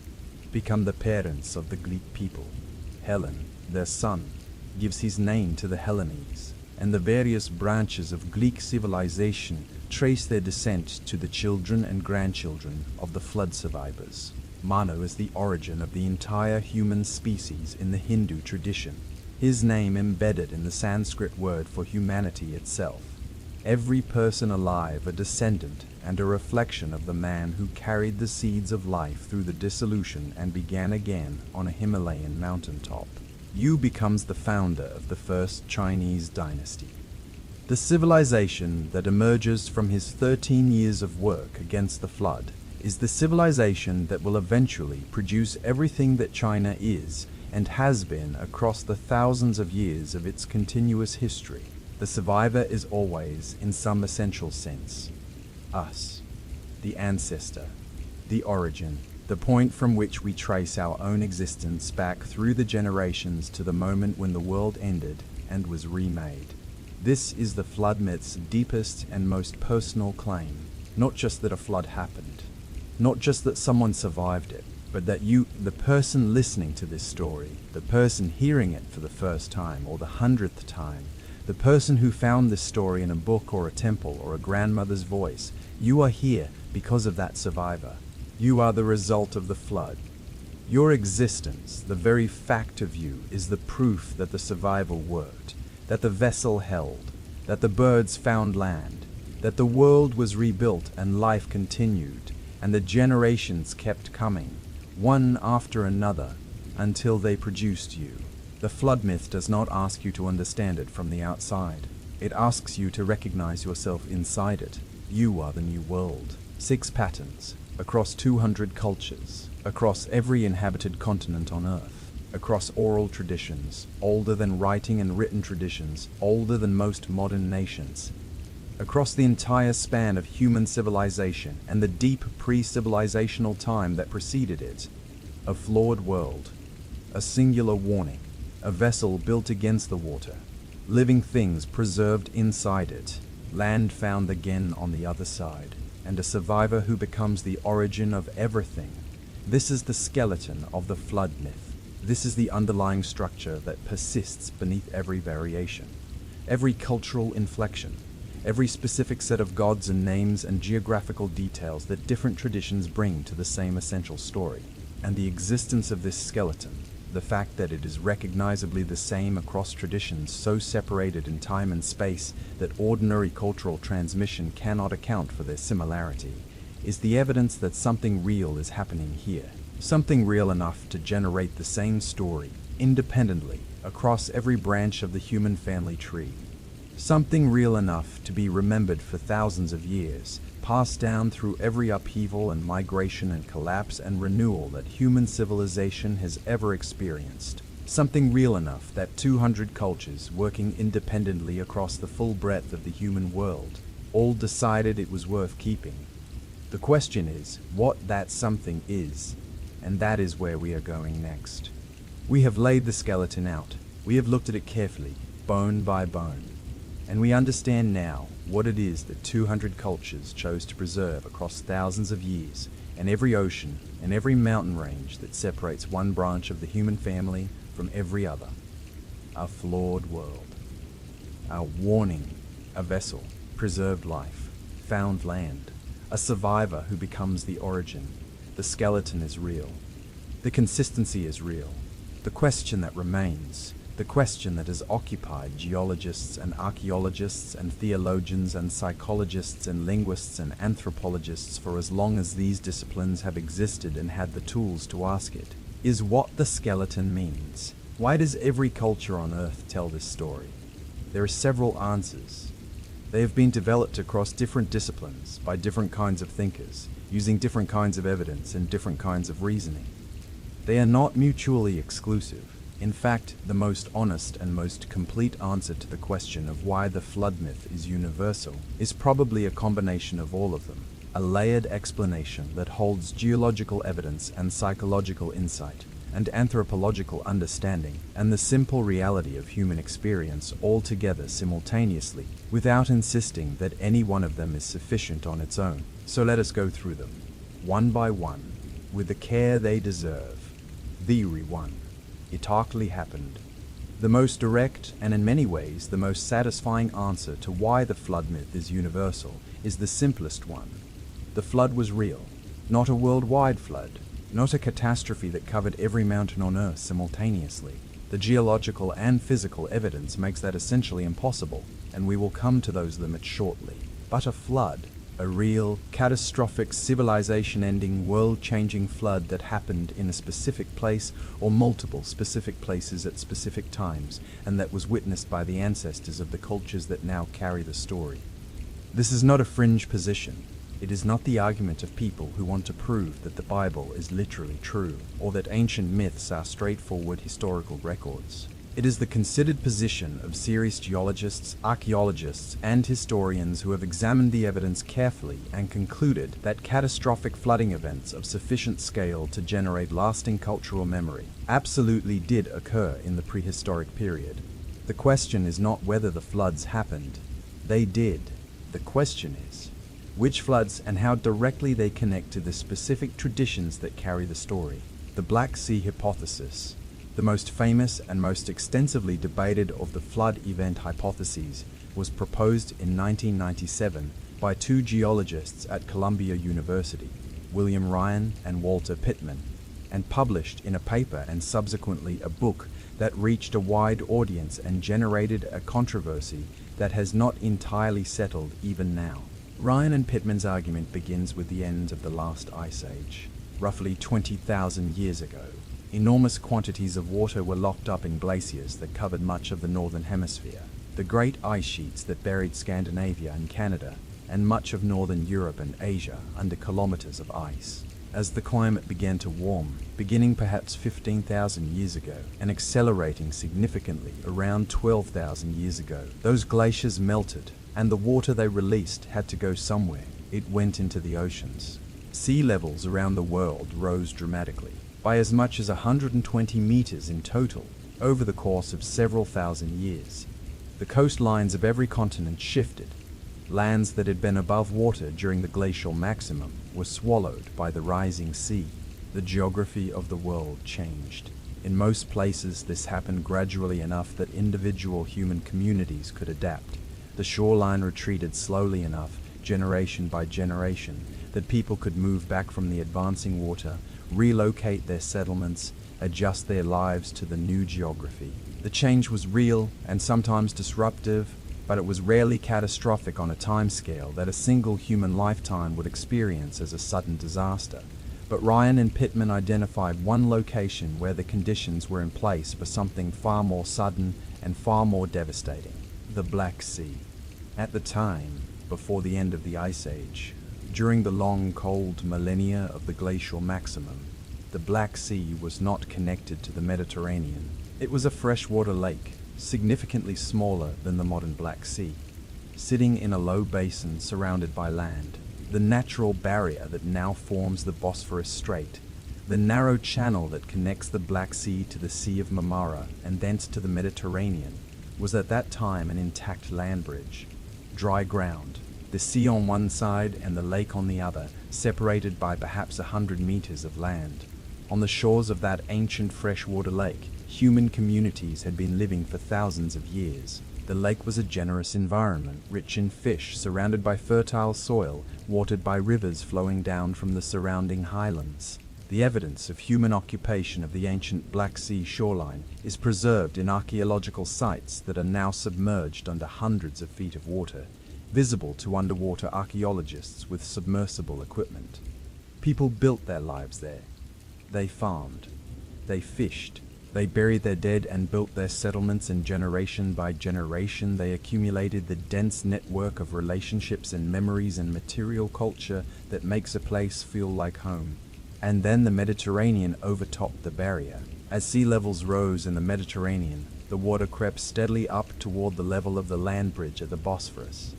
become the parents of the Greek people. Helen, their son, gives his name to the Hellenes, and the various branches of Greek civilization trace their descent to the children and grandchildren of the flood survivors. Manu is the origin of the entire human species in the Hindu tradition, his name embedded in the Sanskrit word for humanity itself. Every person alive a descendant and a reflection of the man who carried the seeds of life through the dissolution and began again on a Himalayan mountaintop. Yu becomes the founder of the first Chinese dynasty. The civilization that emerges from his 13 years of work against the flood is the civilization that will eventually produce everything that China is and has been across the thousands of years of its continuous history. The survivor is always, in some essential sense, us, the ancestor, the origin, the point from which we trace our own existence back through the generations to the moment when the world ended and was remade. This is the flood myth's deepest and most personal claim, not just that a flood happened, not just that someone survived it, but that you, the person listening to this story, the person hearing it for the first time or the 100th time, the person who found this story in a book or a temple or a grandmother's voice, you are here because of that survivor. You are the result of the flood. Your existence, the very fact of you, is the proof that the survival worked, that the vessel held, that the birds found land, that the world was rebuilt and life continued, and the generations kept coming, one after another, until they produced you. The flood myth does not ask you to understand it from the outside. It asks you to recognize yourself inside it. You are the new world. 6 patterns, across 200 cultures, across every inhabited continent on Earth, across oral traditions, older than writing and written traditions, older than most modern nations, across the entire span of human civilization and the deep pre-civilizational time that preceded it. A flawed world, a singular warning, a vessel built against the water, living things preserved inside it, land found again on the other side, and a survivor who becomes the origin of everything. This is the skeleton of the flood myth. This is the underlying structure that persists beneath every variation, every cultural inflection, every specific set of gods and names and geographical details that different traditions bring to the same essential story. And the existence of this skeleton, The fact that it is recognizably the same across traditions so separated in time and space that ordinary cultural transmission cannot account for their similarity is the evidence that something real is happening here. Something real enough to generate the same story, independently, across every branch of the human family tree. Something real enough to be remembered for thousands of years, passed down through every upheaval and migration and collapse and renewal that human civilization has ever experienced. Something real enough that 200 cultures working independently across the full breadth of the human world all decided it was worth keeping. The question is what that something is, and that is where we are going next. We have laid the skeleton out. We have looked at it carefully, bone by bone. And we understand now what it is that 200 cultures chose to preserve across thousands of years, and every ocean and every mountain range that separates one branch of the human family from every other. A flawed world. A warning, a vessel, preserved life, found land, a survivor who becomes the origin. The skeleton is real. The consistency is real. The question that remains, the question that has occupied geologists and archaeologists and theologians and psychologists and linguists and anthropologists for as long as these disciplines have existed and had the tools to ask it, is what the skeleton means. Why does every culture on Earth tell this story? There are several answers. They have been developed across different disciplines by different kinds of thinkers, using different kinds of evidence and different kinds of reasoning. They are not mutually exclusive. In fact, the most honest and most complete answer to the question of why the flood myth is universal is probably a combination of all of them, a layered explanation that holds geological evidence and psychological insight and anthropological understanding and the simple reality of human experience all together simultaneously, without insisting that any one of them is sufficient on its own. So let us go through them, one by one, with the care they deserve. Theory 1. It actually happened. The most direct and in many ways the most satisfying answer to why the flood myth is universal is the simplest one. The flood was real, not a worldwide flood, not a catastrophe that covered every mountain on Earth simultaneously. The geological and physical evidence makes that essentially impossible, and we will come to those limits shortly. But a flood, a real, catastrophic, civilization-ending, world-changing flood that happened in a specific place or multiple specific places at specific times, and that was witnessed by the ancestors of the cultures that now carry the story. This is not a fringe position. It is not the argument of people who want to prove that the Bible is literally true, or that ancient myths are straightforward historical records. It is the considered position of serious geologists, archaeologists, and historians who have examined the evidence carefully and concluded that catastrophic flooding events of sufficient scale to generate lasting cultural memory absolutely did occur in the prehistoric period. The question is not whether the floods happened. They did. The question is, which floods and how directly they connect to the specific traditions that carry the story. The Black Sea hypothesis, the most famous and most extensively debated of the flood event hypotheses, was proposed in 1997 by two geologists at Columbia University, William Ryan and Walter Pittman, and published in a paper and subsequently a book that reached a wide audience and generated a controversy that has not entirely settled even now. Ryan and Pittman's argument begins with the end of the last ice age, roughly 20,000 years ago. Enormous quantities of water were locked up in glaciers that covered much of the northern hemisphere, the great ice sheets that buried Scandinavia and Canada, and much of northern Europe and Asia under kilometers of ice. As the climate began to warm, beginning perhaps 15,000 years ago and accelerating significantly around 12,000 years ago, those glaciers melted, and the water they released had to go somewhere. It went into the oceans. Sea levels around the world rose dramatically, by as much as 120 meters in total, over the course of several thousand years. The coastlines of every continent shifted. Lands that had been above water during the glacial maximum were swallowed by the rising sea. The geography of the world changed. In most places, this happened gradually enough that individual human communities could adapt. The shoreline retreated slowly enough, generation by generation, that people could move back from the advancing water, relocate their settlements, adjust their lives to the new geography. The change was real and sometimes disruptive, but it was rarely catastrophic on a timescale that a single human lifetime would experience as a sudden disaster. But Ryan and Pittman identified one location where the conditions were in place for something far more sudden and far more devastating: the Black Sea. At the time, before the end of the Ice Age, during the long cold millennia of the glacial maximum, the Black Sea was not connected to the Mediterranean. It was a freshwater lake, significantly smaller than the modern Black Sea, sitting in a low basin surrounded by land. The natural barrier that now forms the Bosphorus Strait, the narrow channel that connects the Black Sea to the Sea of Marmara and thence to the Mediterranean, was at that time an intact land bridge. Dry ground, the sea on one side and the lake on the other, separated by perhaps 100 meters of land. On the shores of that ancient freshwater lake, human communities had been living for thousands of years. The lake was a generous environment, rich in fish, surrounded by fertile soil, watered by rivers flowing down from the surrounding highlands. The evidence of human occupation of the ancient Black Sea shoreline is preserved in archaeological sites that are now submerged under hundreds of feet of water, visible to underwater archaeologists with submersible equipment. People built their lives there. They farmed. They fished. They buried their dead and built their settlements, and generation by generation they accumulated the dense network of relationships and memories and material culture that makes a place feel like home. And then the Mediterranean overtopped the barrier. As sea levels rose in the Mediterranean, the water crept steadily up toward the level of the land bridge at the Bosphorus.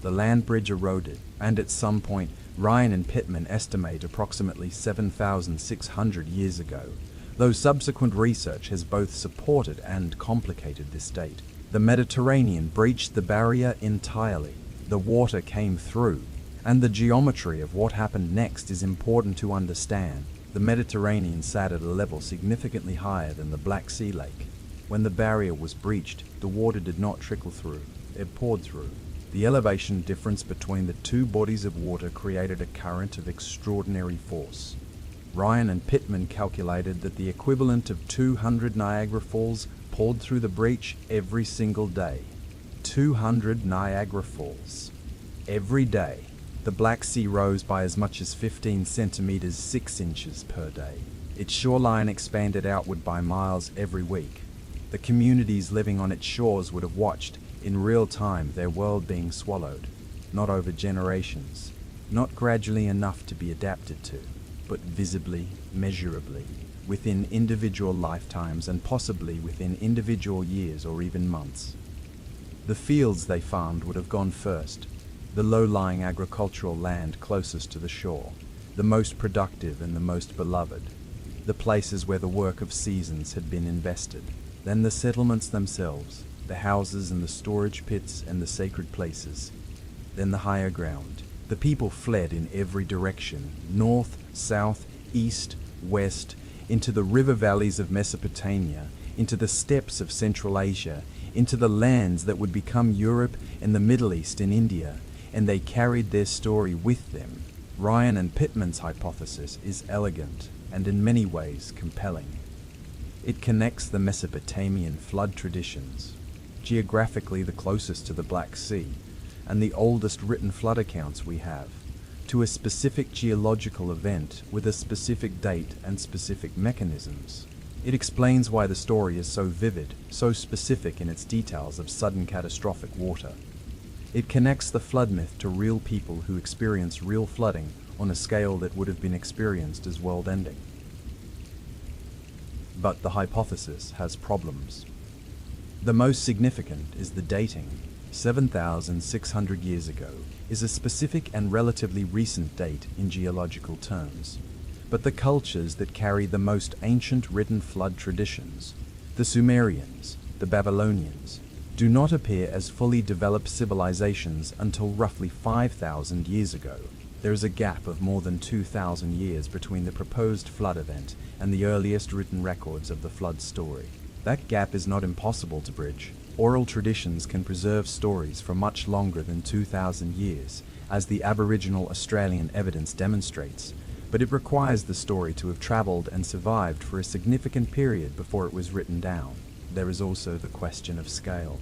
The land bridge eroded, and at some point, Ryan and Pittman estimate approximately 7,600 years ago, though subsequent research has both supported and complicated this date. The Mediterranean breached the barrier entirely. The water came through, and the geometry of what happened next is important to understand. The Mediterranean sat at a level significantly higher than the Black Sea lake. When the barrier was breached, the water did not trickle through, it poured through. The elevation difference between the two bodies of water created a current of extraordinary force. Ryan and Pittman calculated that the equivalent of 200 Niagara Falls poured through the breach every single day. 200 Niagara Falls. Every day. The Black Sea rose by as much as 15 centimeters 6 inches per day. Its shoreline expanded outward by miles every week. The communities living on its shores would have watched, in real time, their world being swallowed, not over generations, not gradually enough to be adapted to, but visibly, measurably, within individual lifetimes and possibly within individual years or even months. The fields they farmed would have gone first, the low-lying agricultural land closest to the shore, the most productive and the most beloved, the places where the work of seasons had been invested. Then the settlements themselves, the houses and the storage pits and the sacred places. Then the higher ground. The people fled in every direction, north, south, east, west, into the river valleys of Mesopotamia, into the steppes of Central Asia, into the lands that would become Europe and the Middle East and India, and they carried their story with them. Ryan and Pittman's hypothesis is elegant and in many ways compelling. It connects the Mesopotamian flood traditions, geographically the closest to the Black Sea, and the oldest written flood accounts we have, to a specific geological event with a specific date and specific mechanisms. It explains why the story is so vivid, so specific in its details of sudden catastrophic water. It connects the flood myth to real people who experience real flooding on a scale that would have been experienced as world-ending. But the hypothesis has problems. The most significant is the dating. 7,600 years ago is a specific and relatively recent date in geological terms. But the cultures that carry the most ancient written flood traditions, the Sumerians, the Babylonians, do not appear as fully developed civilizations until roughly 5,000 years ago. There is a gap of more than 2,000 years between the proposed flood event and the earliest written records of the flood story. That gap is not impossible to bridge. Oral traditions can preserve stories for much longer than 2,000 years, as the Aboriginal Australian evidence demonstrates, but it requires the story to have traveled and survived for a significant period before it was written down. There is also the question of scale.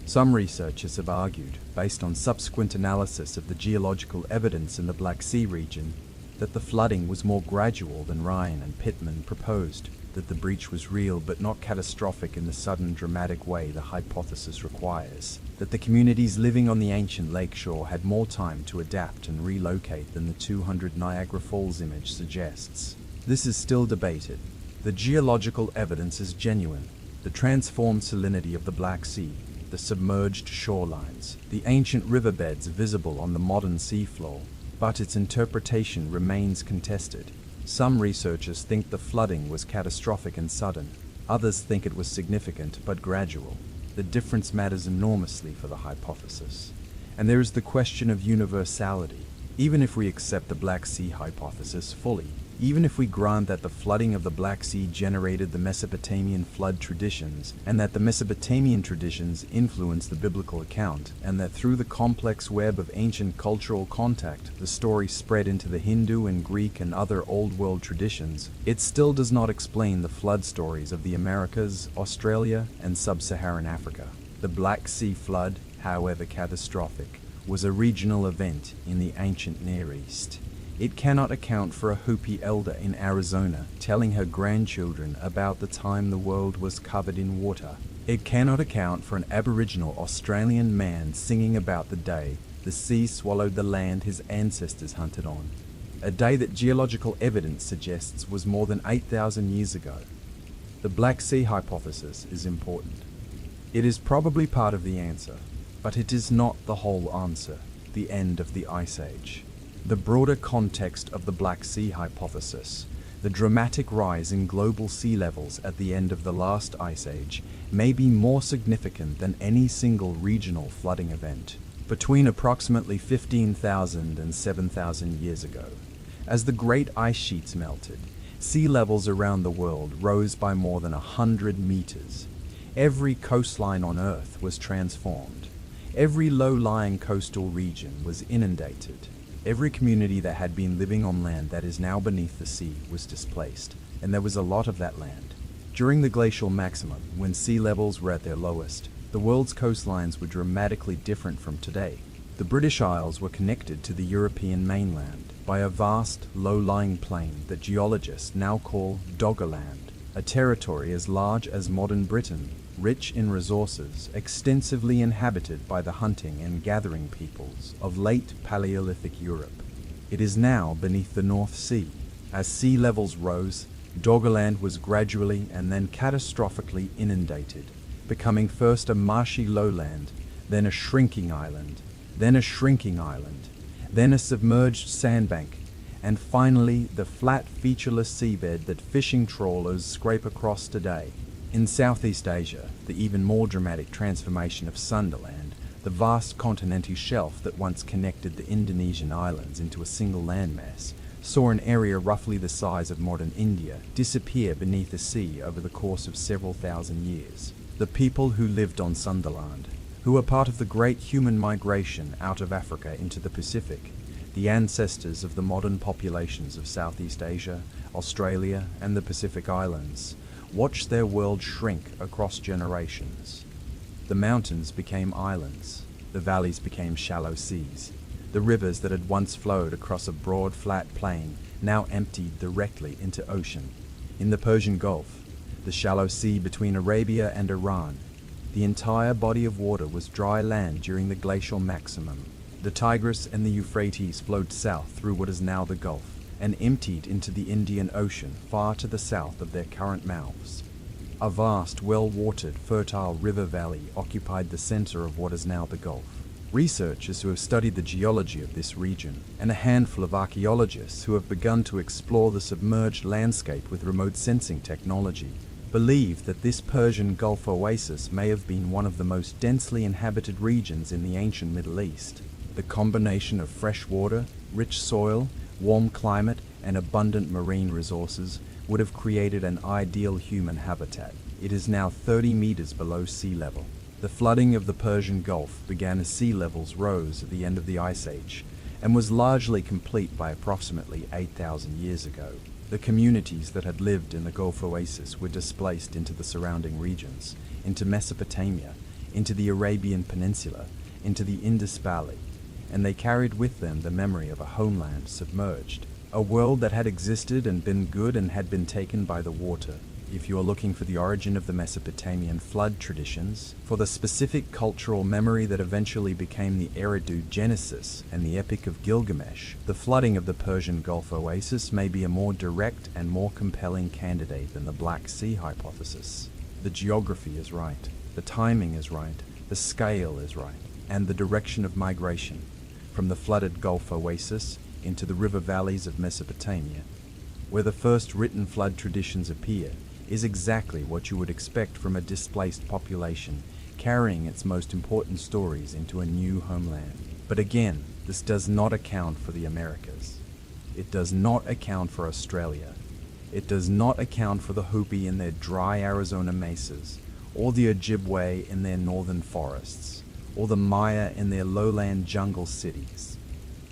Some researchers have argued, based on subsequent analysis of the geological evidence in the Black Sea region, that the flooding was more gradual than Ryan and Pittman proposed, that the breach was real but not catastrophic in the sudden dramatic way the hypothesis requires, that the communities living on the ancient lakeshore had more time to adapt and relocate than the 200 Niagara Falls image suggests. This is still debated. The geological evidence is genuine. The transformed salinity of the Black Sea, the submerged shorelines, the ancient riverbeds visible on the modern seafloor, but its interpretation remains contested. Some researchers think the flooding was catastrophic and sudden. Others think it was significant but gradual. The difference matters enormously for the hypothesis. And there is the question of universality. Even if we accept the Black Sea hypothesis fully, even if we grant that the flooding of the Black Sea generated the Mesopotamian flood traditions, and that the Mesopotamian traditions influenced the biblical account, and that through the complex web of ancient cultural contact, the story spread into the Hindu and Greek and other Old World traditions, it still does not explain the flood stories of the Americas, Australia, and Sub-Saharan Africa. The Black Sea flood, however catastrophic, was a regional event in the ancient Near East. It cannot account for a Hopi elder in Arizona telling her grandchildren about the time the world was covered in water. It cannot account for an Aboriginal Australian man singing about the day the sea swallowed the land his ancestors hunted on. A day that geological evidence suggests was more than 8,000 years ago. The Black Sea hypothesis is important. It is probably part of the answer, but it is not the whole answer, the end of the Ice Age. The broader context of the Black Sea hypothesis, the dramatic rise in global sea levels at the end of the last ice age, may be more significant than any single regional flooding event. Between approximately 15,000 and 7,000 years ago, as the great ice sheets melted, sea levels around the world rose by more than 100 meters. Every coastline on Earth was transformed. Every low-lying coastal region was inundated. Every community that had been living on land that is now beneath the sea was displaced, and there was a lot of that land. During the glacial maximum, when sea levels were at their lowest, the world's coastlines were dramatically different from today. The British Isles were connected to the European mainland by a vast, low-lying plain that geologists now call Doggerland, a territory as large as modern Britain, rich in resources, extensively inhabited by the hunting and gathering peoples of late Paleolithic Europe. It is now beneath the North Sea. As sea levels rose, Doggerland was gradually and then catastrophically inundated, becoming first a marshy lowland, then a shrinking island, then a shrinking island, then a submerged sandbank, and finally the flat, featureless seabed that fishing trawlers scrape across today. In Southeast Asia, the even more dramatic transformation of Sunderland, the vast continental shelf that once connected the Indonesian islands into a single landmass, saw an area roughly the size of modern India disappear beneath the sea over the course of several thousand years. The people who lived on Sunderland, who were part of the great human migration out of Africa into the Pacific, the ancestors of the modern populations of Southeast Asia, Australia, and the Pacific Islands, watched their world shrink across generations. The mountains became islands, the valleys became shallow seas, the rivers that had once flowed across a broad flat plain now emptied directly into ocean. In the Persian Gulf, the shallow sea between Arabia and Iran, the entire body of water was dry land during the glacial maximum. The Tigris and the Euphrates flowed south through what is now the Gulf, and emptied into the Indian Ocean far to the south of their current mouths. A vast, well-watered, fertile river valley occupied the center of what is now the Gulf. Researchers who have studied the geology of this region, and a handful of archaeologists who have begun to explore the submerged landscape with remote sensing technology, believe that this Persian Gulf oasis may have been one of the most densely inhabited regions in the ancient Middle East. The combination of fresh water, rich soil, warm climate, and abundant marine resources would have created an ideal human habitat. It is now 30 meters below sea level. The flooding of the Persian Gulf began as sea levels rose at the end of the Ice Age, and was largely complete by approximately 8,000 years ago. The communities that had lived in the Gulf Oasis were displaced into the surrounding regions, into Mesopotamia, into the Arabian Peninsula, into the Indus Valley, and they carried with them the memory of a homeland submerged, a world that had existed and been good and had been taken by the water. If you are looking for the origin of the Mesopotamian flood traditions, for the specific cultural memory that eventually became the Eridu Genesis and the Epic of Gilgamesh, the flooding of the Persian Gulf Oasis may be a more direct and more compelling candidate than the Black Sea hypothesis. The geography is right, the timing is right, the scale is right, and the direction of migration, from the flooded Gulf Oasis into the river valleys of Mesopotamia, where the first written flood traditions appear, is exactly what you would expect from a displaced population carrying its most important stories into a new homeland. But again, this does not account for the Americas. It does not account for Australia. It does not account for the Hopi in their dry Arizona mesas, or the Ojibwe in their northern forests, or the Maya in their lowland jungle cities.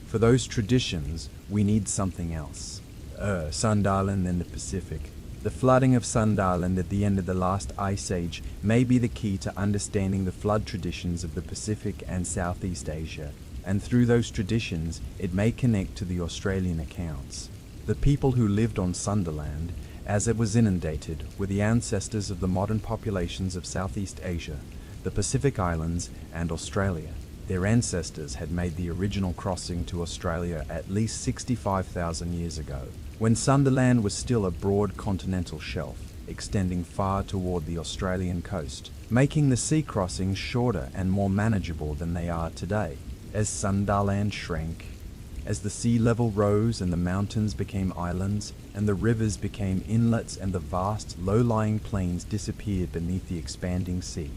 For those traditions, we need something else. Sund Island in the Pacific. The flooding of Sund Island at the end of the last ice age may be the key to understanding the flood traditions of the Pacific and Southeast Asia, and through those traditions, it may connect to the Australian accounts. The people who lived on Sunderland, as it was inundated, were the ancestors of the modern populations of Southeast Asia, the Pacific Islands, and Australia. Their ancestors had made the original crossing to Australia at least 65,000 years ago, when Sunderland was still a broad continental shelf, extending far toward the Australian coast, making the sea crossings shorter and more manageable than they are today. As Sunderland shrank, as the sea level rose and the mountains became islands, and the rivers became inlets and the vast, low-lying plains disappeared beneath the expanding sea,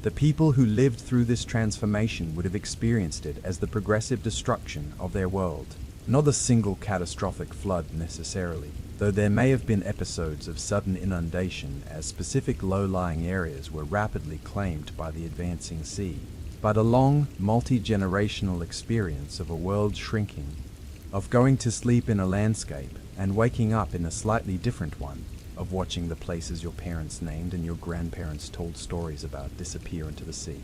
the people who lived through this transformation would have experienced it as the progressive destruction of their world. Not a single catastrophic flood necessarily, though there may have been episodes of sudden inundation as specific low-lying areas were rapidly claimed by the advancing sea, but a long, multi-generational experience of a world shrinking, of going to sleep in a landscape and waking up in a slightly different one, of watching the places your parents named and your grandparents told stories about disappear into the sea.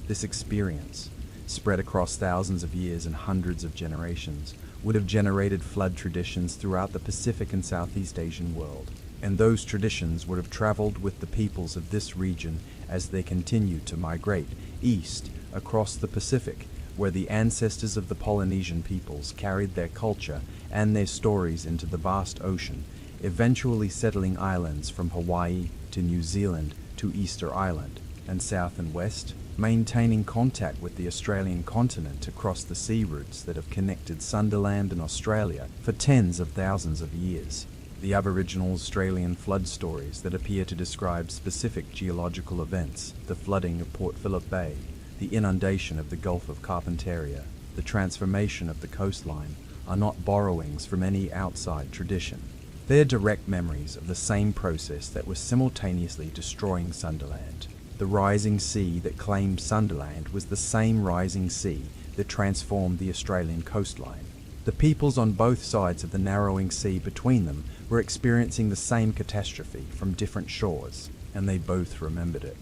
This experience, spread across thousands of years and hundreds of generations, would have generated flood traditions throughout the Pacific and Southeast Asian world, and those traditions would have traveled with the peoples of this region as they continued to migrate east across the Pacific, where the ancestors of the Polynesian peoples carried their culture and their stories into the vast ocean, eventually settling islands from Hawaii to New Zealand to Easter Island, and south and west, maintaining contact with the Australian continent across the sea routes that have connected Sunderland and Australia for tens of thousands of years. The Aboriginal Australian flood stories that appear to describe specific geological events, the flooding of Port Phillip Bay, the inundation of the Gulf of Carpentaria, the transformation of the coastline, are not borrowings from any outside tradition. They are direct memories of the same process that was simultaneously destroying Sunderland. The rising sea that claimed Sunderland was the same rising sea that transformed the Australian coastline. The peoples on both sides of the narrowing sea between them were experiencing the same catastrophe from different shores, and they both remembered it.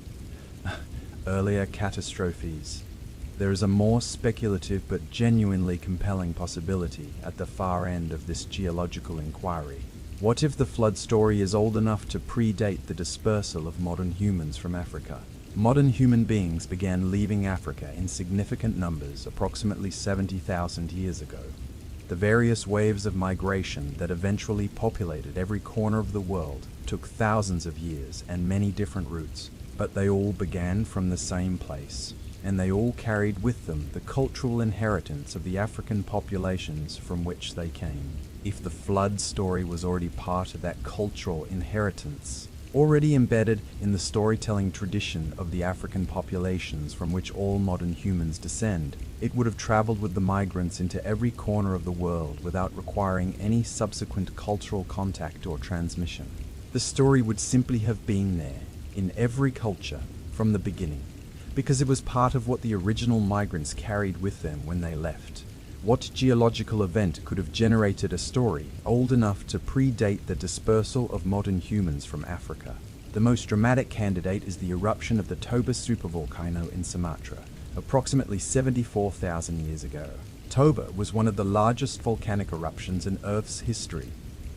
Earlier catastrophes. There is a more speculative but genuinely compelling possibility at the far end of this geological inquiry. What if the flood story is old enough to predate the dispersal of modern humans from Africa? Modern human beings began leaving Africa in significant numbers approximately 70,000 years ago. The various waves of migration that eventually populated every corner of the world took thousands of years and many different routes, but they all began from the same place, and they all carried with them the cultural inheritance of the African populations from which they came. If the flood story was already part of that cultural inheritance, already embedded in the storytelling tradition of the African populations from which all modern humans descend, it would have traveled with the migrants into every corner of the world without requiring any subsequent cultural contact or transmission. The story would simply have been there, in every culture, from the beginning, because it was part of what the original migrants carried with them when they left, What geological event could have generated a story old enough to predate the dispersal of modern humans from Africa? The most dramatic candidate is the eruption of the Toba supervolcano in Sumatra, approximately 74,000 years ago. Toba was one of the largest volcanic eruptions in Earth's history,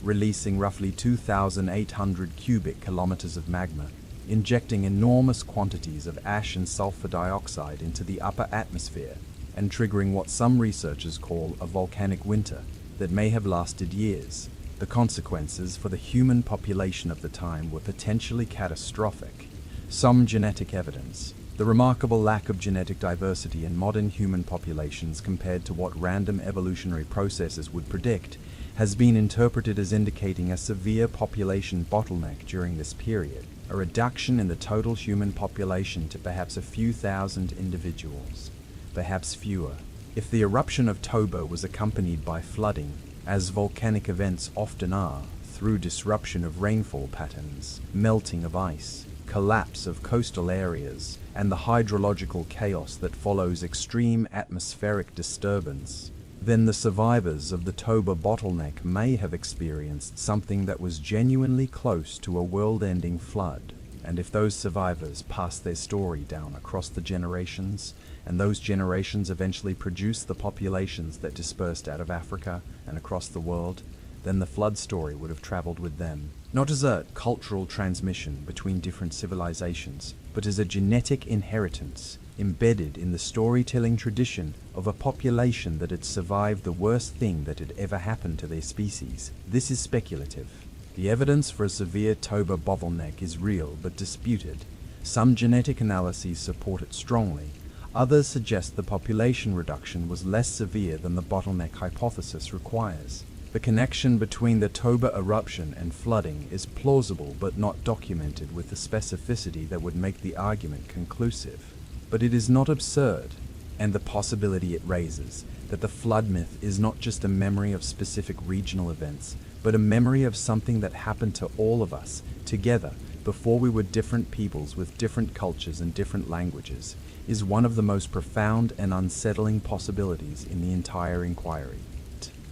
releasing roughly 2,800 cubic kilometers of magma, injecting enormous quantities of ash and sulfur dioxide into the upper atmosphere, and triggering what some researchers call a volcanic winter that may have lasted years. The consequences for the human population of the time were potentially catastrophic. Some genetic evidence. The remarkable lack of genetic diversity in modern human populations compared to what random evolutionary processes would predict has been interpreted as indicating a severe population bottleneck during this period, a reduction in the total human population to perhaps a few thousand individuals, perhaps fewer. If the eruption of Toba was accompanied by flooding, as volcanic events often are, through disruption of rainfall patterns, melting of ice, collapse of coastal areas, and the hydrological chaos that follows extreme atmospheric disturbance, then the survivors of the Toba bottleneck may have experienced something that was genuinely close to a world-ending flood. And if those survivors pass their story down across the generations, and those generations eventually produce the populations that dispersed out of Africa and across the world, then the flood story would have traveled with them, not as a cultural transmission between different civilizations, but as a genetic inheritance embedded in the storytelling tradition of a population that had survived the worst thing that had ever happened to their species. This is speculative. The evidence for a severe Toba bottleneck is real but disputed. Some genetic analyses support it strongly. Others suggest the population reduction was less severe than the bottleneck hypothesis requires. The connection between the Toba eruption and flooding is plausible but not documented with the specificity that would make the argument conclusive. But it is not absurd, and the possibility it raises that the flood myth is not just a memory of specific regional events, but a memory of something that happened to all of us together before we were different peoples with different cultures and different languages, is one of the most profound and unsettling possibilities in the entire inquiry.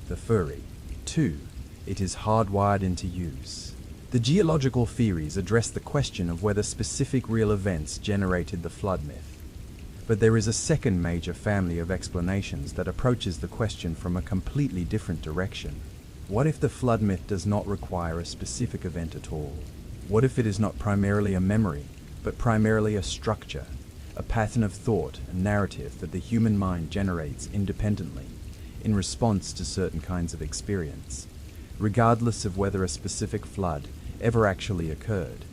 The theory. 2. It is hardwired into use. The geological theories address the question of whether specific real events generated the flood myth. But there is a second major family of explanations that approaches the question from a completely different direction. What if the flood myth does not require a specific event at all? What if it is not primarily a memory, but primarily a structure, a pattern of thought and narrative that the human mind generates independently in response to certain kinds of experience, regardless of whether a specific flood ever actually occurred?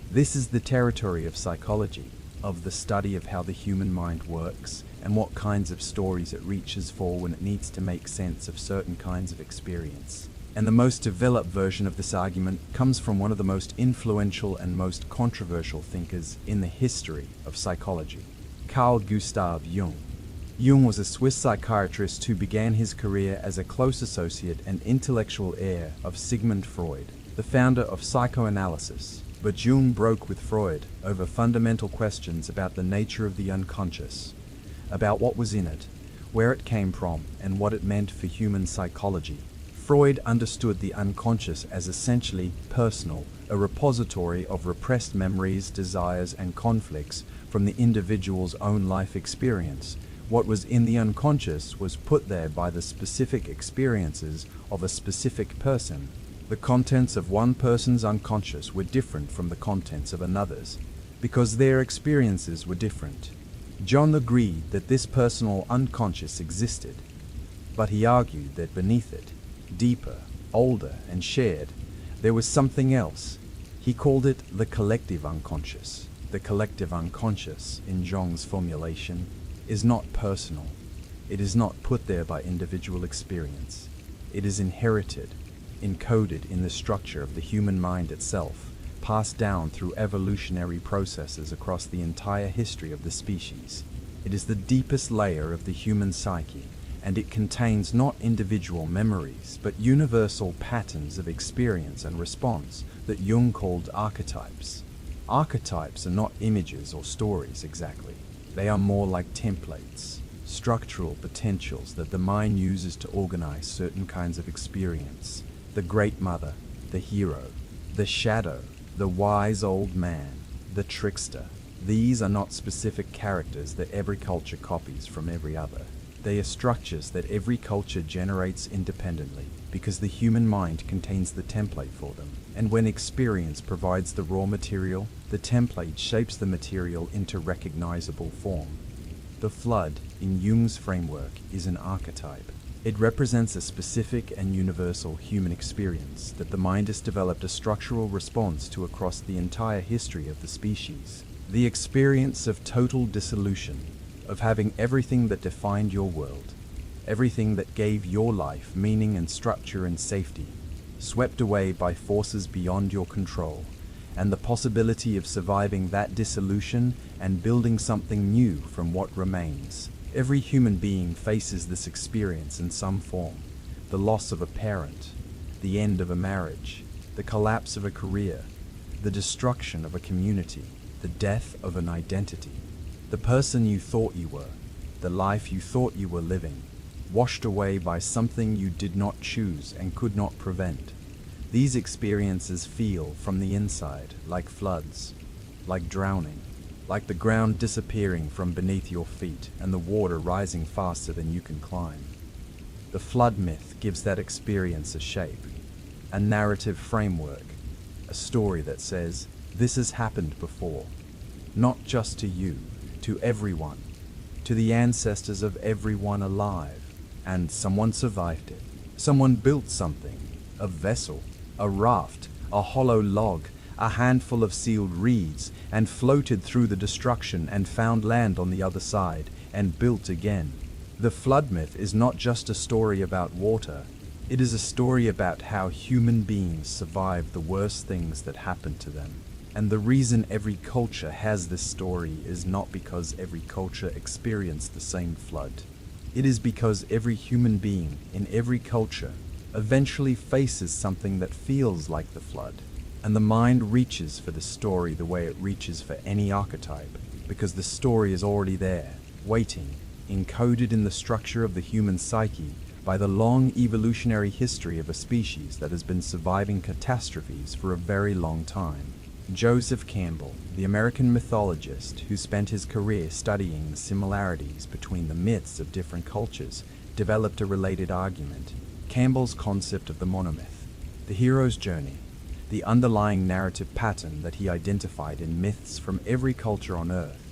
This is the territory of psychology, of the study of how the human mind works and what kinds of stories it reaches for when it needs to make sense of certain kinds of experience. And the most developed version of this argument comes from one of the most influential and most controversial thinkers in the history of psychology, Carl Gustav Jung. Jung was a Swiss psychiatrist who began his career as a close associate and intellectual heir of Sigmund Freud, the founder of psychoanalysis. But Jung broke with Freud over fundamental questions about the nature of the unconscious, about what was in it, where it came from, and what it meant for human psychology. Freud understood the unconscious as essentially personal, a repository of repressed memories, desires, and conflicts from the individual's own life experience. What was in the unconscious was put there by the specific experiences of a specific person. The contents of one person's unconscious were different from the contents of another's, because their experiences were different. Jung agreed that this personal unconscious existed, but he argued that beneath it, deeper, older, and shared, there was something else. He called it the collective unconscious. The collective unconscious, in Jung's formulation, is not personal. It is not put there by individual experience. It is inherited, encoded in the structure of the human mind itself, passed down through evolutionary processes across the entire history of the species. It is the deepest layer of the human psyche, and it contains not individual memories, but universal patterns of experience and response that Jung called archetypes. Archetypes are not images or stories exactly. They are more like templates, structural potentials that the mind uses to organize certain kinds of experience. The Great Mother, the hero, the shadow, the wise old man, the trickster. These are not specific characters that every culture copies from every other. They are structures that every culture generates independently, because the human mind contains the template for them. And when experience provides the raw material, the template shapes the material into recognizable form. The flood, in Jung's framework, is an archetype. It represents a specific and universal human experience that the mind has developed a structural response to across the entire history of the species. The experience of total dissolution, of having everything that defined your world, everything that gave your life meaning and structure and safety, swept away by forces beyond your control, and the possibility of surviving that dissolution and building something new from what remains. Every human being faces this experience in some form: the loss of a parent, the end of a marriage, the collapse of a career, the destruction of a community, the death of an identity. The person you thought you were, the life you thought you were living, washed away by something you did not choose and could not prevent. These experiences feel from the inside like floods, like drowning, like the ground disappearing from beneath your feet and the water rising faster than you can climb. The flood myth gives that experience a shape, a narrative framework, a story that says, this has happened before, not just to you, to everyone, to the ancestors of everyone alive, and someone survived it. Someone built something, a vessel, a raft, a hollow log, a handful of sealed reeds, and floated through the destruction and found land on the other side, and built again. The flood myth is not just a story about water, it is a story about how human beings survived the worst things that happened to them. And the reason every culture has this story is not because every culture experienced the same flood. It is because every human being in every culture eventually faces something that feels like the flood. And the mind reaches for the story the way it reaches for any archetype, because the story is already there, waiting, encoded in the structure of the human psyche by the long evolutionary history of a species that has been surviving catastrophes for a very long time. Joseph Campbell, the American mythologist who spent his career studying the similarities between the myths of different cultures, developed a related argument. Campbell's concept of the monomyth, the hero's journey, the underlying narrative pattern that he identified in myths from every culture on Earth,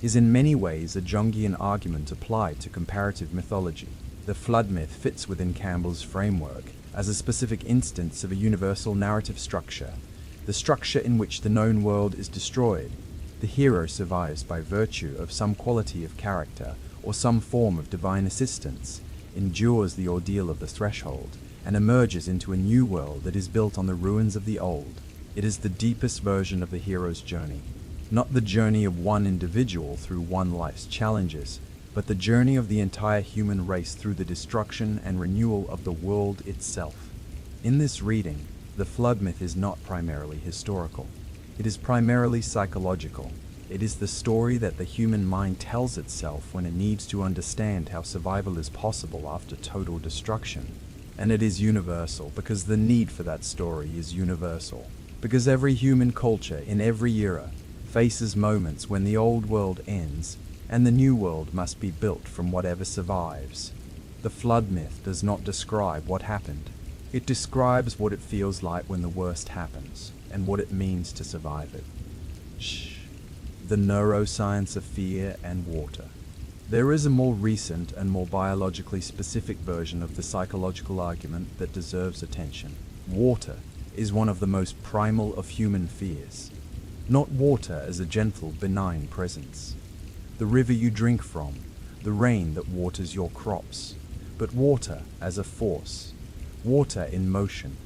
is in many ways a Jungian argument applied to comparative mythology. The flood myth fits within Campbell's framework as a specific instance of a universal narrative structure, the structure in which the known world is destroyed. The hero survives by virtue of some quality of character or some form of divine assistance, endures the ordeal of the threshold, and emerges into a new world that is built on the ruins of the old. It is the deepest version of the hero's journey, not the journey of one individual through one life's challenges, but the journey of the entire human race through the destruction and renewal of the world itself. In this reading, the flood myth is not primarily historical. It is primarily psychological. It is the story that the human mind tells itself when it needs to understand how survival is possible after total destruction. And it is universal because the need for that story is universal. Because every human culture in every era faces moments when the old world ends and the new world must be built from whatever survives. The flood myth does not describe what happened. It describes what it feels like when the worst happens, and what it means to survive it. The neuroscience of fear and water. There is a more recent and more biologically specific version of the psychological argument that deserves attention. Water is one of the most primal of human fears. Not water as a gentle, benign presence, the river you drink from, the rain that waters your crops, but water as a force. Water in motion,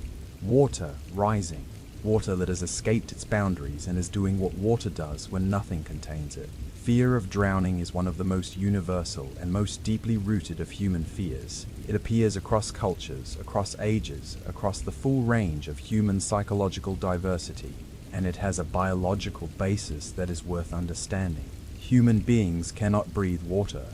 water rising, water that has escaped its boundaries and is doing what water does when nothing contains it. Fear of drowning is one of the most universal and most deeply rooted of human fears. It appears across cultures, across ages, across the full range of human psychological diversity, and it has a biological basis that is worth understanding. Human beings cannot breathe water,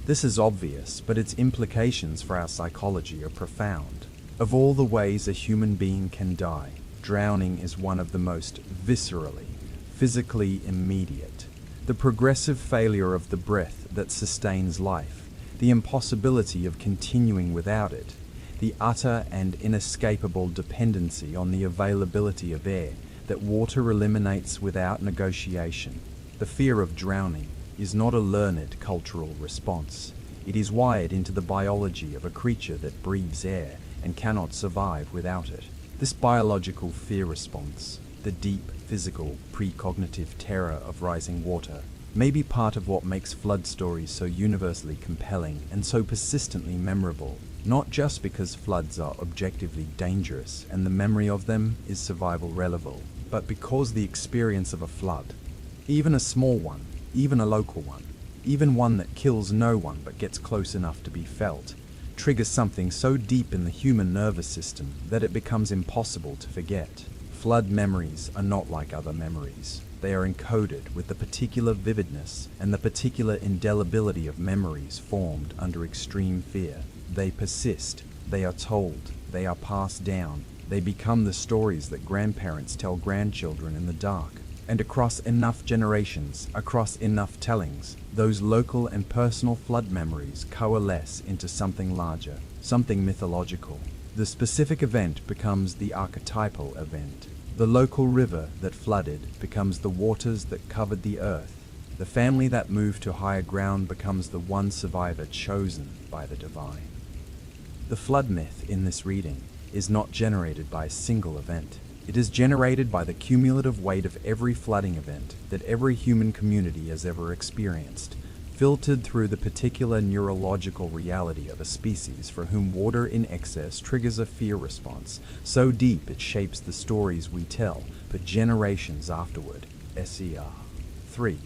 This is obvious, but its implications for our psychology are profound. Of all the ways a human being can die, drowning is one of the most viscerally, physically immediate. The progressive failure of the breath that sustains life, the impossibility of continuing without it, the utter and inescapable dependency on the availability of air that water eliminates without negotiation. The fear of drowning is not a learned cultural response. It is wired into the biology of a creature that breathes air and cannot survive without it. This biological fear response, the deep physical precognitive terror of rising water, may be part of what makes flood stories so universally compelling and so persistently memorable, not just because floods are objectively dangerous and the memory of them is survival relevant, but because the experience of a flood, even a small one, even a local one, even one that kills no one but gets close enough to be felt, triggers something so deep in the human nervous system that it becomes impossible to forget. Flood memories are not like other memories. They are encoded with the particular vividness and the particular indelibility of memories formed under extreme fear. They persist, they are told, they are passed down, they become the stories that grandparents tell grandchildren in the dark. And across enough generations, across enough tellings, those local and personal flood memories coalesce into something larger, something mythological. The specific event becomes the archetypal event. The local river that flooded becomes the waters that covered the earth. The family that moved to higher ground becomes the one survivor chosen by the divine. The flood myth in this reading is not generated by a single event. It is generated by the cumulative weight of every flooding event that every human community has ever experienced, filtered through the particular neurological reality of a species for whom water in excess triggers a fear response so deep it shapes the stories we tell for generations afterward. SER. 3.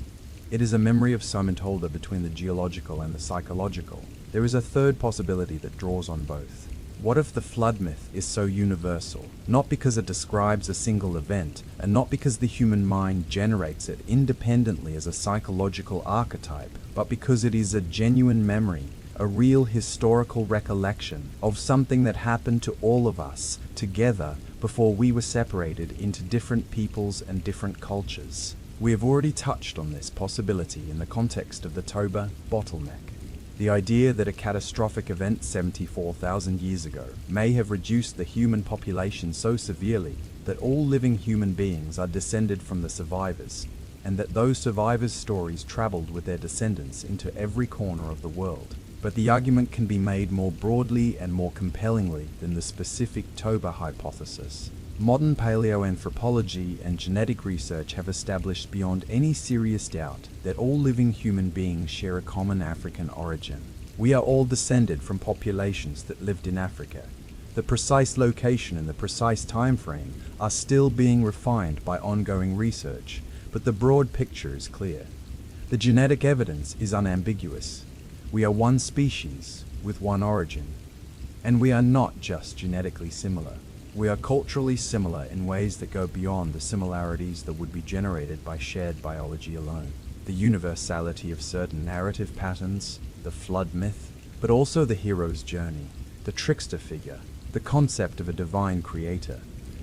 It is a memory of some untold between the geological and the psychological. There is a third possibility that draws on both. What if the flood myth is so universal, not because it describes a single event, and not because the human mind generates it independently as a psychological archetype, but because it is a genuine memory, a real historical recollection of something that happened to all of us together before we were separated into different peoples and different cultures? We have already touched on this possibility in the context of the Toba bottleneck. The idea that a catastrophic event 74,000 years ago may have reduced the human population so severely that all living human beings are descended from the survivors, and that those survivors' stories traveled with their descendants into every corner of the world. But the argument can be made more broadly and more compellingly than the specific Toba hypothesis. Modern paleoanthropology and genetic research have established beyond any serious doubt that all living human beings share a common African origin. We are all descended from populations that lived in Africa. The precise location and the precise time frame are still being refined by ongoing research, but the broad picture is clear. The genetic evidence is unambiguous. We are one species with one origin, and we are not just genetically similar. We are culturally similar in ways that go beyond the similarities that would be generated by shared biology alone. The universality of certain narrative patterns, the flood myth, but also the hero's journey, the trickster figure, the concept of a divine creator,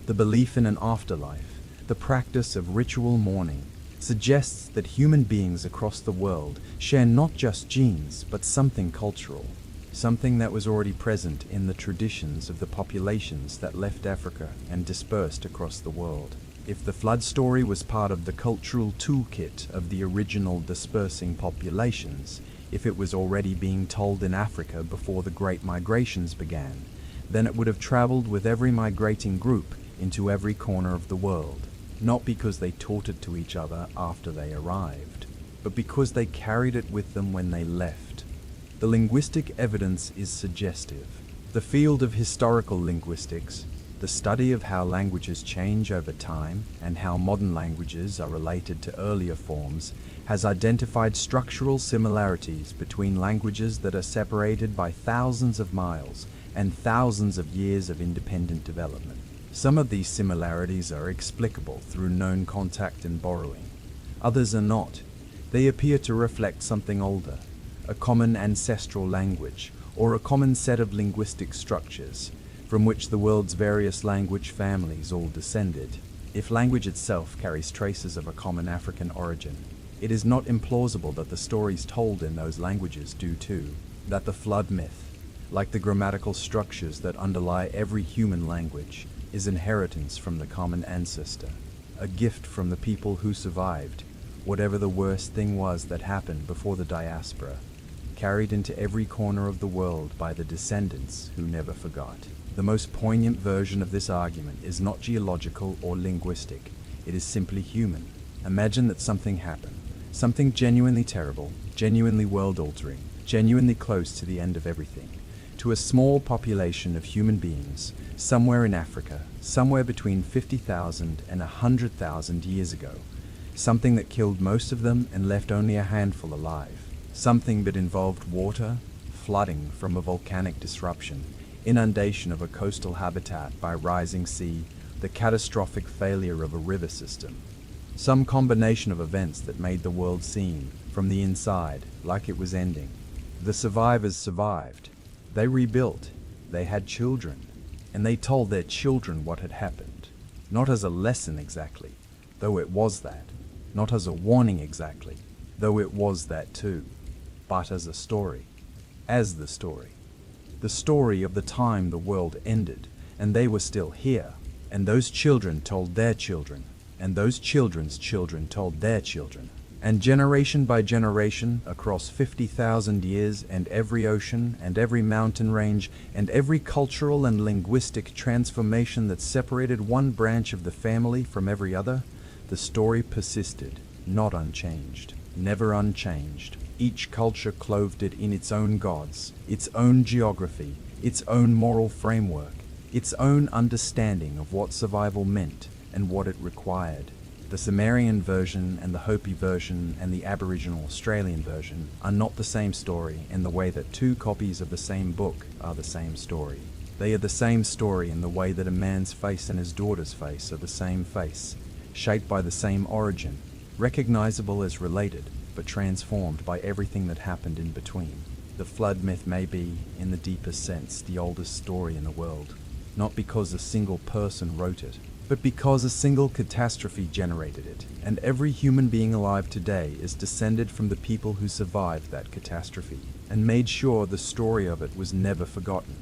the belief in an afterlife, the practice of ritual mourning, suggests that human beings across the world share not just genes, but something cultural. Something that was already present in the traditions of the populations that left Africa and dispersed across the world. If the flood story was part of the cultural toolkit of the original dispersing populations, if it was already being told in Africa before the Great Migrations began, then it would have traveled with every migrating group into every corner of the world, not because they taught it to each other after they arrived, but because they carried it with them when they left. The linguistic evidence is suggestive. The field of historical linguistics, the study of how languages change over time and how modern languages are related to earlier forms, has identified structural similarities between languages that are separated by thousands of miles and thousands of years of independent development. Some of these similarities are explicable through known contact and borrowing. Others are not. They appear to reflect something older, a common ancestral language, or a common set of linguistic structures, from which the world's various language families all descended. If language itself carries traces of a common African origin, it is not implausible that the stories told in those languages do too, that the flood myth, like the grammatical structures that underlie every human language, is inheritance from the common ancestor, a gift from the people who survived, whatever the worst thing was that happened before the diaspora, carried into every corner of the world by the descendants who never forgot. The most poignant version of this argument is not geological or linguistic, it is simply human. Imagine that something happened, something genuinely terrible, genuinely world-altering, genuinely close to the end of everything, to a small population of human beings, somewhere in Africa, somewhere between 50,000 and 100,000 years ago, something that killed most of them and left only a handful alive, something that involved water, flooding from a volcanic disruption, inundation of a coastal habitat by rising sea, the catastrophic failure of a river system. Some combination of events that made the world seem, from the inside, like it was ending. The survivors survived. They rebuilt. They had children. And they told their children what had happened. Not as a lesson exactly, though it was that. Not as a warning exactly, though it was that too. But as a story. As the story. The story of the time the world ended, and they were still here, and those children told their children, and those children's children told their children, and generation by generation, across 50,000 years, and every ocean, and every mountain range, and every cultural and linguistic transformation that separated one branch of the family from every other, the story persisted, not unchanged, never unchanged. Each culture clothed it in its own gods, its own geography, its own moral framework, its own understanding of what survival meant and what it required. The Sumerian version and the Hopi version and the Aboriginal Australian version are not the same story in the way that two copies of the same book are the same story. They are the same story in the way that a man's face and his daughter's face are the same face, shaped by the same origin, recognizable as related, but transformed by everything that happened in between. The flood myth may be, in the deepest sense, the oldest story in the world, not because a single person wrote it, but because a single catastrophe generated it, and every human being alive today is descended from the people who survived that catastrophe, and made sure the story of it was never forgotten.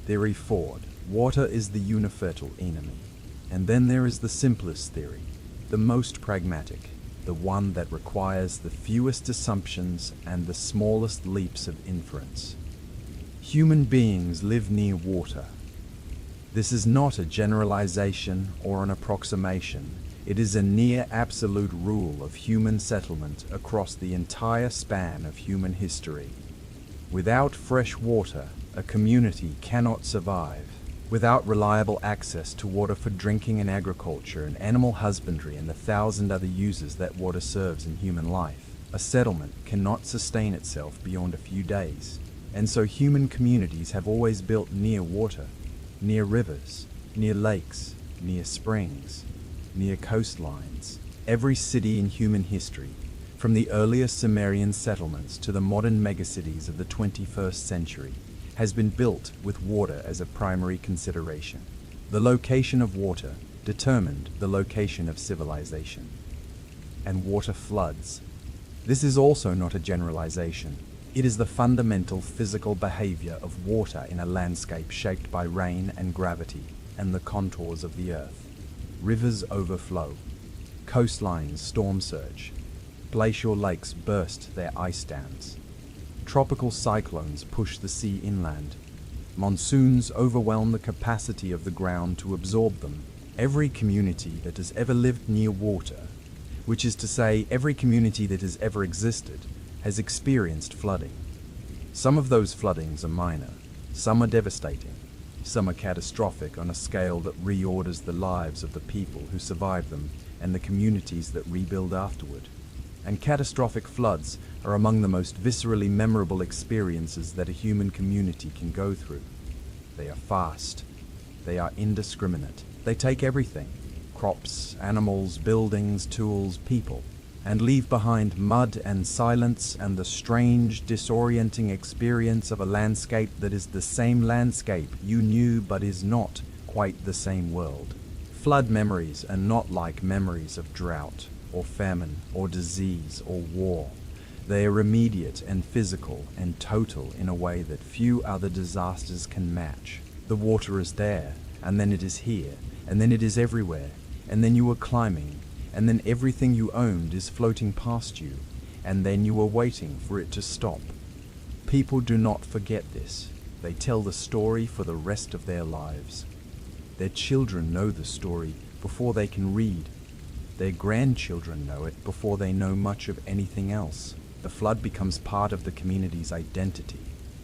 Theory 4. Water is the universal enemy. And then there is the simplest theory, the most pragmatic, the one that requires the fewest assumptions and the smallest leaps of inference. Human beings live near water. This is not a generalization or an approximation. It is a near absolute rule of human settlement across the entire span of human history. Without fresh water, a community cannot survive. Without reliable access to water for drinking and agriculture and animal husbandry and the 1,000 other uses that water serves in human life, a settlement cannot sustain itself beyond a few days. And so human communities have always built near water, near rivers, near lakes, near springs, near coastlines. Every city in human history, from the earliest Sumerian settlements to the modern megacities of the 21st century, has been built with water as a primary consideration. The location of water determined the location of civilization. And water floods. This is also not a generalization. It is the fundamental physical behavior of water in a landscape shaped by rain and gravity and the contours of the earth. Rivers overflow. Coastlines storm surge. Glacial lakes burst their ice dams. Tropical cyclones push the sea inland. Monsoons overwhelm the capacity of the ground to absorb them. Every community that has ever lived near water, which is to say every community that has ever existed, has experienced flooding. Some of those floodings are minor, some are devastating, some are catastrophic on a scale that reorders the lives of the people who survived them and the communities that rebuild afterward. And catastrophic floods are among the most viscerally memorable experiences that a human community can go through. They are fast. They are indiscriminate. They take everything: crops, animals, buildings, tools, people. and leave behind mud and silence and the strange, disorienting experience of a landscape that is the same landscape you knew but is not quite the same world. Flood memories are not like memories of drought or famine or disease or war. They are immediate and physical and total in a way that few other disasters can match. The water is there, and then it is here, and then it is everywhere, and then you are climbing, and then everything you owned is floating past you, and then you are waiting for it to stop. People do not forget this. They tell the story for the rest of their lives. Their children know the story before they can read. Their grandchildren know it before they know much of anything else. The flood becomes part of the community's identity,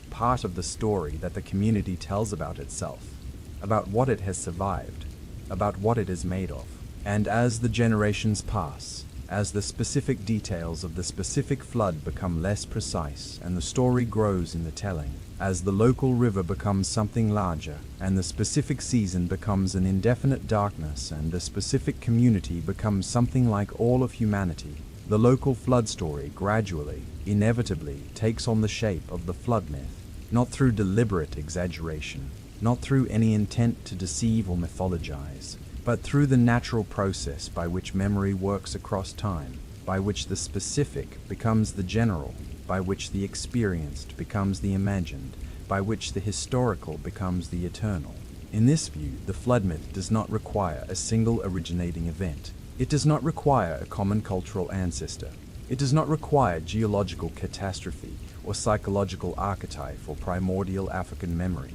part of the story that the community tells about itself, about what it has survived, about what it is made of. And as the generations pass, as the specific details of the specific flood become less precise and the story grows in the telling, as the local river becomes something larger and the specific season becomes an indefinite darkness and the specific community becomes something like all of humanity, the local flood story gradually, inevitably takes on the shape of the flood myth, not through deliberate exaggeration, not through any intent to deceive or mythologize, but through the natural process by which memory works across time, by which the specific becomes the general, by which the experienced becomes the imagined, by which the historical becomes the eternal. In this view, the flood myth does not require a single originating event. It does not require a common cultural ancestor. It does not require geological catastrophe or psychological archetype or primordial African memory.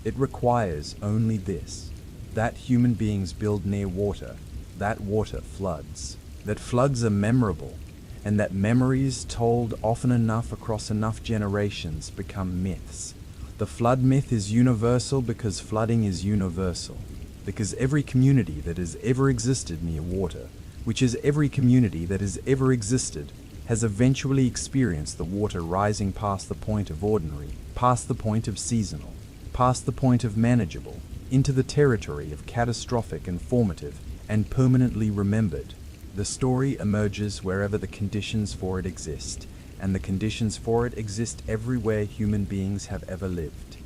It requires only this: that human beings build near water, that water floods, that floods are memorable, and that memories told often enough across enough generations become myths. The flood myth is universal because flooding is universal, because every community that has ever existed near water, which is every community that has ever existed, has eventually experienced the water rising past the point of ordinary, past the point of seasonal, past the point of manageable, into the territory of catastrophic and formative and permanently remembered. The story emerges wherever the conditions for it exist, and the conditions for it exist everywhere human beings have ever lived.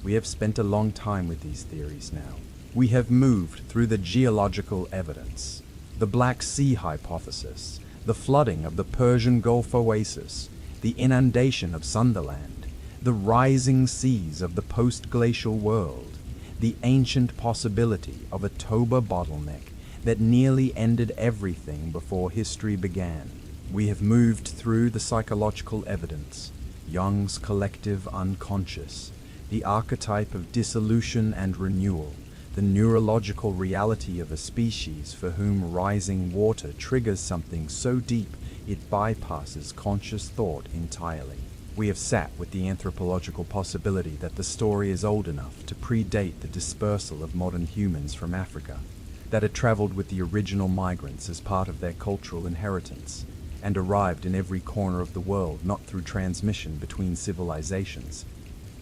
We have spent a long time with these theories now. We have moved through the geological evidence, the Black Sea hypothesis, the flooding of the Persian Gulf oasis, the inundation of Sunderland, the rising seas of the post-glacial world, the ancient possibility of a Toba bottleneck that nearly ended everything before history began. We have moved through the psychological evidence, Jung's collective unconscious, the archetype of dissolution and renewal, the neurological reality of a species for whom rising water triggers something so deep it bypasses conscious thought entirely. We have sat with the anthropological possibility that the story is old enough to predate the dispersal of modern humans from Africa, that it traveled with the original migrants as part of their cultural inheritance, and arrived in every corner of the world not through transmission between civilizations,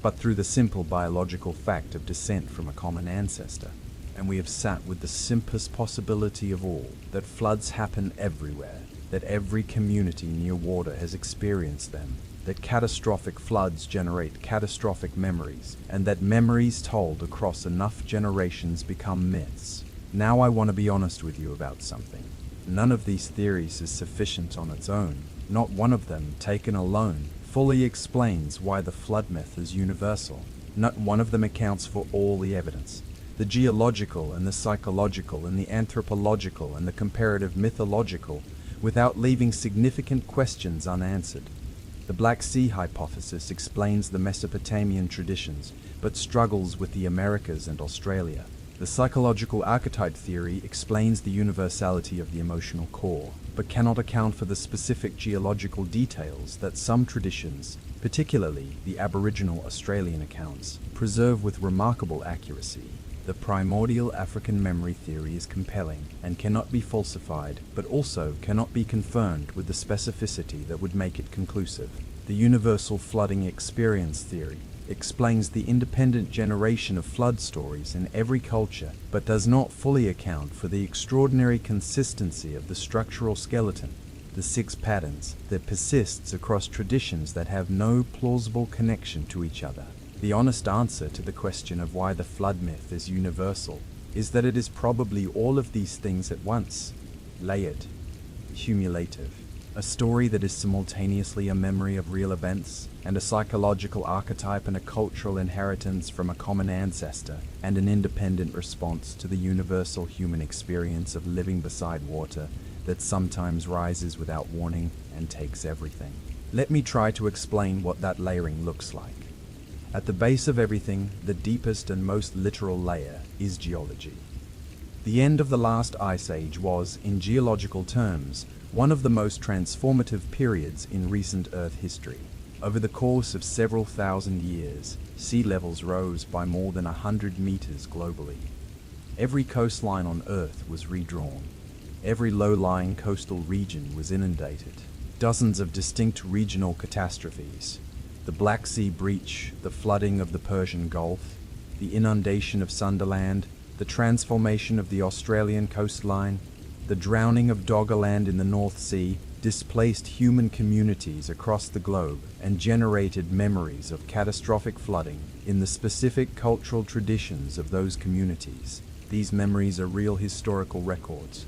but through the simple biological fact of descent from a common ancestor. And we have sat with the simplest possibility of all, that floods happen everywhere, that every community near water has experienced them, that catastrophic floods generate catastrophic memories, and that memories told across enough generations become myths. Now I want to be honest with you about something. None of these theories is sufficient on its own. Not one of them, taken alone, fully explains why the flood myth is universal. Not one of them accounts for all the evidence. The geological and the psychological and the anthropological and the comparative mythological, without leaving significant questions unanswered. The Black Sea hypothesis explains the Mesopotamian traditions, but struggles with the Americas and Australia. The psychological archetype theory explains the universality of the emotional core, but cannot account for the specific geological details that some traditions, particularly the Aboriginal Australian accounts, preserve with remarkable accuracy. The primordial African memory theory is compelling and cannot be falsified, but also cannot be confirmed with the specificity that would make it conclusive. The universal flooding experience theory explains the independent generation of flood stories in every culture, but does not fully account for the extraordinary consistency of the structural skeleton. the six patterns that persists across traditions that have no plausible connection to each other. The honest answer to the question of why the flood myth is universal is that it is probably all of these things at once, layered, cumulative. A story that is simultaneously a memory of real events and a psychological archetype and a cultural inheritance from a common ancestor and an independent response to the universal human experience of living beside water that sometimes rises without warning and takes everything. Let me try to explain what that layering looks like. At the base of everything, the deepest and most literal layer is geology. The end of the last ice age was, in geological terms, one of the most transformative periods in recent Earth history. Over the course of several thousand years, sea levels rose by more than 100 meters globally. Every coastline on Earth was redrawn. Every low-lying coastal region was inundated. Dozens of distinct regional catastrophes: the Black Sea breach, the flooding of the Persian Gulf, the inundation of Sunderland, the transformation of the Australian coastline, the drowning of Doggerland in the North Sea, displaced human communities across the globe and generated memories of catastrophic flooding in the specific cultural traditions of those communities. These memories are real historical records.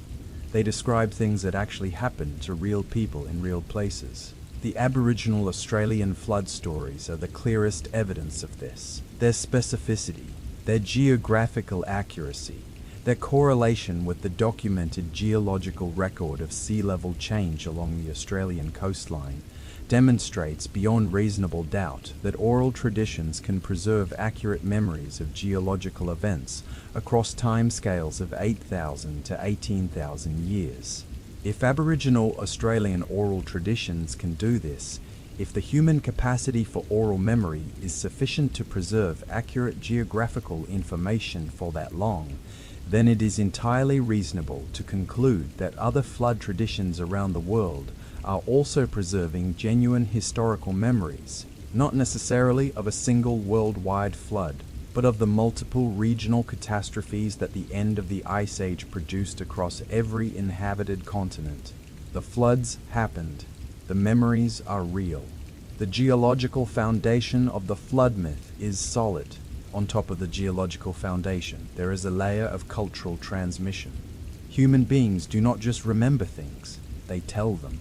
They describe things that actually happened to real people in real places. The Aboriginal Australian flood stories are the clearest evidence of this. Their specificity, their geographical accuracy, their correlation with the documented geological record of sea level change along the Australian coastline demonstrates beyond reasonable doubt that oral traditions can preserve accurate memories of geological events across timescales of 8,000 to 18,000 years. If Aboriginal Australian oral traditions can do this, if the human capacity for oral memory is sufficient to preserve accurate geographical information for that long, then it is entirely reasonable to conclude that other flood traditions around the world are also preserving genuine historical memories, not necessarily of a single worldwide flood, but of the multiple regional catastrophes that the end of the Ice Age produced across every inhabited continent. The floods happened. The memories are real. The geological foundation of the flood myth is solid. On top of the geological foundation, there is a layer of cultural transmission. Human beings do not just remember things, they tell them.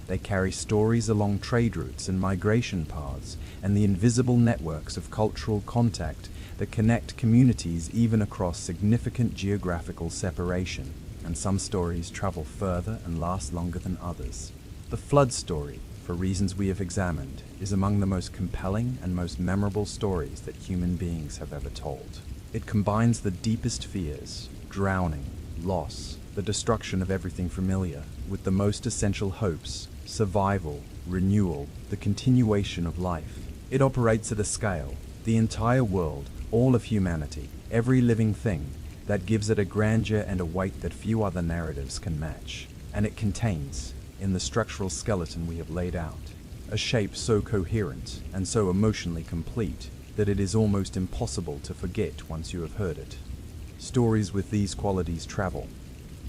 They carry stories along trade routes and migration paths and the invisible networks of cultural contact that connect communities even across significant geographical separation. And some stories travel further and last longer than others. The flood story, for reasons we have examined, is among the most compelling and most memorable stories that human beings have ever told. It combines the deepest fears, drowning, loss, the destruction of everything familiar, with the most essential hopes, survival, renewal, the continuation of life. It operates at a scale, the entire world, all of humanity, every living thing, that gives it a grandeur and a weight that few other narratives can match. And it contains, in the structural skeleton we have laid out, a shape so coherent and so emotionally complete that it is almost impossible to forget once you have heard it. Stories with these qualities travel.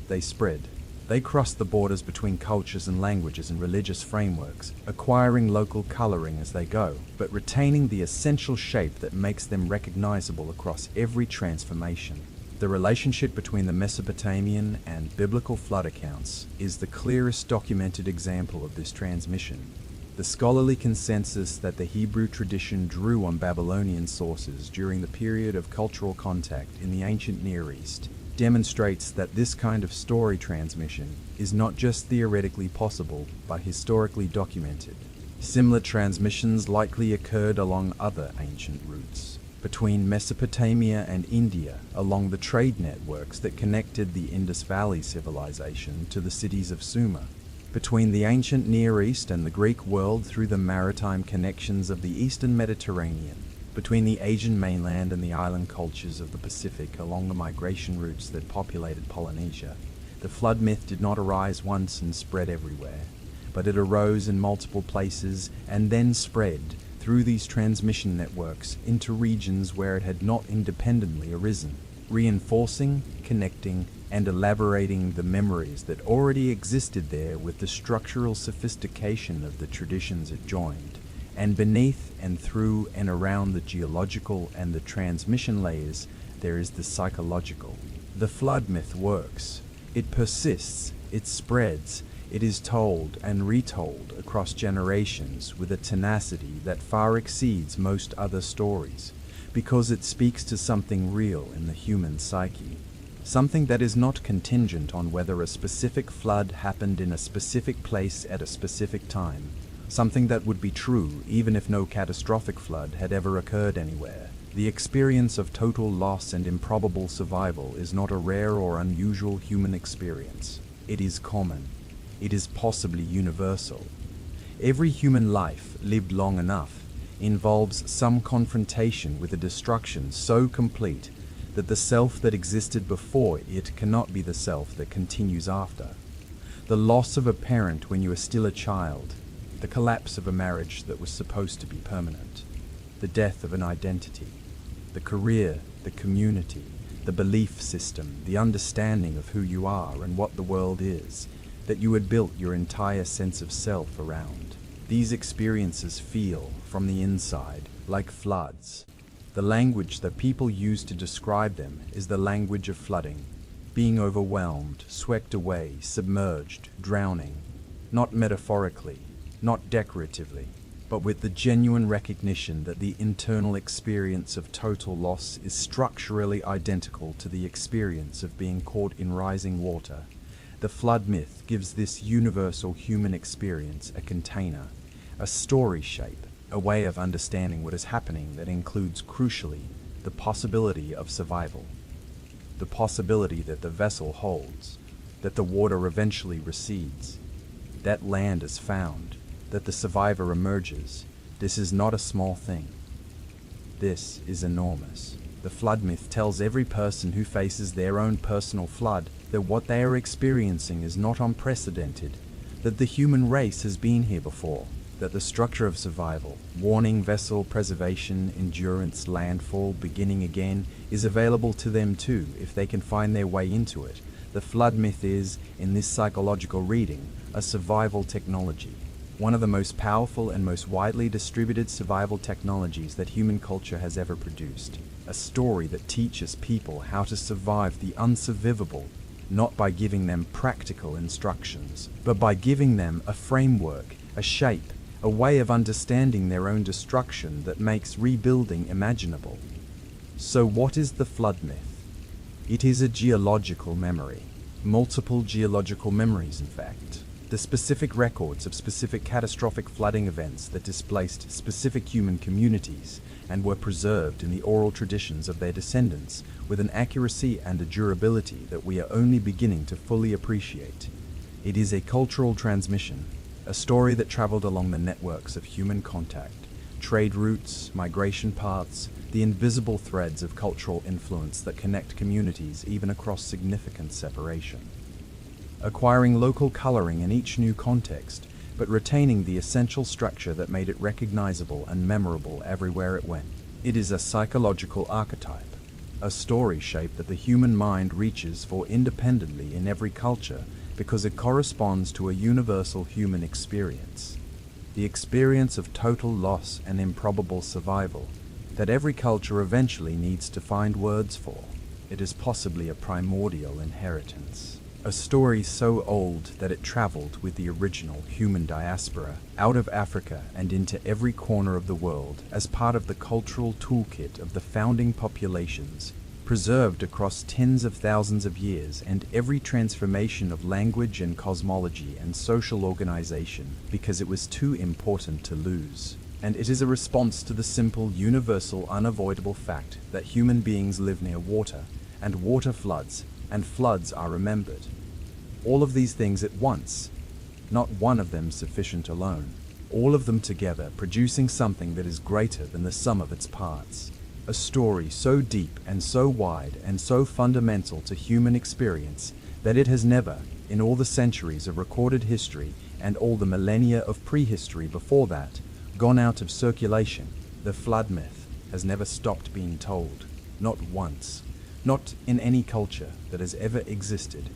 They spread. They cross the borders between cultures and languages and religious frameworks, acquiring local coloring as they go, but retaining the essential shape that makes them recognizable across every transformation. The relationship between the Mesopotamian and biblical flood accounts is the clearest documented example of this transmission. The scholarly consensus that the Hebrew tradition drew on Babylonian sources during the period of cultural contact in the ancient Near East demonstrates that this kind of story transmission is not just theoretically possible, but historically documented. Similar transmissions likely occurred along other ancient routes. Between Mesopotamia and India, along the trade networks that connected the Indus Valley civilization to the cities of Sumer. Between the ancient Near East and the Greek world through the maritime connections of the Eastern Mediterranean. Between the Asian mainland and the island cultures of the Pacific along the migration routes that populated Polynesia. The flood myth did not arise once and spread everywhere, but it arose in multiple places and then spread through these transmission networks into regions where it had not independently arisen. reinforcing, connecting, and elaborating the memories that already existed there with the structural sophistication of the traditions it joined. And beneath and through and around the geological and the transmission layers, there is the psychological. The flood myth works. It persists, it spreads, it is told and retold across generations with a tenacity that far exceeds most other stories, because it speaks to something real in the human psyche. Something that is not contingent on whether a specific flood happened in a specific place at a specific time. Something that would be true even if no catastrophic flood had ever occurred anywhere. The experience of total loss and improbable survival is not a rare or unusual human experience. It is common. It is possibly universal. Every human life, lived long enough, involves some confrontation with a destruction so complete that the self that existed before it cannot be the self that continues after. The loss of a parent when you are still a child, the collapse of a marriage that was supposed to be permanent, the death of an identity, the career, the community, the belief system, the understanding of who you are and what the world is, that you had built your entire sense of self around. These experiences feel, from the inside, like floods. The language that people use to describe them is the language of flooding, being overwhelmed, swept away, submerged, drowning, not metaphorically, not decoratively, but with the genuine recognition that the internal experience of total loss is structurally identical to the experience of being caught in rising water. The flood myth gives this universal human experience a container, a story shape, a way of understanding what is happening that includes, crucially, the possibility of survival. The possibility that the vessel holds, that the water eventually recedes, that land is found, that the survivor emerges. This is not a small thing. This is enormous. The flood myth tells every person who faces their own personal flood that what they are experiencing is not unprecedented, that the human race has been here before, that the structure of survival, warning, vessel, preservation, endurance, landfall, beginning again, is available to them too if they can find their way into it. The flood myth is, in this psychological reading, a survival technology. One of the most powerful and most widely distributed survival technologies that human culture has ever produced. A story that teaches people how to survive the unsurvivable, not by giving them practical instructions, but by giving them a framework, a shape, a way of understanding their own destruction that makes rebuilding imaginable. So what is the flood myth? It is a geological memory. Multiple geological memories, in fact. The specific records of specific catastrophic flooding events that displaced specific human communities and were preserved in the oral traditions of their descendants with an accuracy and a durability that we are only beginning to fully appreciate. It is a cultural transmission, a story that traveled along the networks of human contact, trade routes, migration paths, the invisible threads of cultural influence that connect communities even across significant separation. Acquiring local coloring in each new context, but retaining the essential structure that made it recognizable and memorable everywhere it went. It is a psychological archetype, a story shape that the human mind reaches for independently in every culture because it corresponds to a universal human experience, the experience of total loss and improbable survival that every culture eventually needs to find words for. It is possibly a primordial inheritance. A story so old that it traveled with the original human diaspora out of Africa and into every corner of the world as part of the cultural toolkit of the founding populations, preserved across tens of thousands of years and every transformation of language and cosmology and social organization because it was too important to lose. And it is a response to the simple, universal, unavoidable fact that human beings live near water, and water floods, and floods are remembered. All of these things at once, not one of them sufficient alone, all of them together producing something that is greater than the sum of its parts. A story so deep and so wide and so fundamental to human experience that it has never, in all the centuries of recorded history and all the millennia of prehistory before that, gone out of circulation. The flood myth has never stopped being told, not once. not in any culture that has ever existed.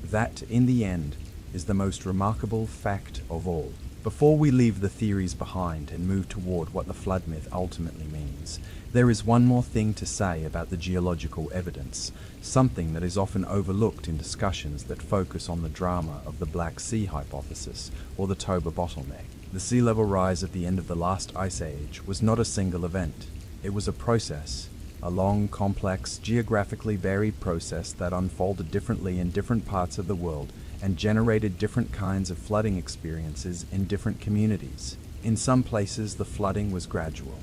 That, in the end, is the most remarkable fact of all. Before we leave the theories behind and move toward what the flood myth ultimately means, there is one more thing to say about the geological evidence, something that is often overlooked in discussions that focus on the drama of the Black Sea hypothesis or the Toba bottleneck. The sea level rise at the end of the last ice age was not a single event. It was a process, a long, complex, geographically varied process that unfolded differently in different parts of the world and generated different kinds of flooding experiences in different communities. In some places, the flooding was gradual,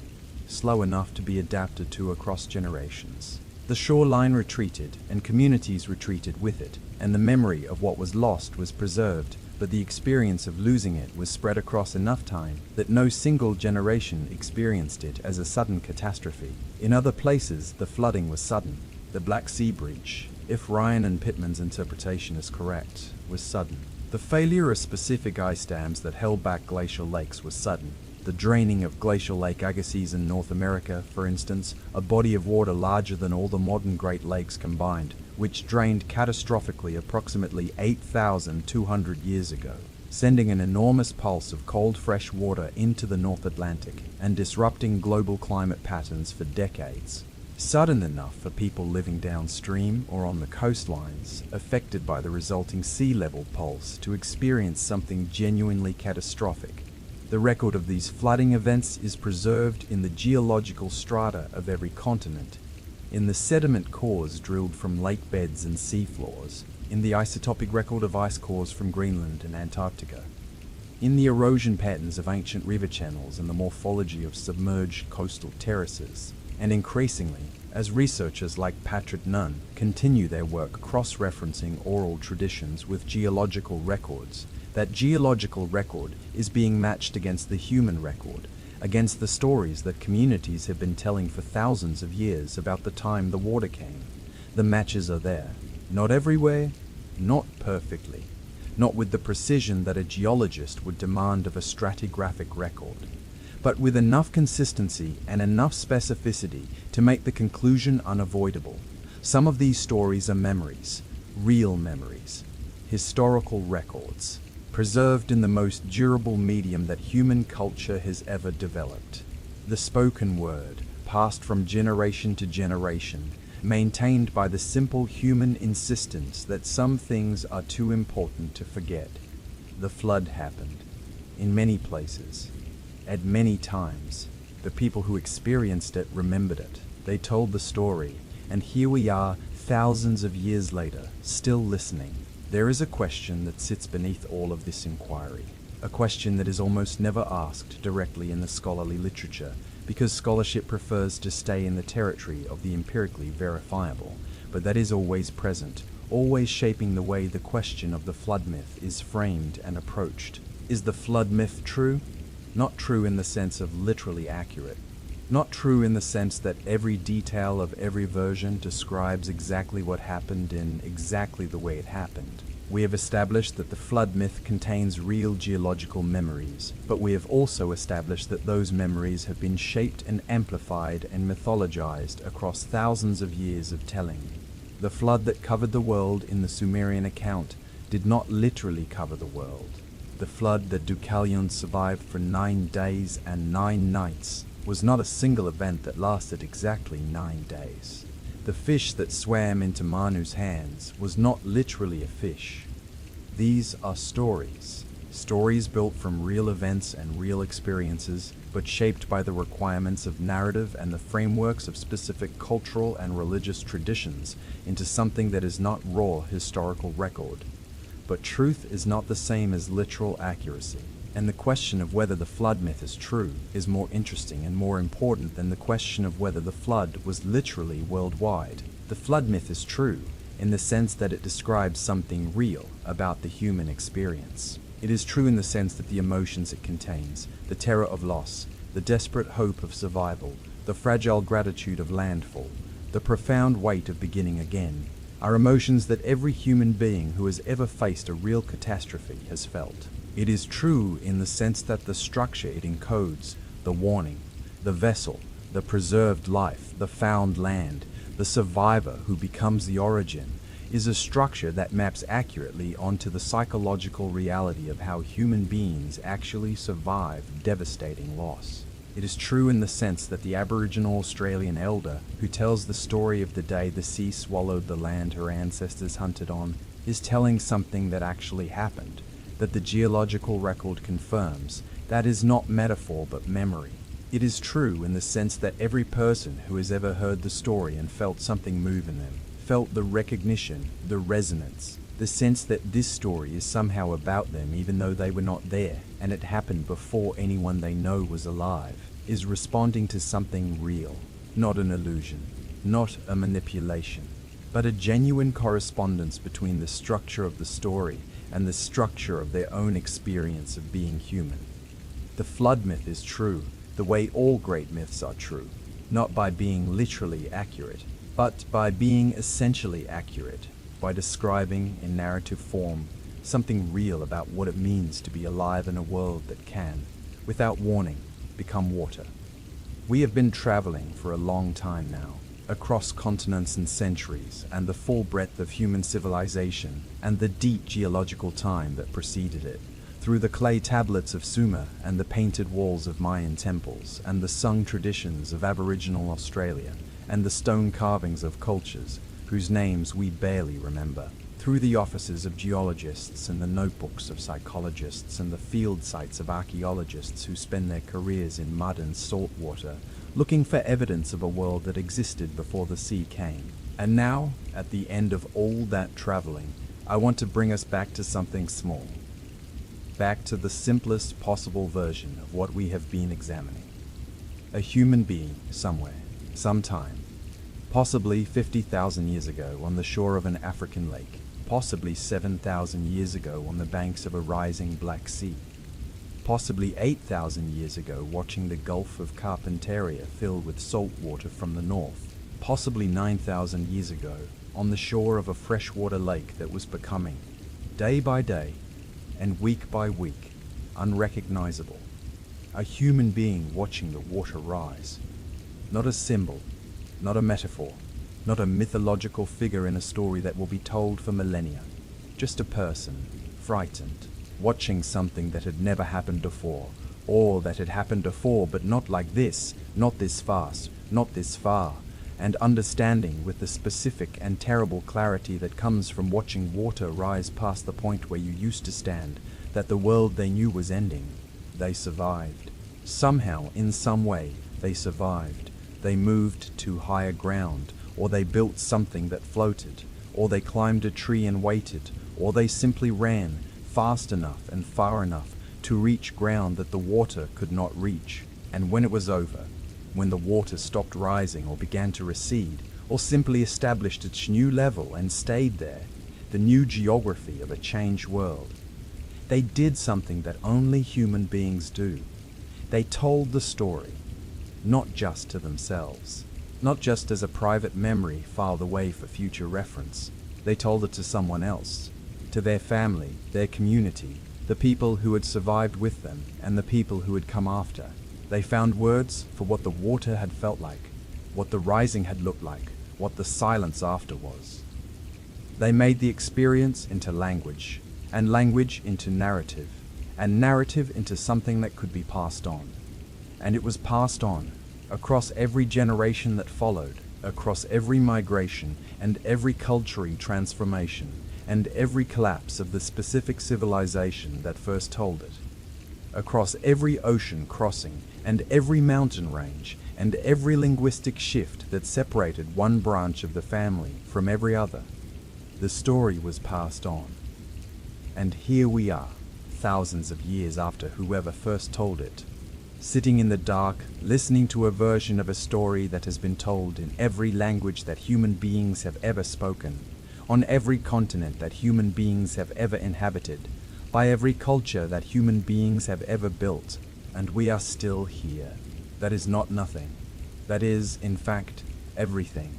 slow enough to be adapted to across generations. The shoreline retreated, and communities retreated with it, and the memory of what was lost was preserved, but the experience of losing it was spread across enough time that no single generation experienced it as a sudden catastrophe. In other places, the flooding was sudden. The Black Sea breach, if Ryan and Pittman's interpretation is correct, was sudden. The failure of specific ice dams that held back glacial lakes was sudden. The draining of glacial Lake Agassiz in North America, for instance, a body of water larger than all the modern Great Lakes combined, which drained catastrophically approximately 8,200 years ago, sending an enormous pulse of cold fresh water into the North Atlantic and disrupting global climate patterns for decades. Sudden enough for people living downstream or on the coastlines affected by the resulting sea level pulse to experience something genuinely catastrophic. The record of these flooding events is preserved in the geological strata of every continent, in the sediment cores drilled from lake beds and sea floors, in the isotopic record of ice cores from Greenland and Antarctica, in the erosion patterns of ancient river channels and the morphology of submerged coastal terraces, and increasingly, as researchers like Patrick Nunn continue their work cross-referencing oral traditions with geological records, that geological record is being matched against the human record, against the stories that communities have been telling for thousands of years about the time the water came. The matches are there. Not everywhere, not perfectly, not with the precision that a geologist would demand of a stratigraphic record, but with enough consistency and enough specificity to make the conclusion unavoidable. Some of these stories are memories, real memories, historical records, preserved in the most durable medium that human culture has ever developed. The spoken word, passed from generation to generation, maintained by the simple human insistence that some things are too important to forget. The flood happened, in many places, at many times. The people who experienced it remembered it. They told the story, and here we are, thousands of years later, still listening. There is a question that sits beneath all of this inquiry, a question that is almost never asked directly in the scholarly literature, because scholarship prefers to stay in the territory of the empirically verifiable, but that is always present, always shaping the way the question of the flood myth is framed and approached. Is the flood myth true? Not true in the sense of literally accurate. Not true in the sense that every detail of every version describes exactly what happened in exactly the way it happened. We have established that the flood myth contains real geological memories, but we have also established that those memories have been shaped and amplified and mythologized across thousands of years of telling. The flood that covered the world in the Sumerian account did not literally cover the world. The flood that Deucalion survived for 9 days and 9 nights was not a single event that lasted exactly 9 days. The fish that swam into Manu's hands was not literally a fish. These are stories. Stories built from real events and real experiences, but shaped by the requirements of narrative and the frameworks of specific cultural and religious traditions into something that is not raw historical record. But truth is not the same as literal accuracy. And the question of whether the flood myth is true is more interesting and more important than the question of whether the flood was literally worldwide. The flood myth is true in the sense that it describes something real about the human experience. It is true in the sense that the emotions it contains, the terror of loss, the desperate hope of survival, the fragile gratitude of landfall, the profound weight of beginning again, are emotions that every human being who has ever faced a real catastrophe has felt. It is true in the sense that the structure it encodes, the warning, the vessel, the preserved life, the found land, The survivor who becomes the origin is a structure that maps accurately onto the psychological reality of how human beings actually survive devastating loss. It is true in the sense that the Aboriginal Australian elder who tells the story of the day the sea swallowed the land her ancestors hunted on is telling something that actually happened, that the geological record confirms. That is not metaphor but memory. It is true in the sense that every person who has ever heard the story and felt something move in them, felt the recognition, the resonance, the sense that this story is somehow about them even though they were not there, and it happened before anyone they know was alive, is responding to something real, not an illusion, not a manipulation, but a genuine correspondence between the structure of the story and the structure of their own experience of being human. The flood myth is true, the way all great myths are true, not by being literally accurate, but by being essentially accurate, by describing in narrative form something real about what it means to be alive in a world that can, without warning, become water. We have been traveling for a long time now, across continents and centuries, and the full breadth of human civilization, and the deep geological time that preceded it, through the clay tablets of Sumer and the painted walls of Mayan temples, and the sung traditions of Aboriginal Australia, and the stone carvings of cultures whose names we barely remember, through the offices of geologists and the notebooks of psychologists and the field sites of archaeologists who spend their careers in mud and salt water, looking for evidence of a world that existed before the sea came. And now, at the end of all that traveling, I want to bring us back to something small. Back to the simplest possible version of what we have been examining. A human being somewhere, sometime, possibly 50,000 years ago on the shore of an African lake, possibly 7,000 years ago on the banks of a rising Black Sea, possibly 8,000 years ago watching the Gulf of Carpentaria fill with salt water from the north, possibly 9,000 years ago on the shore of a freshwater lake that was becoming, day by day and week by week, unrecognizable. A human being watching the water rise. Not a symbol, not a metaphor, not a mythological figure in a story that will be told for millennia. Just a person, frightened, watching something that had never happened before, or that had happened before but not like this, not this fast, not this far, and understanding with the specific and terrible clarity that comes from watching water rise past the point where you used to stand, that the world they knew was ending. They survived. Somehow, in some way, they survived. They moved to higher ground, or they built something that floated, or they climbed a tree and waited, or they simply ran fast enough and far enough to reach ground that the water could not reach. And when it was over, when the water stopped rising or began to recede, or simply established its new level and stayed there, the new geography of a changed world, they did something that only human beings do. They told the story, not just to themselves, not just as a private memory filed away for future reference. They told it to someone else, to their family, their community, the people who had survived with them, and the people who had come after. They found words for what the water had felt like, what the rising had looked like, what the silence after was. They made the experience into language, and language into narrative, and narrative into something that could be passed on. And it was passed on, across every generation that followed, across every migration, and every cultural transformation, and every collapse of the specific civilization that first told it. Across every ocean crossing, and every mountain range, and every linguistic shift that separated one branch of the family from every other, the story was passed on. And here we are, thousands of years after whoever first told it, sitting in the dark, listening to a version of a story that has been told in every language that human beings have ever spoken, on every continent that human beings have ever inhabited, by every culture that human beings have ever built, and we are still here. That is not nothing. That is, in fact, everything.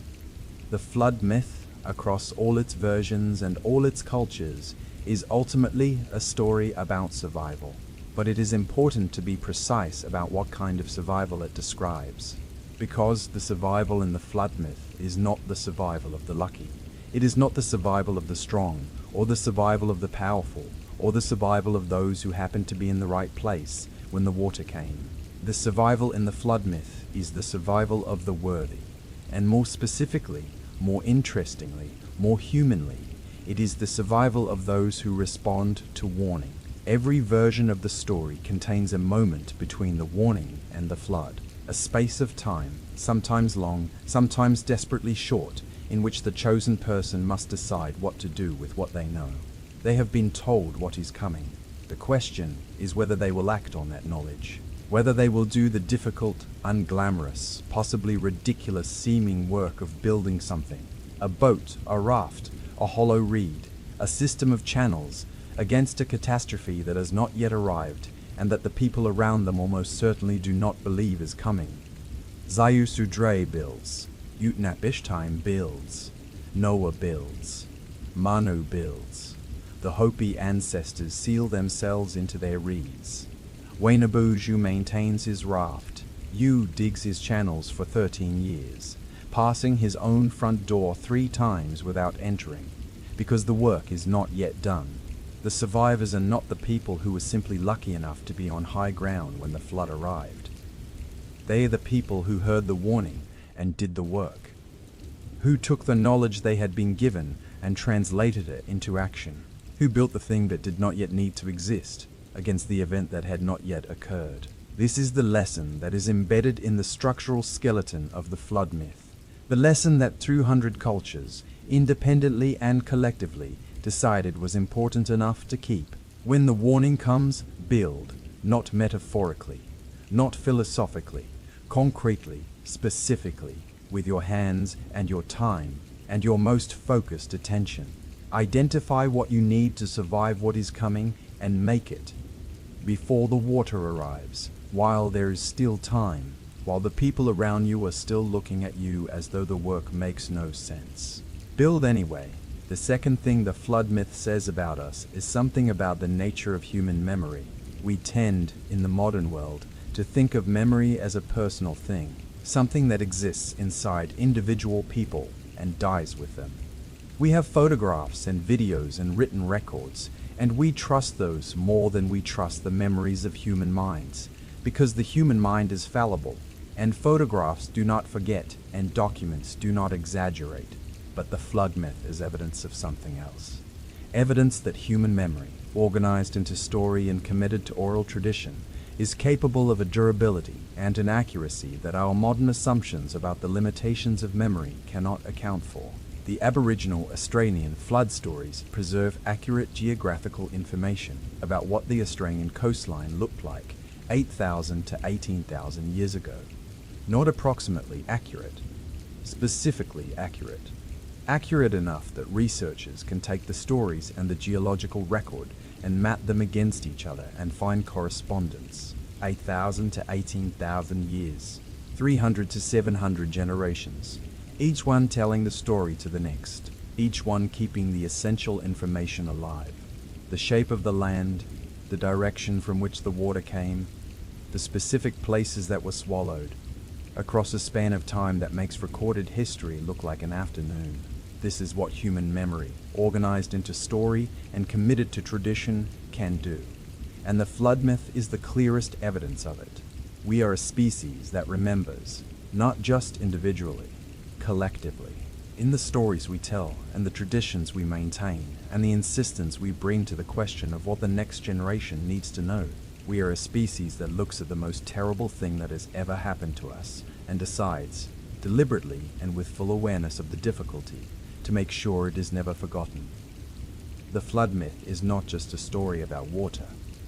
The flood myth, across all its versions and all its cultures, is ultimately a story about survival. But it is important to be precise about what kind of survival it describes. Because the survival in the flood myth is not the survival of the lucky. It is not the survival of the strong, or the survival of the powerful, or the survival of those who happened to be in the right place when the water came. The survival in the flood myth is the survival of the worthy, and more specifically, more interestingly, more humanly, it is the survival of those who respond to warning. Every version of the story contains a moment between the warning and the flood, a space of time, sometimes long, sometimes desperately short, in which the chosen person must decide what to do with what they know. They have been told what is coming. The question is whether they will act on that knowledge, whether they will do the difficult, unglamorous, possibly ridiculous seeming work of building something, a boat, a raft, a hollow reed, a system of channels, against a catastrophe that has not yet arrived and that the people around them almost certainly do not believe is coming. Zayusudre builds, Utnapishtim builds, Noah builds, Manu builds. The Hopi ancestors seal themselves into their reeds. Wainabuju maintains his raft. Yu digs his channels for 13 years, passing his own front door 3 times without entering, because the work is not yet done. The survivors are not the people who were simply lucky enough to be on high ground when the flood arrived. They are the people who heard the warning and did the work, who took the knowledge they had been given and translated it into action, who built the thing that did not yet need to exist against the event that had not yet occurred. This is the lesson that is embedded in the structural skeleton of the flood myth, the lesson that 200 cultures, independently and collectively, decided was important enough to keep. When the warning comes, build, not metaphorically, not philosophically, concretely, specifically, with your hands and your time and your most focused attention. Identify what you need to survive what is coming and make it before the water arrives, while there is still time, while the people around you are still looking at you as though the work makes no sense. Build anyway. The second thing the flood myth says about us is something about the nature of human memory. We tend, in the modern world, to think of memory as a personal thing, something that exists inside individual people and dies with them. We have photographs and videos and written records, and we trust those more than we trust the memories of human minds, because the human mind is fallible, and photographs do not forget, and documents do not exaggerate. But the flood myth is evidence of something else. Evidence that human memory, organized into story and committed to oral tradition, is capable of a durability and an accuracy that our modern assumptions about the limitations of memory cannot account for. The Aboriginal Australian flood stories preserve accurate geographical information about what the Australian coastline looked like 8,000 to 18,000 years ago. Not approximately accurate, specifically accurate. Accurate enough that researchers can take the stories and the geological record and map them against each other and find correspondence. 8,000 to 18,000 years, 300 to 700 generations, each one telling the story to the next, each one keeping the essential information alive. The shape of the land, the direction from which the water came, the specific places that were swallowed, across a span of time that makes recorded history look like an afternoon. This is what human memory, organized into story and committed to tradition, can do. And the flood myth is the clearest evidence of it. We are a species that remembers, not just individually, collectively. In the stories we tell, and the traditions we maintain, and the insistence we bring to the question of what the next generation needs to know, we are a species that looks at the most terrible thing that has ever happened to us and decides, deliberately and with full awareness of the difficulty, to make sure it is never forgotten. The flood myth is not just a story about water.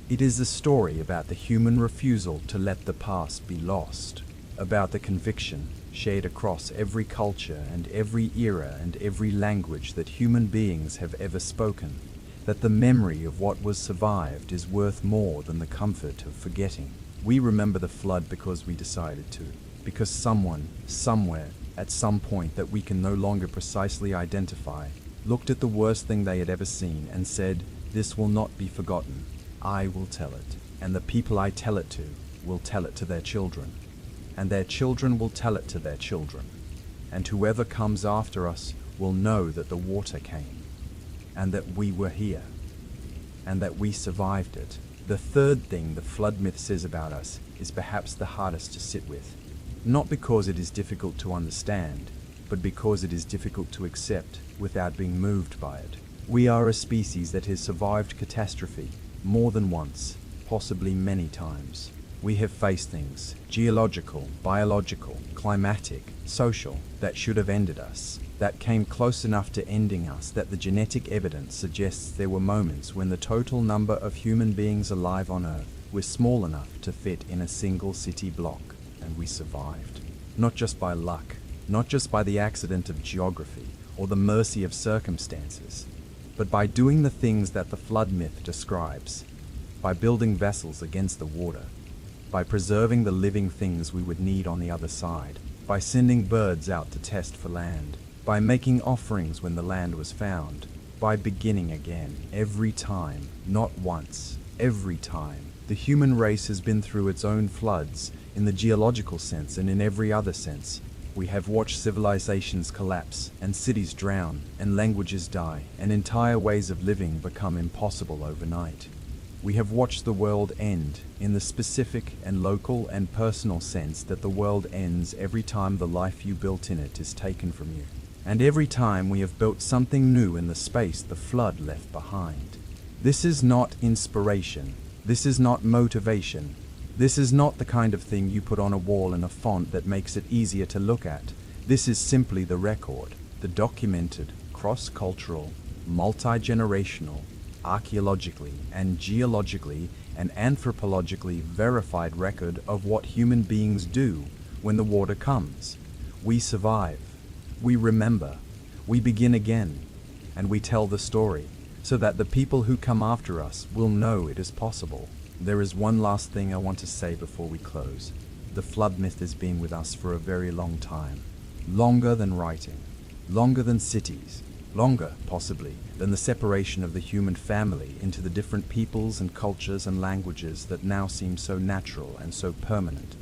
It is a story about the human refusal to let the past be lost, about the conviction, shared across every culture and every era and every language that human beings have ever spoken, that the memory of what was survived is worth more than the comfort of forgetting. We remember the flood because we decided to, because someone, somewhere, at some point that we can no longer precisely identify, looked at the worst thing they had ever seen and said, "This will not be forgotten. I will tell it, and the people I tell it to will tell it to their children." and their children will tell it to their children. And whoever comes after us will know that the water came, and that we were here, and that we survived it. The third thing the flood myth says about us is perhaps the hardest to sit with. Not because it is difficult to understand, but because it is difficult to accept without being moved by it. We are a species that has survived catastrophe more than once, possibly many times. We have faced things, geological, biological, climatic, social, that should have ended us, that came close enough to ending us that the genetic evidence suggests there were moments when the total number of human beings alive on Earth was small enough to fit in a single city block, and we survived. Not just by luck, not just by the accident of geography or the mercy of circumstances, but by doing the things that the flood myth describes, by building vessels against the water, by preserving the living things we would need on the other side, by sending birds out to test for land, by making offerings when the land was found, by beginning again every time, not once, every time. The human race has been through its own floods, in the geological sense and in every other sense. We have watched civilizations collapse, and cities drown, and languages die, and entire ways of living become impossible overnight. We have watched the world end, in the specific and local and personal sense that the world ends every time the life you built in it is taken from you. And every time we have built something new in the space the flood left behind. This is not inspiration. This is not motivation. This is not the kind of thing you put on a wall in a font that makes it easier to look at. This is simply the record, the documented, cross-cultural, multi-generational, archaeologically and geologically and anthropologically verified record of what human beings do when the water comes. We survive. We remember. We begin again. And we tell the story, so that the people who come after us will know it is possible. There is one last thing I want to say before we close. The flood myth has been with us for a very long time. Longer than writing. Longer than cities. Longer, possibly, than the separation of the human family into the different peoples and cultures and languages that now seem so natural and so permanent,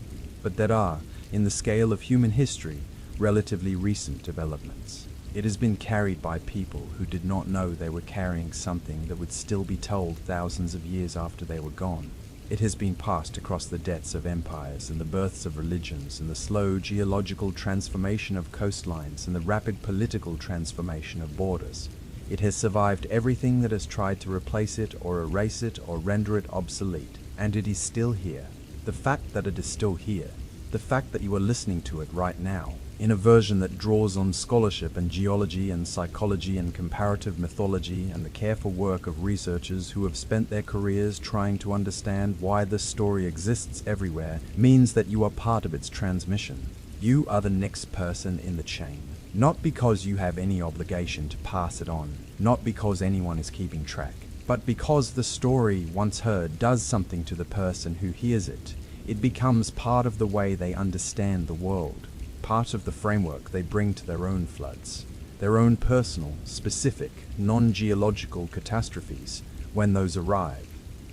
but that are, in the scale of human history, relatively recent developments. It has been carried by people who did not know they were carrying something that would still be told thousands of years after they were gone. It has been passed across the deaths of empires and the births of religions and the slow geological transformation of coastlines and the rapid political transformation of borders. It has survived everything that has tried to replace it or erase it or render it obsolete, and it is still here. The fact that it is still here, the fact that you are listening to it right now, in a version that draws on scholarship and geology and psychology and comparative mythology and the careful work of researchers who have spent their careers trying to understand why this story exists everywhere, means that you are part of its transmission. You are the next person in the chain. Not because you have any obligation to pass it on, not because anyone is keeping track, but because the story once heard does something to the person who hears it. It becomes part of the way they understand the world, part of the framework they bring to their own floods, their own personal, specific, non-geological catastrophes when those arrive.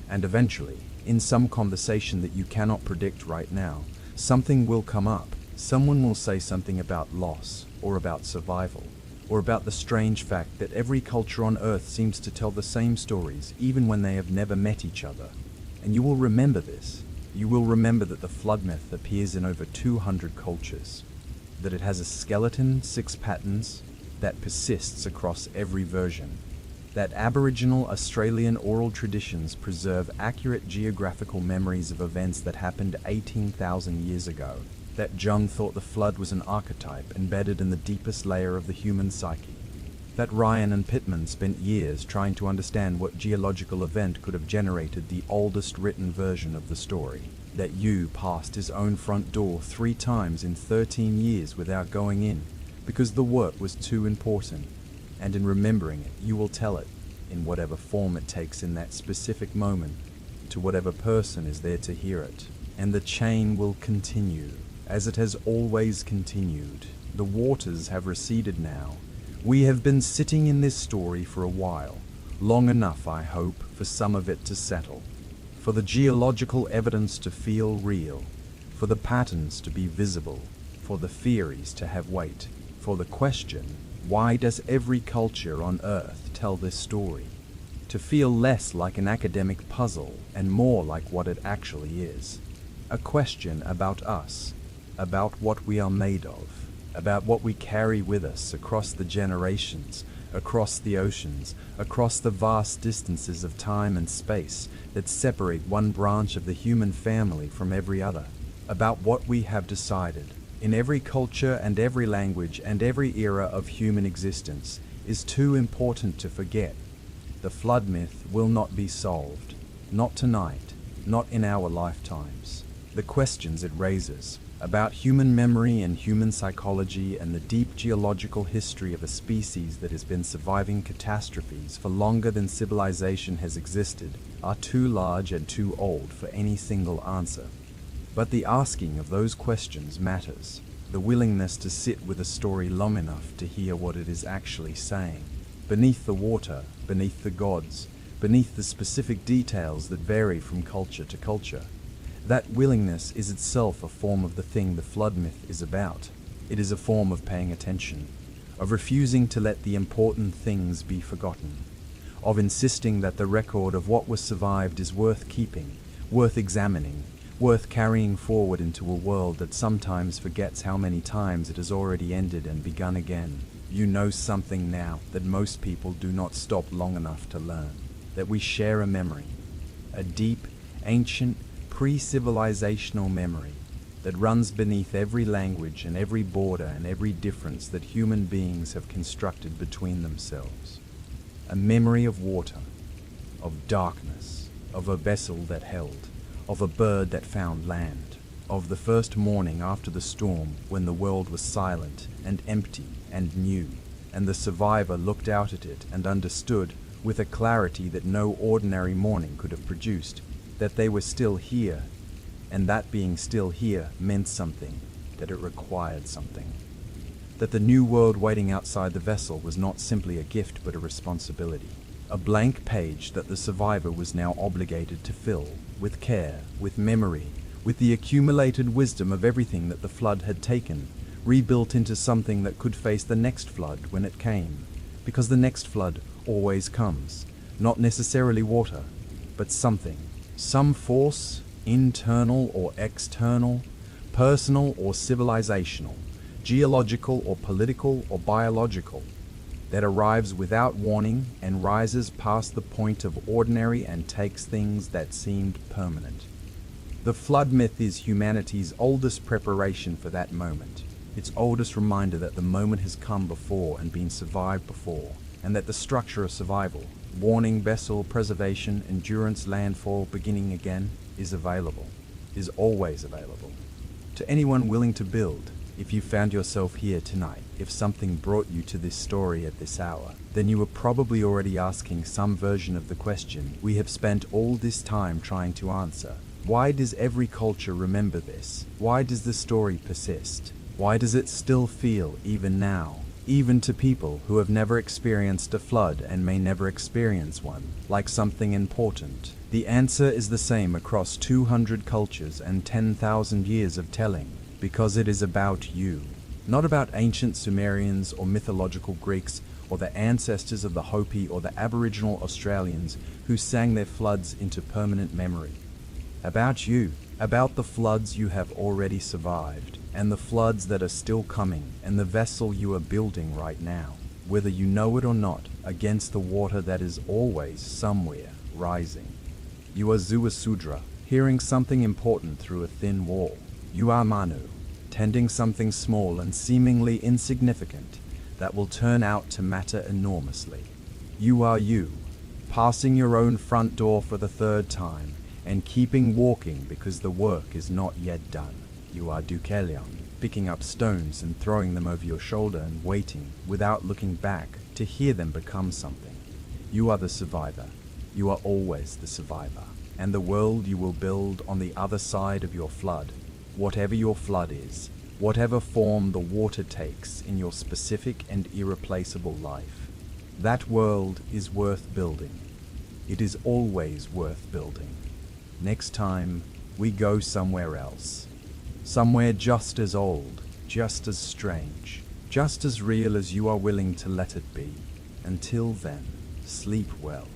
And eventually, in some conversation that you cannot predict right now, something will come up. Someone will say something about loss, or about survival, or about the strange fact that every culture on Earth seems to tell the same stories even when they have never met each other. And you will remember this. You will remember that the flood myth appears in over 200 cultures, that it has a skeleton, 6 patterns, that persists across every version, that Aboriginal Australian oral traditions preserve accurate geographical memories of events that happened 18,000 years ago, that Jung thought the flood was an archetype embedded in the deepest layer of the human psyche, that Ryan and Pittman spent years trying to understand what geological event could have generated the oldest written version of the story, that you passed his own front door 3 times in 13 years without going in, because the work was too important, and in remembering it, you will tell it, in whatever form it takes in that specific moment, to whatever person is there to hear it. And the chain will continue, as it has always continued. The waters have receded now. We have been sitting in this story for a while, long enough, I hope, for some of it to settle, for the geological evidence to feel real, for the patterns to be visible, for the theories to have weight, for the question, why does every culture on Earth tell this story? To feel less like an academic puzzle and more like what it actually is. A question about us, about what we are made of, about what we carry with us across the generations, across the oceans, across the vast distances of time and space that separate one branch of the human family from every other, about what we have decided, in every culture and every language and every era of human existence, is too important to forget. The flood myth will not be solved, not tonight, not in our lifetimes. The questions it raises, about human memory and human psychology and the deep geological history of a species that has been surviving catastrophes for longer than civilization has existed, are too large and too old for any single answer. But the asking of those questions matters, the willingness to sit with a story long enough to hear what it is actually saying. Beneath the water, beneath the gods, beneath the specific details that vary from culture to culture. That willingness is itself a form of the thing the flood myth is about. It is a form of paying attention, of refusing to let the important things be forgotten, of insisting that the record of what was survived is worth keeping, worth examining, worth carrying forward into a world that sometimes forgets how many times it has already ended and begun again. You know something now that most people do not stop long enough to learn, that we share a memory, a deep, ancient, pre-civilizational memory that runs beneath every language and every border and every difference that human beings have constructed between themselves. A memory of water, of darkness, of a vessel that held, of a bird that found land, of the first morning after the storm when the world was silent and empty and new, and the survivor looked out at it and understood, with a clarity that no ordinary morning could have produced, that they were still here, and that being still here meant something, that it required something. That the new world waiting outside the vessel was not simply a gift but a responsibility, a blank page that the survivor was now obligated to fill, with care, with memory, with the accumulated wisdom of everything that the flood had taken, rebuilt into something that could face the next flood when it came, because the next flood always comes, not necessarily water, but something. Some force, internal or external, personal or civilizational, geological or political or biological, that arrives without warning and rises past the point of ordinary and takes things that seemed permanent. The flood myth is humanity's oldest preparation for that moment, its oldest reminder that the moment has come before and been survived before, and that the structure of survival, warning, vessel, preservation, endurance, landfall, beginning again, is available, is always available. To anyone willing to build, if you found yourself here tonight, if something brought you to this story at this hour, then you were probably already asking some version of the question we have spent all this time trying to answer. Why does every culture remember this? Why does the story persist? Why does it still feel, even now, even to people who have never experienced a flood and may never experience one, like something important? The answer is the same across 200 cultures and 10,000 years of telling, because it is about you. Not about ancient Sumerians or mythological Greeks or the ancestors of the Hopi or the Aboriginal Australians who sang their floods into permanent memory. About you, about the floods you have already survived, and the floods that are still coming, and the vessel you are building right now, whether you know it or not, against the water that is always somewhere rising. You are Zuasudra, hearing something important through a thin wall. You are Manu, tending something small and seemingly insignificant that will turn out to matter enormously. You are you, passing your own front door for the third time, and keeping walking because the work is not yet done. You are Deucalion, picking up stones and throwing them over your shoulder and waiting, without looking back, to hear them become something. You are the survivor. You are always the survivor. And the world you will build on the other side of your flood, whatever your flood is, whatever form the water takes in your specific and irreplaceable life, that world is worth building. It is always worth building. Next time, we go somewhere else. somewhere just as old, just as strange, just as real as you are willing to let it be. Until then, sleep well.